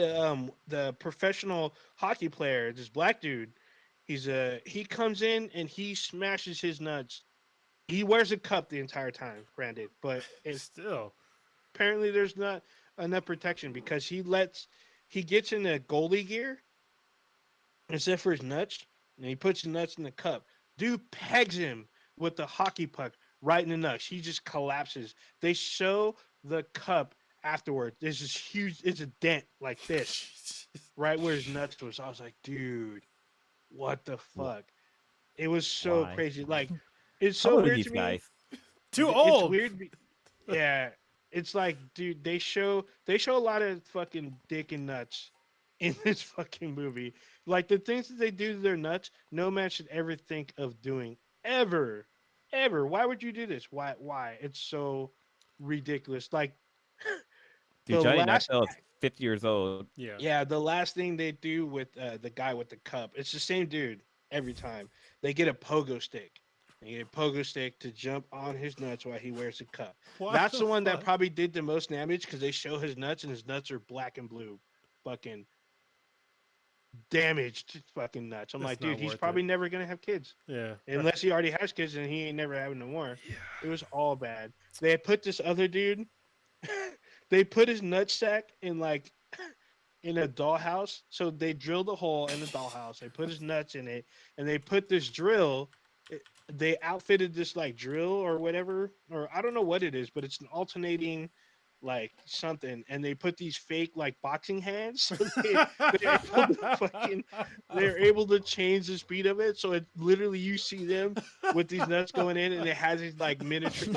the professional hockey player, this black dude. He comes in and he smashes his nuts. He wears a cup the entire time, granted, but Still. apparently there's not enough protection because he gets in the goalie gear except for his nuts, and he puts his nuts in the cup. Dude pegs him with the hockey puck right in the nuts. He just collapses. They show the cup afterward. There's this huge, it's a dent like this, right where his nuts was. I was like, dude, what the fuck? It was so Why? crazy. Like, it's How so old are weird these to me. guys? Too It's old. weird. Yeah, it's like, dude, they show a lot of fucking dick and nuts in this fucking movie. Like the things that they do to their nuts, no man should ever think of doing ever, ever. Why would you do this? Why? Why? It's so ridiculous. Like Dude, the Johnny last, Knoxville is 50 years old. Yeah. yeah, the last thing they do with the guy with the cup, it's the same dude every time. They get a pogo stick. They get a pogo stick to jump on his nuts while he wears a cup. What That's the the one that fuck? probably did the most damage because they show his nuts and his nuts are black and blue, fucking damaged fucking nuts. I'm It's like, not dude, he's worth probably it. never gonna have kids Yeah. unless he already has kids and he ain't never having no more. Yeah. It was all bad. They had put this other dude. They put his nutsack in like in a dollhouse. So they drilled a hole in the dollhouse. They put his nuts in it, and they put this drill. They outfitted this like drill or whatever, or I don't know what it is, but it's an alternating like something, and they put these fake like boxing hands. So they're able to fucking they're able to change the speed of it. So it literally you see them with these nuts going in, and it has these like miniature.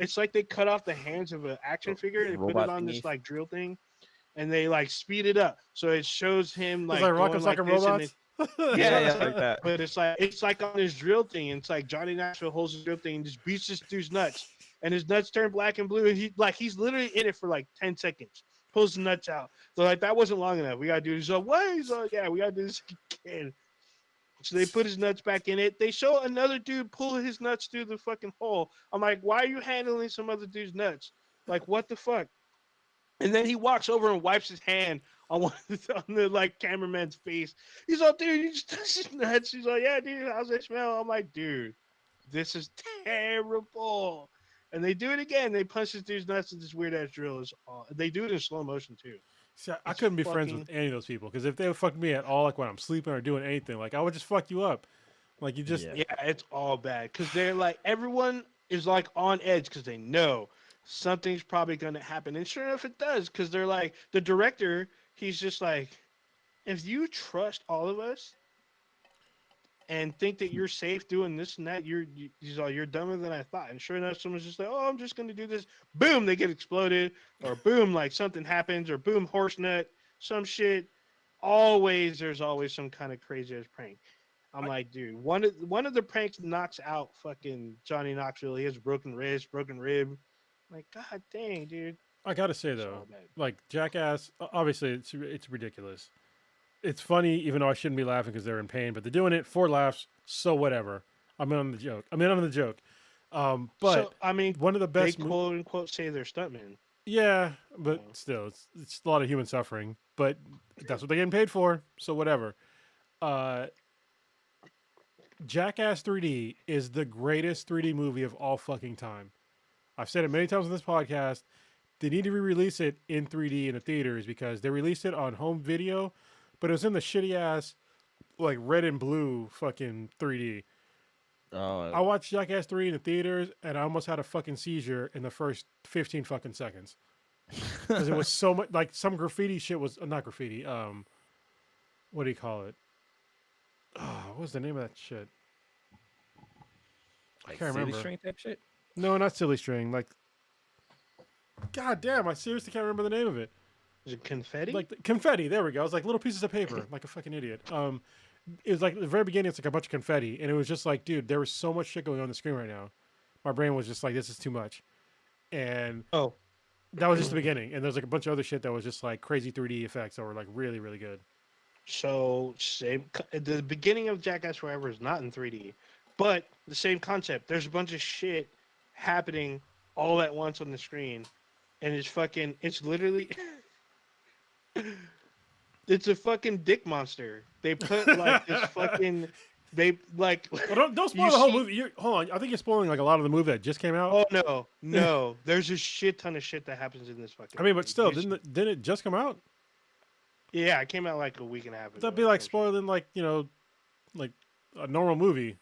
It's like they cut off the hands of an action figure and they put it Robot on this thingies. like drill thing and they like speed it up so it shows him It's like like going Rocket like Soccer this Robots. Yeah, like that. but it's like on his drill thing and it's like Johnny Knoxville holds his drill thing and just beats this dude's nuts and his nuts turn black and blue and he's literally in it for like 10 seconds pulls the nuts out so like that wasn't long enough we gotta do this so what he's like yeah we gotta do this again so they put his nuts back in it. They show another dude pull his nuts through the fucking hole. I'm like, why are you handling some other dude's nuts? Like, what the fuck? And then he walks over and wipes his hand on on the like cameraman's face. He's like, dude, you just touched his nuts. He's like, yeah, dude, how's that smell? I'm like, dude, this is terrible. And they do it again. They punch this dude's nuts with this weird ass drill. They do it in slow motion too. See, I It's couldn't be friends with fucking- any of those people because if they would fuck me at all, like when I'm sleeping or doing anything, like I would just fuck you up. Like you just, Yeah. Yeah, it's all bad because they're like everyone is like on edge because they know something's probably going to happen, and sure enough, it does because they're like the director. He's just like, if you trust all of us and think that you're safe doing this and that, you're dumber than I thought. And sure enough, someone's just like, oh, I'm just going to do this. Boom, they get exploded, or boom, like something happens, or boom, horse nut, some shit. There's always some kind of crazy ass prank. I'm like, dude, one of the pranks knocks out fucking Johnny Knoxville. He has a broken wrist, broken rib. I'm like, god dang, dude. I gotta say It's though, all bad. like Jackass, obviously it's ridiculous. It's funny, even though I shouldn't be laughing because they're in pain, but they're doing it for laughs, so whatever. I'm in on the joke. But So, I mean, one of the they best, quote unquote say they're stuntmen. yeah, but Yeah. still, it's a lot of human suffering. But that's what they're getting paid for, so whatever. Jackass 3D is the greatest 3D movie of all fucking time. I've said it many times on this podcast. They need to re-release it in 3D in the theaters because they released it on home video, but it was in the shitty ass like red and blue fucking 3D. Oh, I watched Jackass 3 in the theaters and I almost had a fucking seizure in the first 15 fucking seconds. Because it was so much like some graffiti shit was not graffiti. What do you call it? Oh, what was the name of that shit? I like can't silly remember. string type shit. No, not silly string. Like God damn, I seriously can't remember the name of it. Is it confetti? Like confetti. There we go. It was like little pieces of paper, like a fucking idiot. It was like at the very beginning, it's like a bunch of confetti, and it was just like, dude, there was so much shit going on the screen right now. My brain was just like, this is too much, and that was just the beginning. And there's like a bunch of other shit that was just like crazy 3D effects that were like really, really good. So the beginning of Jackass Forever is not in 3D, but the same concept. There's a bunch of shit happening all at once on the screen, and it's literally, it's a fucking dick monster. They put like this fucking, Well, don't spoil the whole movie. Hold on, I think you're spoiling like a lot of the movie that just came out. Oh no, there's a shit ton of shit that happens in this fucking. I mean, but still, didn't it just come out? Yeah, it came out like a week and a half ago. That'd be like spoiling like like a normal movie.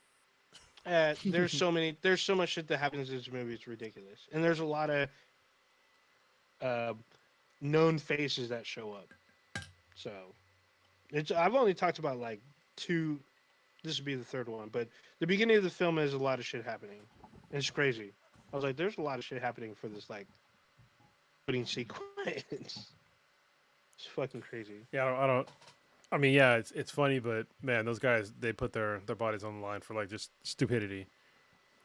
There's so much shit that happens in this movie. It's ridiculous, and there's a lot of known faces that show up. So, I've only talked about like 2. This would be the 3rd one, but the beginning of the film is a lot of shit happening. It's crazy. I was like, there's a lot of shit happening for this like opening sequence. It's fucking crazy. Yeah, I mean, yeah, it's funny, but man, those guys, they put their bodies on the line for like just stupidity.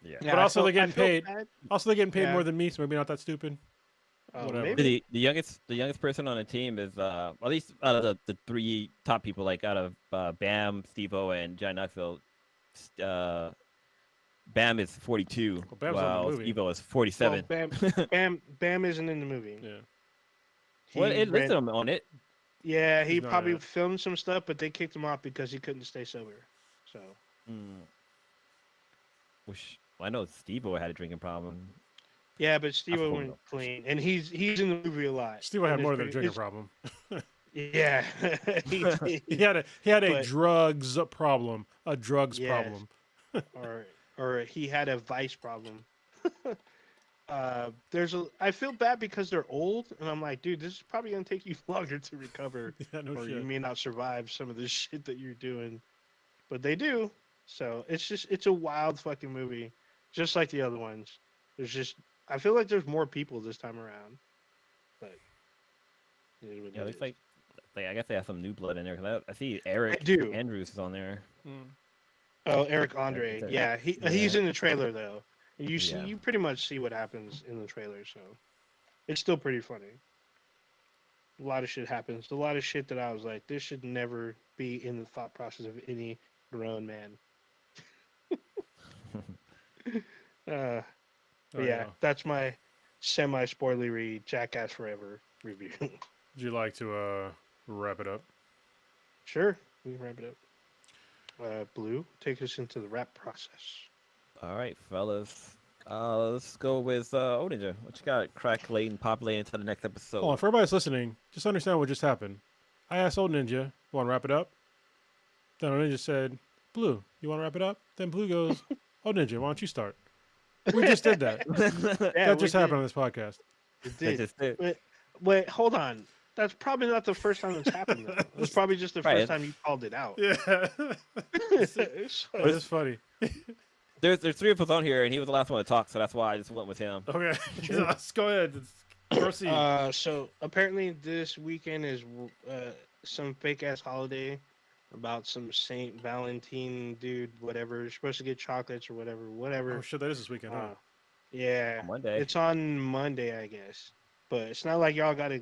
Yeah. But also they're getting paid. Also they're getting paid more than me, so maybe not that stupid. Whatever. Maybe. The youngest person on the team is at least out of the 3 top people, like out of Bam, Steve-O, and Johnny Knoxville. Bam is 42, while Steve-O is 47. Well, Bam isn't in the movie. Yeah. Well, it listed him on it. Yeah, he probably filmed some stuff, but they kicked him off because he couldn't stay sober. So. I know Steve-O had a drinking problem. Yeah, but Steve-O went clean, and he's in the movie a lot. Steve-O had more than a drinking problem. Yeah, he had a drugs problem, problem, or he had a vice problem. I feel bad because they're old, and I'm like, dude, this is probably gonna take you longer to recover, or you may not survive some of this shit that you're doing, but they do. So it's a wild fucking movie, just like the other ones. I feel like there's more people this time around, but yeah, it's like I guess they have some new blood in there. Cause I see Eric Andrews is on there. Oh, Eric Andre, yeah, he's in the trailer though. You pretty much see what happens in the trailer, so it's still pretty funny. A lot of shit happens. A lot of shit that I was like, this should never be in the thought process of any grown man. That's my semi-spoilery Jackass Forever review. Would you like to wrap it up? Sure, we can wrap it up. Blue, take us into the wrap process. All right, fellas. Let's go with Ninja. What you got? Crackling, populating into the next episode. Hold on, for everybody that's listening, just understand what just happened. I asked Old Ninja, want to wrap it up? Then Old Ninja said, Blue, you want to wrap it up? Then Blue goes, Old Ninja, why don't you start? We just did that. That just happened on this podcast. It did. Wait, hold on. That's probably not the first time it's happened, though. It's probably just the first time you called it out. Yeah. It's funny. There's 3 of us on here, and he was the last one to talk, so that's why I just went with him. Okay. Let's go ahead. Proceed. So apparently this weekend is some fake-ass holiday about some Saint Valentine dude, whatever. You're supposed to get chocolates or whatever. Oh, shit, that is this weekend, huh? Yeah. On Monday. It's on Monday, I guess. But it's not like y'all gonna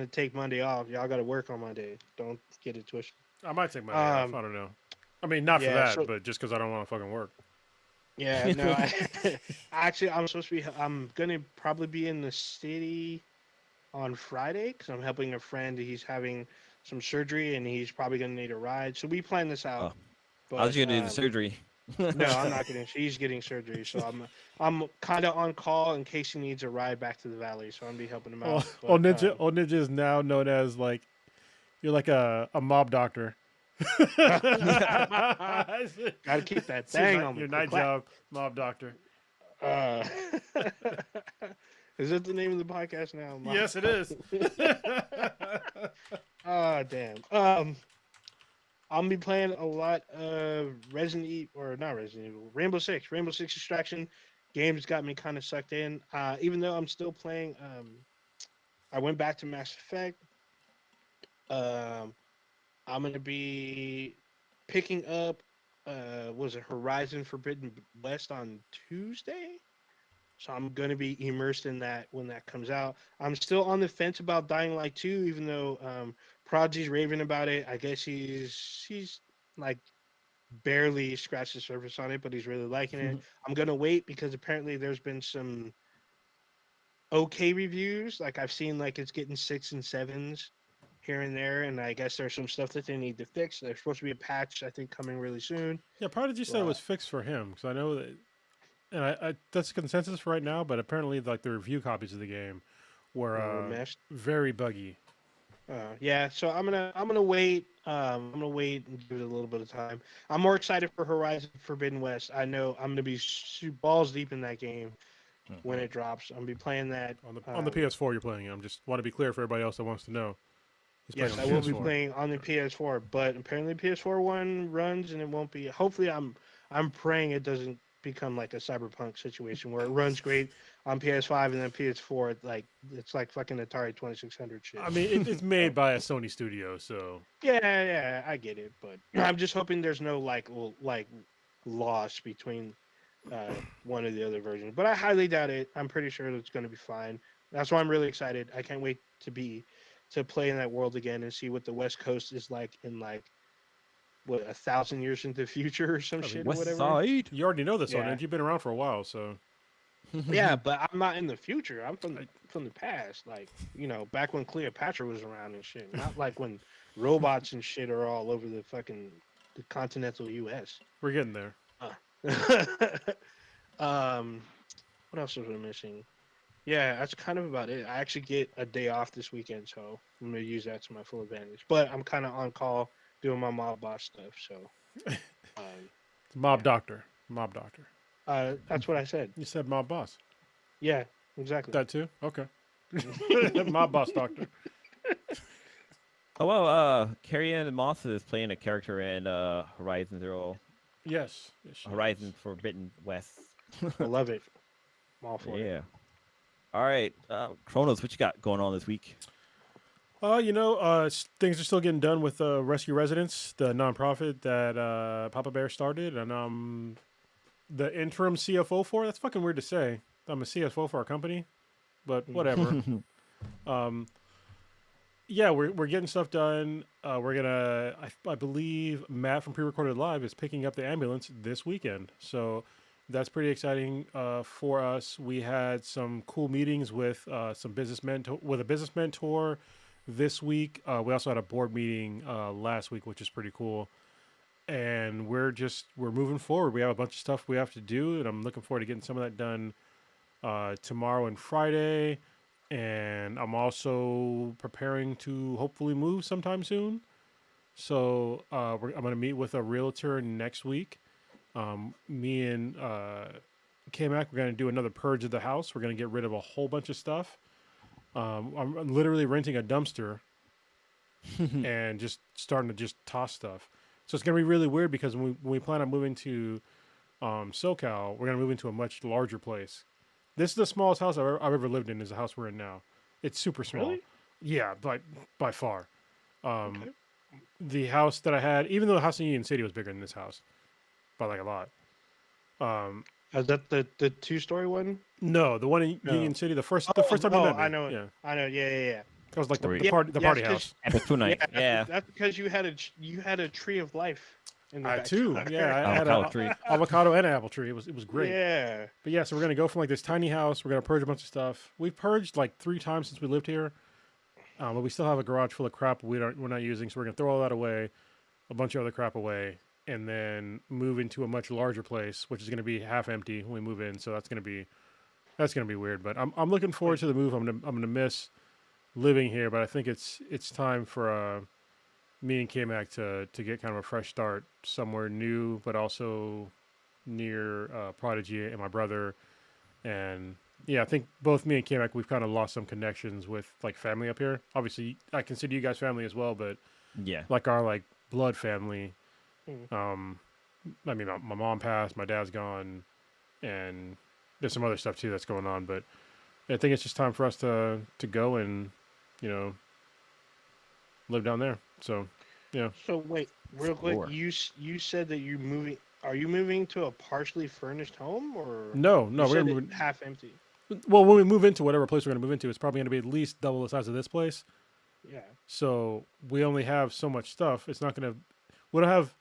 take Monday off. Y'all gotta work on Monday. Don't get it twisted. I might take Monday off. I don't know. I mean, not for that, but just because I don't want to fucking work. Yeah, no. Actually, I'm gonna probably be in the city on Friday because I'm helping a friend. He's having some surgery and he's probably gonna need a ride. So we plan this out. But, I was gonna do the surgery. No, I'm not getting. He's getting surgery, so I'm kind of on call in case he needs a ride back to the valley. So I'm gonna be helping him out. Old Ninja is now known as like you're like a mob doctor. Gotta keep that thing on your night job, mob doctor. Is that the name of the podcast now? Yes, it is. Damn. I'll be playing a lot of Rainbow Six Extraction, games got me kind of sucked in. Even though I'm still playing, I went back to Mass Effect. Um, I'm gonna be picking up was it Horizon Forbidden West on Tuesday? So I'm gonna be immersed in that when that comes out. I'm still on the fence about Dying Light 2, even though Prodigy's raving about it. I guess he's like barely scratched the surface on it, but he's really liking it. I'm gonna wait because apparently there's been some okay reviews. Like I've seen like it's getting 6 and 7s here and there, and I guess there's some stuff that they need to fix. There's supposed to be a patch I think coming really soon. Yeah, Prodigy said it was fixed for him because I know that, and I that's consensus for right now. But apparently, like the review copies of the game were very buggy. Yeah, so I'm gonna wait. I'm gonna wait and give it a little bit of time. I'm more excited for Horizon Forbidden West. I know I'm gonna be balls deep in that game when it drops. I'm gonna be playing that on the PS4. You're playing it. I'm just want to be clear for everybody else that wants to know. Yes, I will be playing on the PS4, but apparently PS4 one runs and it won't be. Hopefully, I'm praying it doesn't become like a Cyberpunk situation where it runs great on PS5 and then PS4 it's like fucking Atari 2600 shit. I mean, it's made by a Sony studio, so yeah, I get it, but I'm just hoping there's no like loss between one or the other versions. But I highly doubt it. I'm pretty sure it's going to be fine. That's why I'm really excited. I can't wait to play in that world again and see what the West Coast is like in like what 1,000 years into the future or some shit or whatever. Side. You already know this one, and you've been around for a while, so. Yeah, but I'm not in the future. I'm from the past, like back when Cleopatra was around and shit. Not like when robots and shit are all over the continental U.S. We're getting there. What else was I missing? Yeah, that's kind of about it. I actually get a day off this weekend, so I'm gonna use that to my full advantage. But I'm kind of on call doing my mob boss stuff, so. Mob doctor. That's what I said. You said mob boss. Yeah, exactly. That too? Okay. Mob boss doctor. Oh well, Carrie-Anne Moss is playing a character in Horizon Zero. Yes. Horizon Forbidden West. I love it. I'm all for it. Yeah. All right, Kronos, what you got going on this week? Things are still getting done with Rescue Residents, the nonprofit that Papa Bear started, and the interim CFO for. That's fucking weird to say. I'm a CFO for our company, but whatever. Yeah, we're getting stuff done. We're gonna, I believe Matt from Pre-Recorded Live is picking up the ambulance this weekend, so that's pretty exciting for us. We had some cool meetings with a business mentor this week. We also had a board meeting last week, which is pretty cool. And we're moving forward. We have a bunch of stuff we have to do, and I'm looking forward to getting some of that done tomorrow and Friday. And I'm also preparing to hopefully move sometime soon. So I'm going to meet with a realtor next week. Me and K-Mac, we're going to do another purge of the house. We're going to get rid of a whole bunch of stuff. I'm literally renting a dumpster and just starting to just toss stuff. So it's going to be really weird because when we plan on moving to SoCal, we're going to move into a much larger place. This is the smallest house I've ever lived in, is the house we're in now. It's super small. Really? Yeah, by far. Okay. The house that I had, even though the house in Union City was bigger than this house, by like a lot. Is that the 2-story one? No, the one in Union City, the first time you met me. I know. Yeah. I know. Yeah. That was like the party house. Yeah. That's because you had a tree of life. In the back too. Yeah, I had an avocado and an apple tree. It was great. Yeah. But yeah, so we're gonna go from like this tiny house. We're gonna purge a bunch of stuff. We've purged like 3 times since we lived here, but we still have a garage full of crap we're not using. So we're gonna throw all that away, a bunch of other crap away, and then move into a much larger place, which is gonna be half empty when we move in. So that's gonna be weird. But I'm looking forward to the move. I'm gonna miss living here, but I think it's time for me and K-Mac to get kind of a fresh start somewhere new, but also near Prodigy and my brother. And yeah, I think both me and K-Mac, we've kind of lost some connections with like family up here. Obviously, I consider you guys family as well, but yeah, like our like blood family. I mean, my mom passed, my dad's gone, and there's some other stuff too that's going on. But I think it's just time for us to go and, live down there. So, yeah. So wait, real quick, you said that you moving. Are you moving to a partially furnished home, or No, we're gonna move half empty? Well, when we move into whatever place we're gonna move into, it's probably gonna be at least double the size of this place. Yeah. So we only have so much stuff. It's not gonna. We don't have.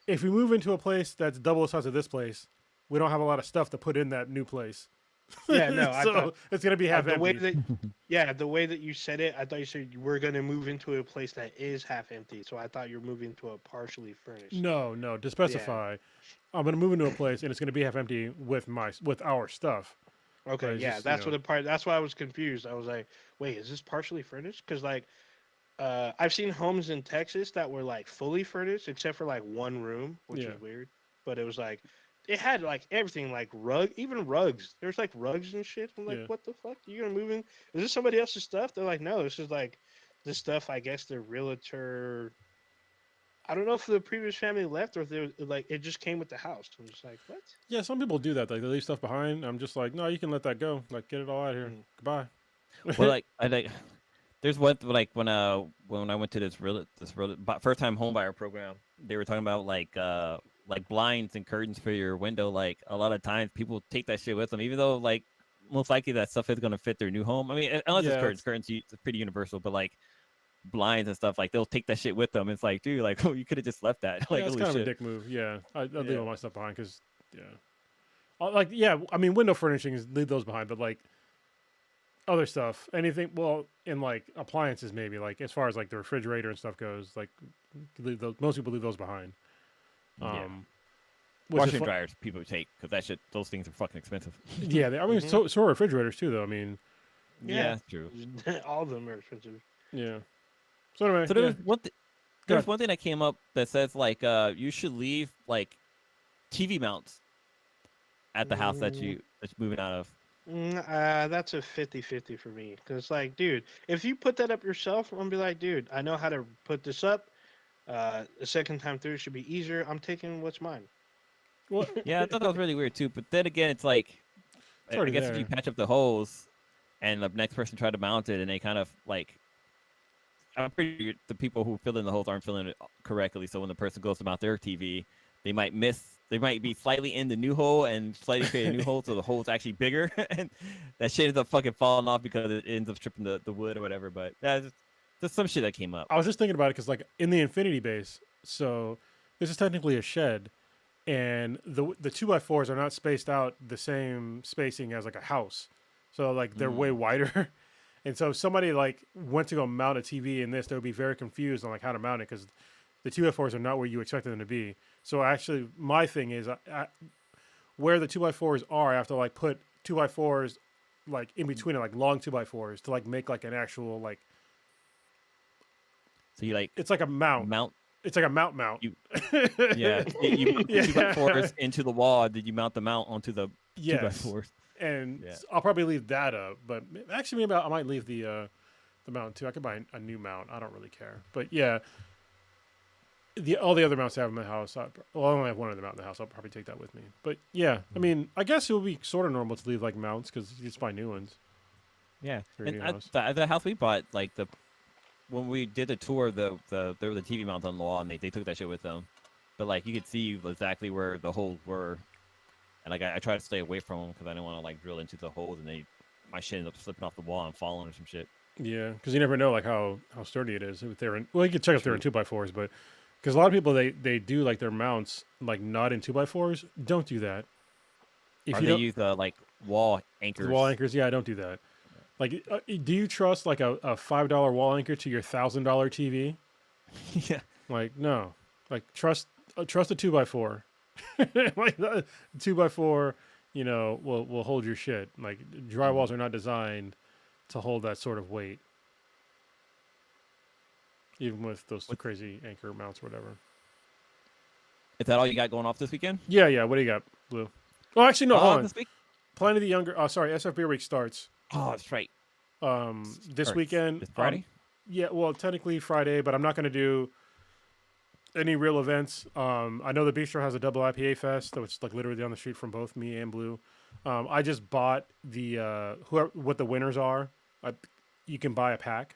If we move into a place that's double the size of this place, we don't have a lot of stuff to put in that new place. Yeah, no. So it's gonna be half the empty. The way that you said it, I thought you said we're gonna move into a place that is half empty. So I thought you were moving to a partially furnished. No. To specify, I'm gonna move into a place and it's gonna be half empty with our stuff. Okay, yeah, that's what the part. That's why I was confused. I was like, wait, is this partially furnished? Because like, I've seen homes in Texas that were like fully furnished except for like one room, which is weird. But it was like, it had like everything, like even rugs. There's like rugs and shit. I'm like, what the fuck? You gonna move in? Is this somebody else's stuff? They're like, no, this is like the stuff. I guess the realtor. I don't know if the previous family left or if they like it just came with the house. I'm just like, what? Yeah, some people do that. Like they leave stuff behind. I'm just like, no, you can let that go. Like, get it all out of here. Goodbye. Well, like there's what like when I went to this first time home buyer program, they were talking about like blinds and curtains for your window. Like a lot of times people take that shit with them, even though like most likely that stuff is gonna fit their new home. I mean, unless it's curtains, it's pretty universal. But like blinds and stuff, like they'll take that shit with them. It's like, dude, like, oh, you could have just left that. Like, it's kind of a dick move. Yeah, I'd leave all my stuff behind because, I mean, window furnishings, leave those behind, but like other stuff, anything, well, in like appliances, maybe like as far as like the refrigerator and stuff goes, like leave those. Most people leave those behind. Washing dryers, people take because those things are fucking expensive. Yeah, I mean, so are refrigerators too, though. I mean, yeah, true. All of them are expensive. Yeah. So anyway, there's one thing that came up that says like you should leave like TV mounts at the house that you're moving out of. That's a 50-50 for me because like, dude, if you put that up yourself, I'm gonna be like, dude, I know how to put this up. The second time through should be easier. I'm taking what's mine. Well, yeah, I thought that was really weird too. But then again, it's like, I guess if you patch up the holes and the next person tried to mount it and they kind of like. I'm pretty sure the people who fill in the holes aren't filling it correctly. So when the person goes to mount their TV, they might be slightly in the new hole and slightly create a new hole, so the hole's actually bigger, and that shit ends up fucking falling off because it ends up stripping the wood or whatever. But that's just some shit that came up. I was just thinking about it because, like, in the Infinity base, so this is technically a shed, and the 2x4s are not spaced out the same spacing as like a house, so like they're way wider. And so if somebody like went to go mount a TV in this, they would be very confused on like how to mount it because the 2x4s are not where you expected them to be. So actually, my thing is where the 2x4s are, I have to like put 2x4s like in between it, like long 2x4s to like make like an actual like. So you like it's like a mount. It's like a mount. You put 2x4s into the wall. Did you mount the mount onto the 2x4s? And I'll probably leave that up, but actually maybe I might leave the mount too. I could buy a new mount. I don't really care. But yeah, all the other mounts I have in my house, I only have one other mount in the house. I'll probably take that with me. But yeah, I mean, I guess it would be sort of normal to leave like mounts because you just buy new ones. Yeah, and the house we bought, like when we did the tour, there were the TV mounts on the wall, and they took that shit with them. But like you could see exactly where the holes were. And like I try to stay away from them because I didn't want to like drill into the holes and my shit ended up slipping off the wall and falling or some shit. Yeah, because you never know like how sturdy it is if they're in. Well, you can check if they're in 2x4s, but because a lot of people they do like their mounts like not in 2x4s. Don't do that. If you use like wall anchors. Wall anchors, yeah, don't do that. Like, do you trust like a $5 wall anchor to your $1,000 TV? Yeah. Like no, like trust a 2x4. Like the 2x4, will hold your shit. Like drywalls are not designed to hold that sort of weight, even with those crazy anchor mounts or whatever. Is that all you got going off this weekend? Yeah. What do you got, Blue? Oh, actually, no. Hold on. This week? Planet of the Younger. Oh, sorry. SF Beer Week starts. Oh, that's right. This weekend. This Friday. Yeah. Well, technically Friday, but I'm not going to do. any real events, I know the Bistro has a double IPA fest, which is like literally down the street from both me and Blue. I just bought the what the winners are. You can buy a pack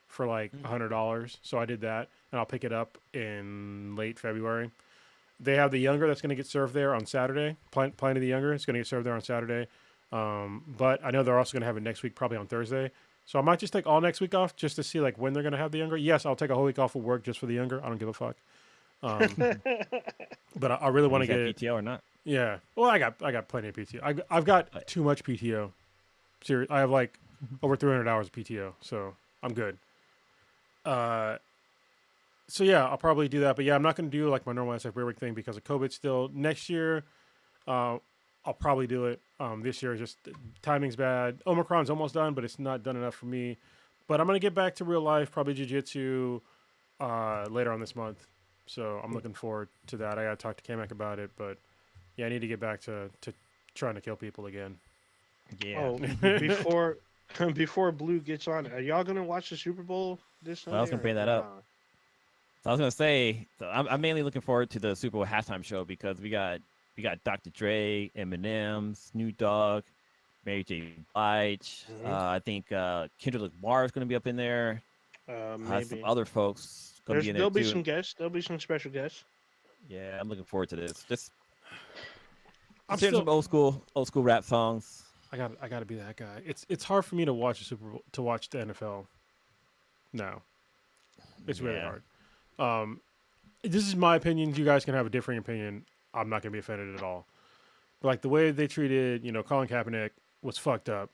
for like $100, so I did that, and I'll pick it up in late February. They have the younger that's going to get served there on Saturday. Plenty of the younger is going to get served there on Saturday. But I know they're also going to have it next week, probably on Thursday. So I might just take all next week off just to see like when they're going to have the younger. Yes, I'll take a whole week off of work just for the younger. I don't give a fuck. But I really want to get PTO or not? Yeah. Well, I got plenty of PTO. I've got too much PTO. Seriously, I have like over 300 hours of PTO, so I'm good. So yeah, I'll probably do that. But yeah, I'm not going to do like my normal SF Weird thing because of COVID still. Next year, I'll probably do it. This year, just timing's bad. Omicron's almost done, but it's not done enough for me. But I'm going to get back to real life, probably jiu-jitsu later on this month. So I'm looking forward to that. I got to talk to Kamek about it. But yeah, I need to get back to trying to kill people again. Yeah. Oh, before Blue gets on, are y'all going to watch the Super Bowl this Sunday? I was going to bring that up. So I was going to say, I'm mainly looking forward to the Super Bowl halftime show because we got Dr. Dre, Eminem, Snoop Dogg, Mary J. Blige. I think Kendrick Lamar is going to be up in there. Maybe some other folks going to be in there There'll too. be some guests. There'll be some special guests. Yeah, I'm looking forward to this. Just I'm some old school rap songs. I got to be that guy. It's hard for me to watch the Super Bowl, to watch the NFL. No, it's really hard. This is my opinion. You guys can have a differing opinion. I'm not going to be offended at all. But like the way they treated, Colin Kaepernick was fucked up.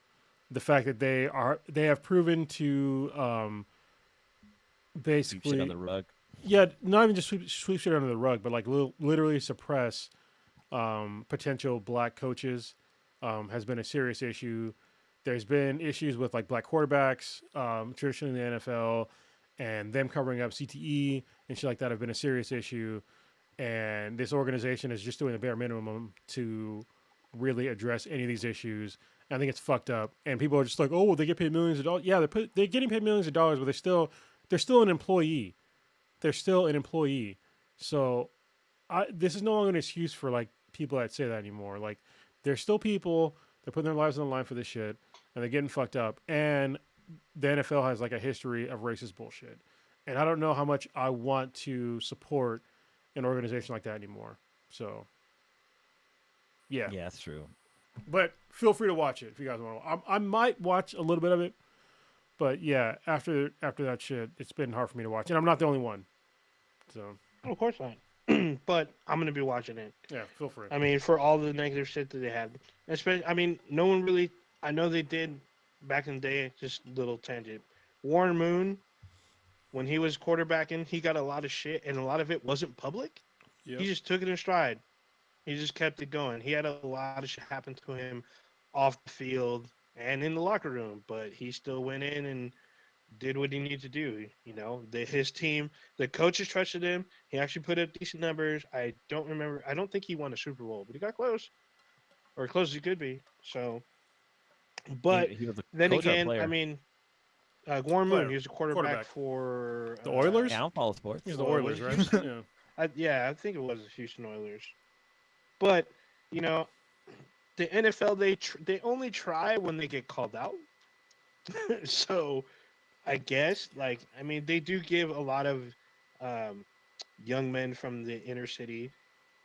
The fact that they have proven to basically sweep shit on the rug. Yeah, not even just sweep shit under the rug, but like literally suppress potential black coaches has been a serious issue. There's been issues with like black quarterbacks traditionally in the NFL, and them covering up CTE and shit like that have been a serious issue. And this organization is just doing the bare minimum to really address any of these issues. I think it's fucked up. And people are just like, oh, well, they get paid millions of dollars. Yeah, they're getting paid millions of dollars, but they're still an employee. They're still an employee. So this is no longer an excuse for like people that say that anymore. Like, they're still people. They're putting their lives on the line for this shit, and they're getting fucked up. And the NFL has like a history of racist bullshit. And I don't know how much I want to support an organization like that anymore. So, yeah. Yeah, that's true. But feel free to watch it if you guys want to. I might watch a little bit of it. But yeah, after that shit, it's been hard for me to watch. And I'm not the only one. So. Oh, of course not. But I'm going to be watching it. Yeah, feel free. I mean, for all the negative shit that they had. Especially, I mean, no one really, I know they did back in the day, just little tangent. Warren Moon, when he was quarterbacking, he got a lot of shit, and a lot of it wasn't public. Yep. He just took it in stride. He just kept it going. He had a lot of shit happen to him off the field and in the locker room, but he still went in and did what he needed to do. His team, the coaches trusted him. He actually put up decent numbers. I don't think he won a Super Bowl, but he got close, or close as he could be. So, but then again, I mean, Warren Moon, he was a quarterback for the Oilers. Yeah, I don't follow sports. He's the Oilers, right? Yeah. I think it was the Houston Oilers. But the NFL, they only try when they get called out. So, I guess they do give a lot of young men from the inner city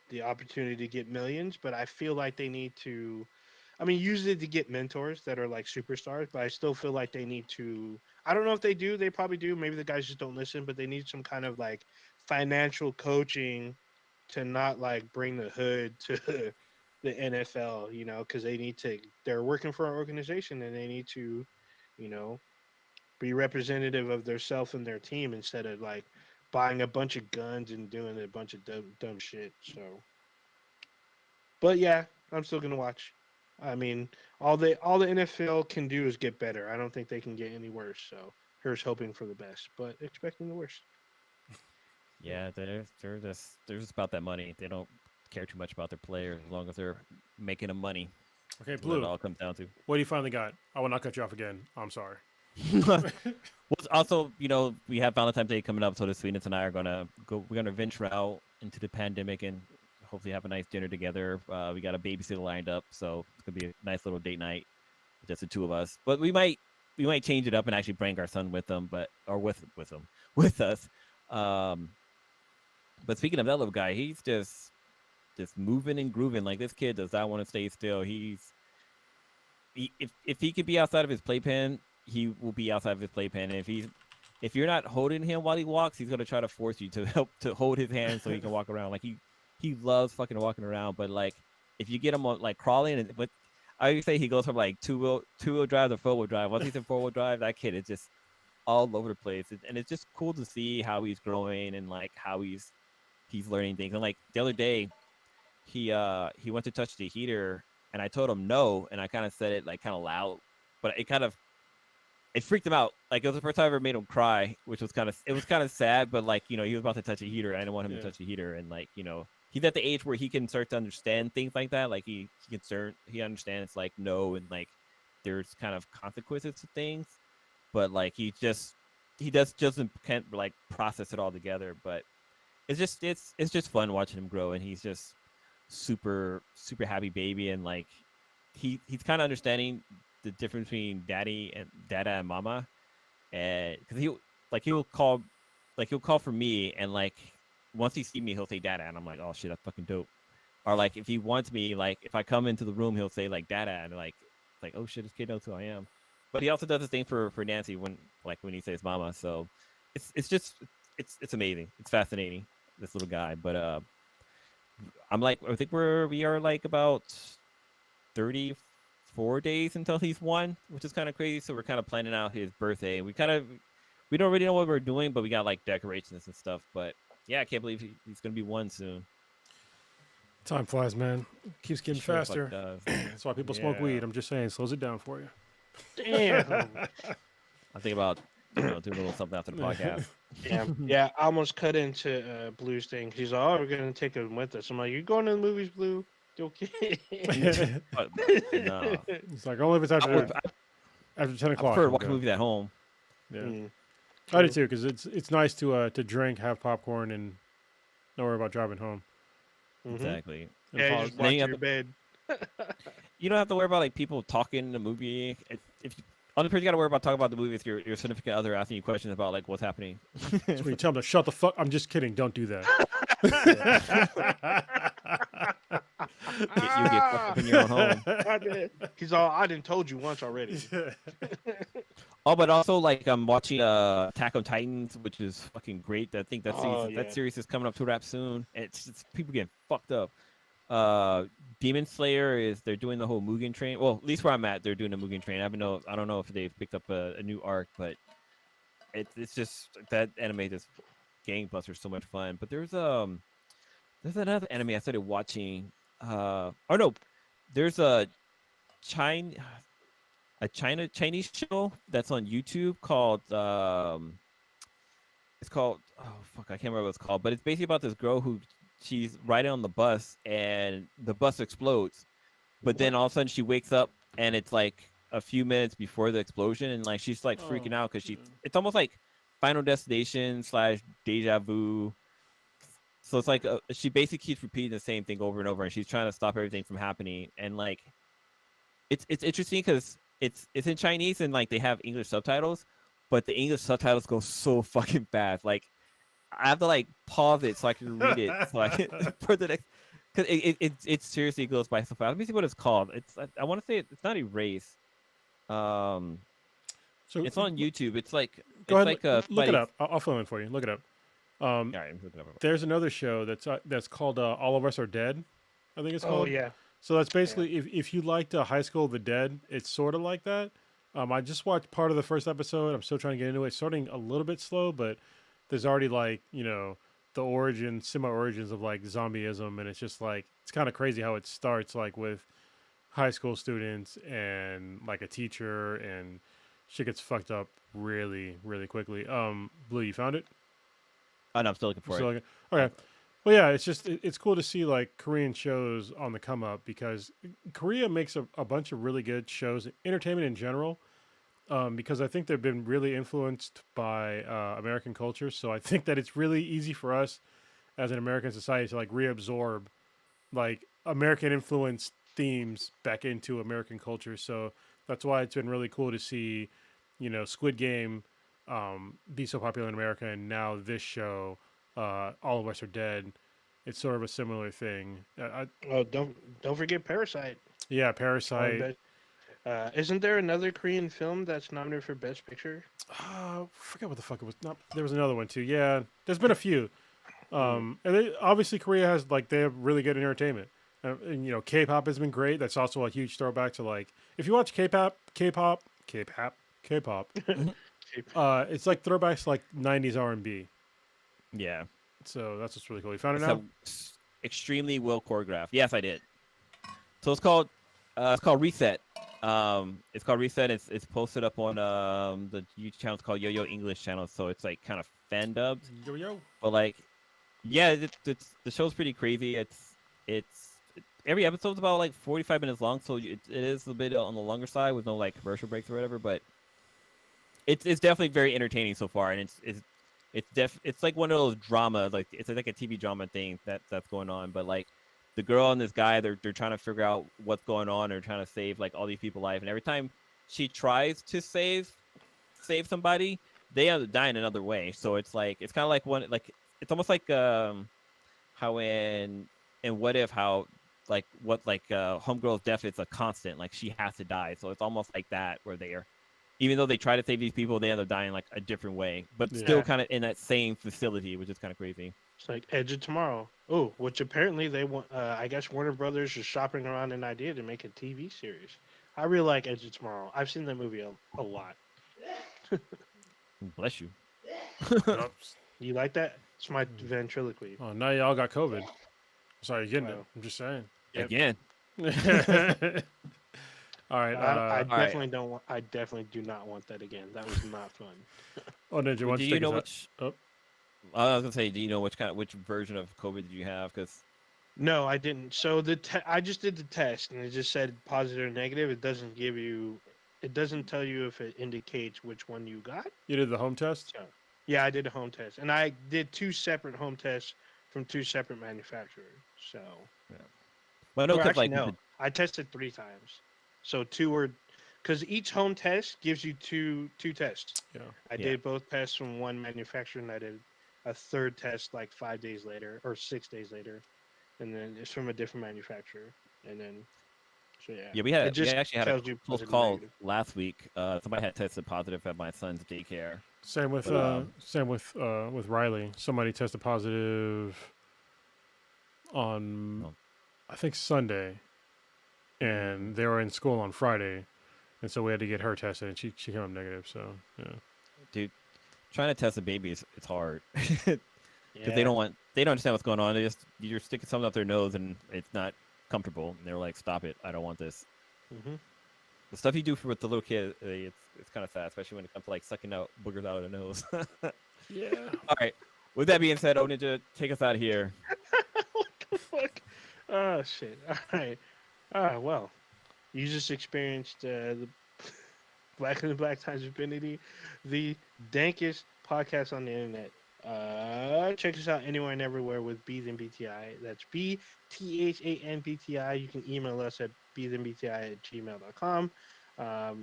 the opportunity to get millions, but I feel like they need to. I mean, usually to get mentors that are like superstars, but I still feel like they need to. I don't know if they do. They probably do. Maybe the guys just don't listen, but they need some kind of like financial coaching to not like bring the hood to the NFL, because they're working for an organization and they need to, be representative of their self and their team instead of like buying a bunch of guns and doing a bunch of dumb shit. So, but yeah, I'm still going to watch. I mean, all the NFL can do is get better. I don't think they can get any worse. So here's hoping for the best, but expecting the worst. Yeah, they're just about that money. They don't care too much about their players as long as they're making them money. Okay, Blue. It all comes down to. What do you finally got? I will not cut you off again. I'm sorry. Also, we have Valentine's Day coming up, so the Sweetness and I are gonna go. We're gonna venture out into the pandemic and hopefully have a nice dinner together. We got a babysitter lined up, so it's gonna be a nice little date night, just the two of us. But we might change it up and actually bring our son with them, with us. Um, but speaking of that little guy, he's just moving and grooving. Like, this kid does not want to stay still. If he could be outside of his playpen, he will be outside of his playpen. And if you're not holding him while he walks, he's gonna try to force you to hold his hand so he can walk around. Like, he loves fucking walking around. But like, if you get him on like crawling, but I would say he goes from like two wheel drive to 4-wheel drive. Once he's in 4-wheel drive, that kid is just all over the place. And it's just cool to see how he's growing and like how he's learning things. And like the other day, he went to touch the heater, and I told him no, and I kind of said it like kind of loud, but it freaked him out. Like, it was the first time I ever made him cry, which was kind of sad, but like, he was about to touch a heater, and I didn't want him to touch a heater. And like, he's at the age where he can start to understand things like that. Like, he understands like no, and like there's kind of consequences to things, but like he can't like process it all together. But it's just fun watching him grow, and he's just super happy baby. And like he's kind of understanding the difference between dada and mama, and because he'll call for me, and like once he sees me, he'll say dada, and I'm like, oh shit, that's fucking dope. Or like, if he wants me, like if I come into the room, he'll say like dada, and like oh shit, this kid knows who I am. But he also does the same for Nancy when he says mama. So it's amazing. It's fascinating, this little guy. But I'm like, I think we are like about 34 days until he's 1, which is kind of crazy. So we're kind of planning out his birthday. We don't really know what we're doing, but we got like decorations and stuff. But yeah, I can't believe he's gonna be 1 soon. Time flies, man. It keeps getting faster. That's why people smoke weed. I'm just saying, it slows it down for you. Damn. I think about doing a little something after the podcast. Yeah. I almost cut into Blue's thing. He's like, oh, we're gonna take him with us. I'm like, you going to the movies, Blue? You okay? No. It's like, only if it's after 10 o'clock. I prefer to watch a movie at home. Yeah, I do too, because it's nice to drink, have popcorn, and not worry about driving home. Exactly. Yeah, just watch your bed. You don't have to worry about like people talking in the movie. Only person you got to worry about talking about the movie is your significant other asking you questions about like what's happening. So when you tell them to shut the fuck, I'm just kidding. Don't do that. You get fucked up in your own home. He's all, I didn't told you once already. Oh, but also like I'm watching Attack on Titans, which is fucking great. I think that series is coming up to wrap soon. It's people getting fucked up. Demon Slayer they're doing the whole Mugen Train. Well, at least where I'm at, they're doing the Mugen Train. I don't know if they've picked up a new arc, but it's just that anime is gangbusters, so much fun. But there's another anime I started watching. There's a Chinese show that's on YouTube called it's called, oh fuck, I can't remember what it's called, but it's basically about this girl who she's riding on the bus and the bus explodes, but then all of a sudden she wakes up and it's like a few minutes before the explosion, and like she's like freaking out because it's almost like Final Destination / Deja Vu. So it's like she basically keeps repeating the same thing over and over, and she's trying to stop everything from happening. And like it's interesting because it's in Chinese and like they have English subtitles, but the English subtitles go so fucking fast. Like I have to like pause it so I can read it so I can for the next, because it seriously goes by so fast. Let me see what it's called. I want to say it's not Erase. So it's on YouTube. It's like go ahead, look it up. I'll film it for you. Look it up. All right, I'm looking up. There's another show that's called All of Us Are Dead, I think it's called. Oh yeah. So that's basically if you liked High School of the Dead, it's sort of like that. I just watched part of the first episode. I'm still trying to get into it. It's starting a little bit slow, but there's already like the semi-origins of like zombieism, and it's just like it's kind of crazy how it starts like with high school students and like a teacher, and shit gets fucked up really, really quickly. Blue, you found it? Oh, no, I'm still looking for it. Okay. Well, yeah, it's cool to see like Korean shows on the come up, because Korea makes a bunch of really good shows, entertainment in general. because I think they've been really influenced by American culture. So I think that it's really easy for us as an American society to like reabsorb like American influenced themes back into American culture. So that's why it's been really cool to see, Squid Game be so popular in America, and now this show, All of Us Are Dead. It's sort of a similar thing. Oh, don't forget Parasite. Yeah, Parasite. Isn't there another Korean film that's nominated for Best Picture? Forget what the fuck it was. Not there was another one too. Yeah, there's been a few. And obviously Korea has they have really good entertainment. And K-pop has been great. That's also a huge throwback to if you watch K-pop, it's like throwbacks to 90s R&B. Yeah. So that's what's really cool. You found it now? Extremely well choreographed. Yes, I did. So it's called Reset. It's called Reset. It's posted up on the YouTube channel. It's called Yo English channel. So it's kind of fan dubbed. Yo. But yeah, it's the show's pretty crazy. It's every episode's about 45 minutes long, so it is a bit on the longer side with no commercial breaks or whatever. But it's definitely very entertaining so far, and it's like one of those dramas, it's like a TV drama thing that's going on. But the girl and this guy, they're trying to figure out what's going on. They're trying to save all these people's lives, and every time she tries to save somebody, they end up dying another way. So it's kind of it's almost like how in What If, how Homegirl's death is a constant, she has to die. So it's almost like that, where even though they try to save these people, they end up dying a different way, but still kind of in that same facility, which is kind of crazy. It's like Edge of Tomorrow. Oh, which apparently they want. I guess Warner Brothers is shopping around an idea to make a TV series. I really like Edge of Tomorrow. I've seen that movie a lot. Bless you. You like that? It's my ventriloquy. Oh, now y'all got COVID. Sorry, you're getting it. I'm just saying. Yep. Again. All right. I definitely don't want. I definitely do not want that again. That was not fun. Oh, Ninja, why don't you take us out? I was gonna say, do you know which version of COVID did you have? Because no, I didn't. So I just did the test, and it just said positive or negative. It doesn't give you. It doesn't tell you if it indicates which one you got. You did the home test? So, yeah, I did a home test, and I did 2 separate home tests from 2 separate manufacturers. So, yeah. Well, no, no, I tested 3 times. So 2 were, because each home test gives you two tests. Yeah. I did both tests from one manufacturer, and I did a 3rd test 5 days later or 6 days later, and then it's from a different manufacturer, and then. So, yeah. Yeah, we actually had a close call last week. Somebody had tested positive at my son's daycare. Same with Riley. Somebody tested positive on I think Sunday, and they were in school on Friday, and so we had to get her tested, and she came up negative. So yeah, dude, trying to test a baby it's hard because they don't understand what's going on. You're sticking something up their nose and it's not comfortable, and they're like, "Stop it! I don't want this." Mm-hmm. The stuff you do with the little kid, it's kind of sad, especially when it comes to sucking out boogers out of the nose. Yeah. All right. With that being said, Ninja, take us out of here. What the fuck? Oh shit! All right. Well, you just experienced the Black and the Black Times Infinity, the dankest podcast on the internet. Check us out anywhere and everywhere with BThanBTI. That's BTHANBTI. You can email us at BThanBTI@gmail.com.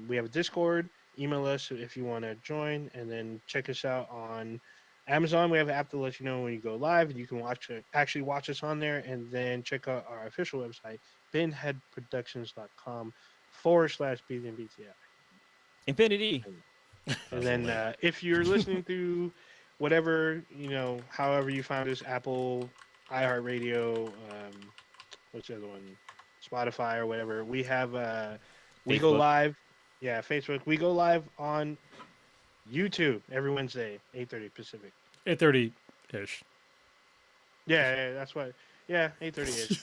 We have a Discord. Email us if you want to join, and then check us out on Amazon. We have an app to let you know when you go live, and you can actually watch us on there, and then check out our official website, binheadproductions.com/BThanBTI. Infinity. And then if you're listening to whatever, however you found us, Apple, iHeartRadio, what's the other one? Spotify or whatever. We have we go live. Yeah, Facebook. We go live on YouTube every Wednesday, 8:30 Pacific. 8:30-ish. Yeah, that's why. Yeah, 8:30-ish.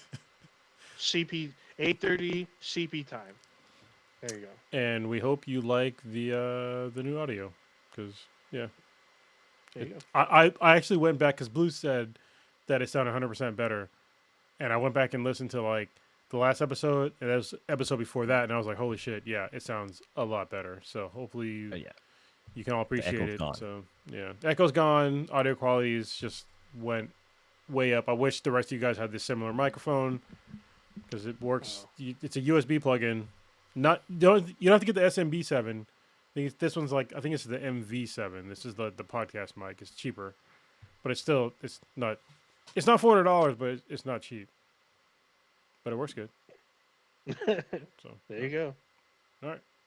CP 8:30 CP time. There you go. And we hope you like the new audio, because there you go. I actually went back because Blue said that it sounded 100% better, and I went back and listened to the the last episode, and that was episode before that, and I was like, holy shit, yeah, it sounds a lot better. So hopefully you can all appreciate it. Gone. So yeah, the echo's gone. Audio quality's just went way up. I wish the rest of you guys had this similar microphone because it works. It's a USB plug-in. You don't have to get the SMB7. This one's I think it's the MV7. This is the podcast mic. It's cheaper, but it's not $400, but it's not cheap. But it works good. So there you go. All right.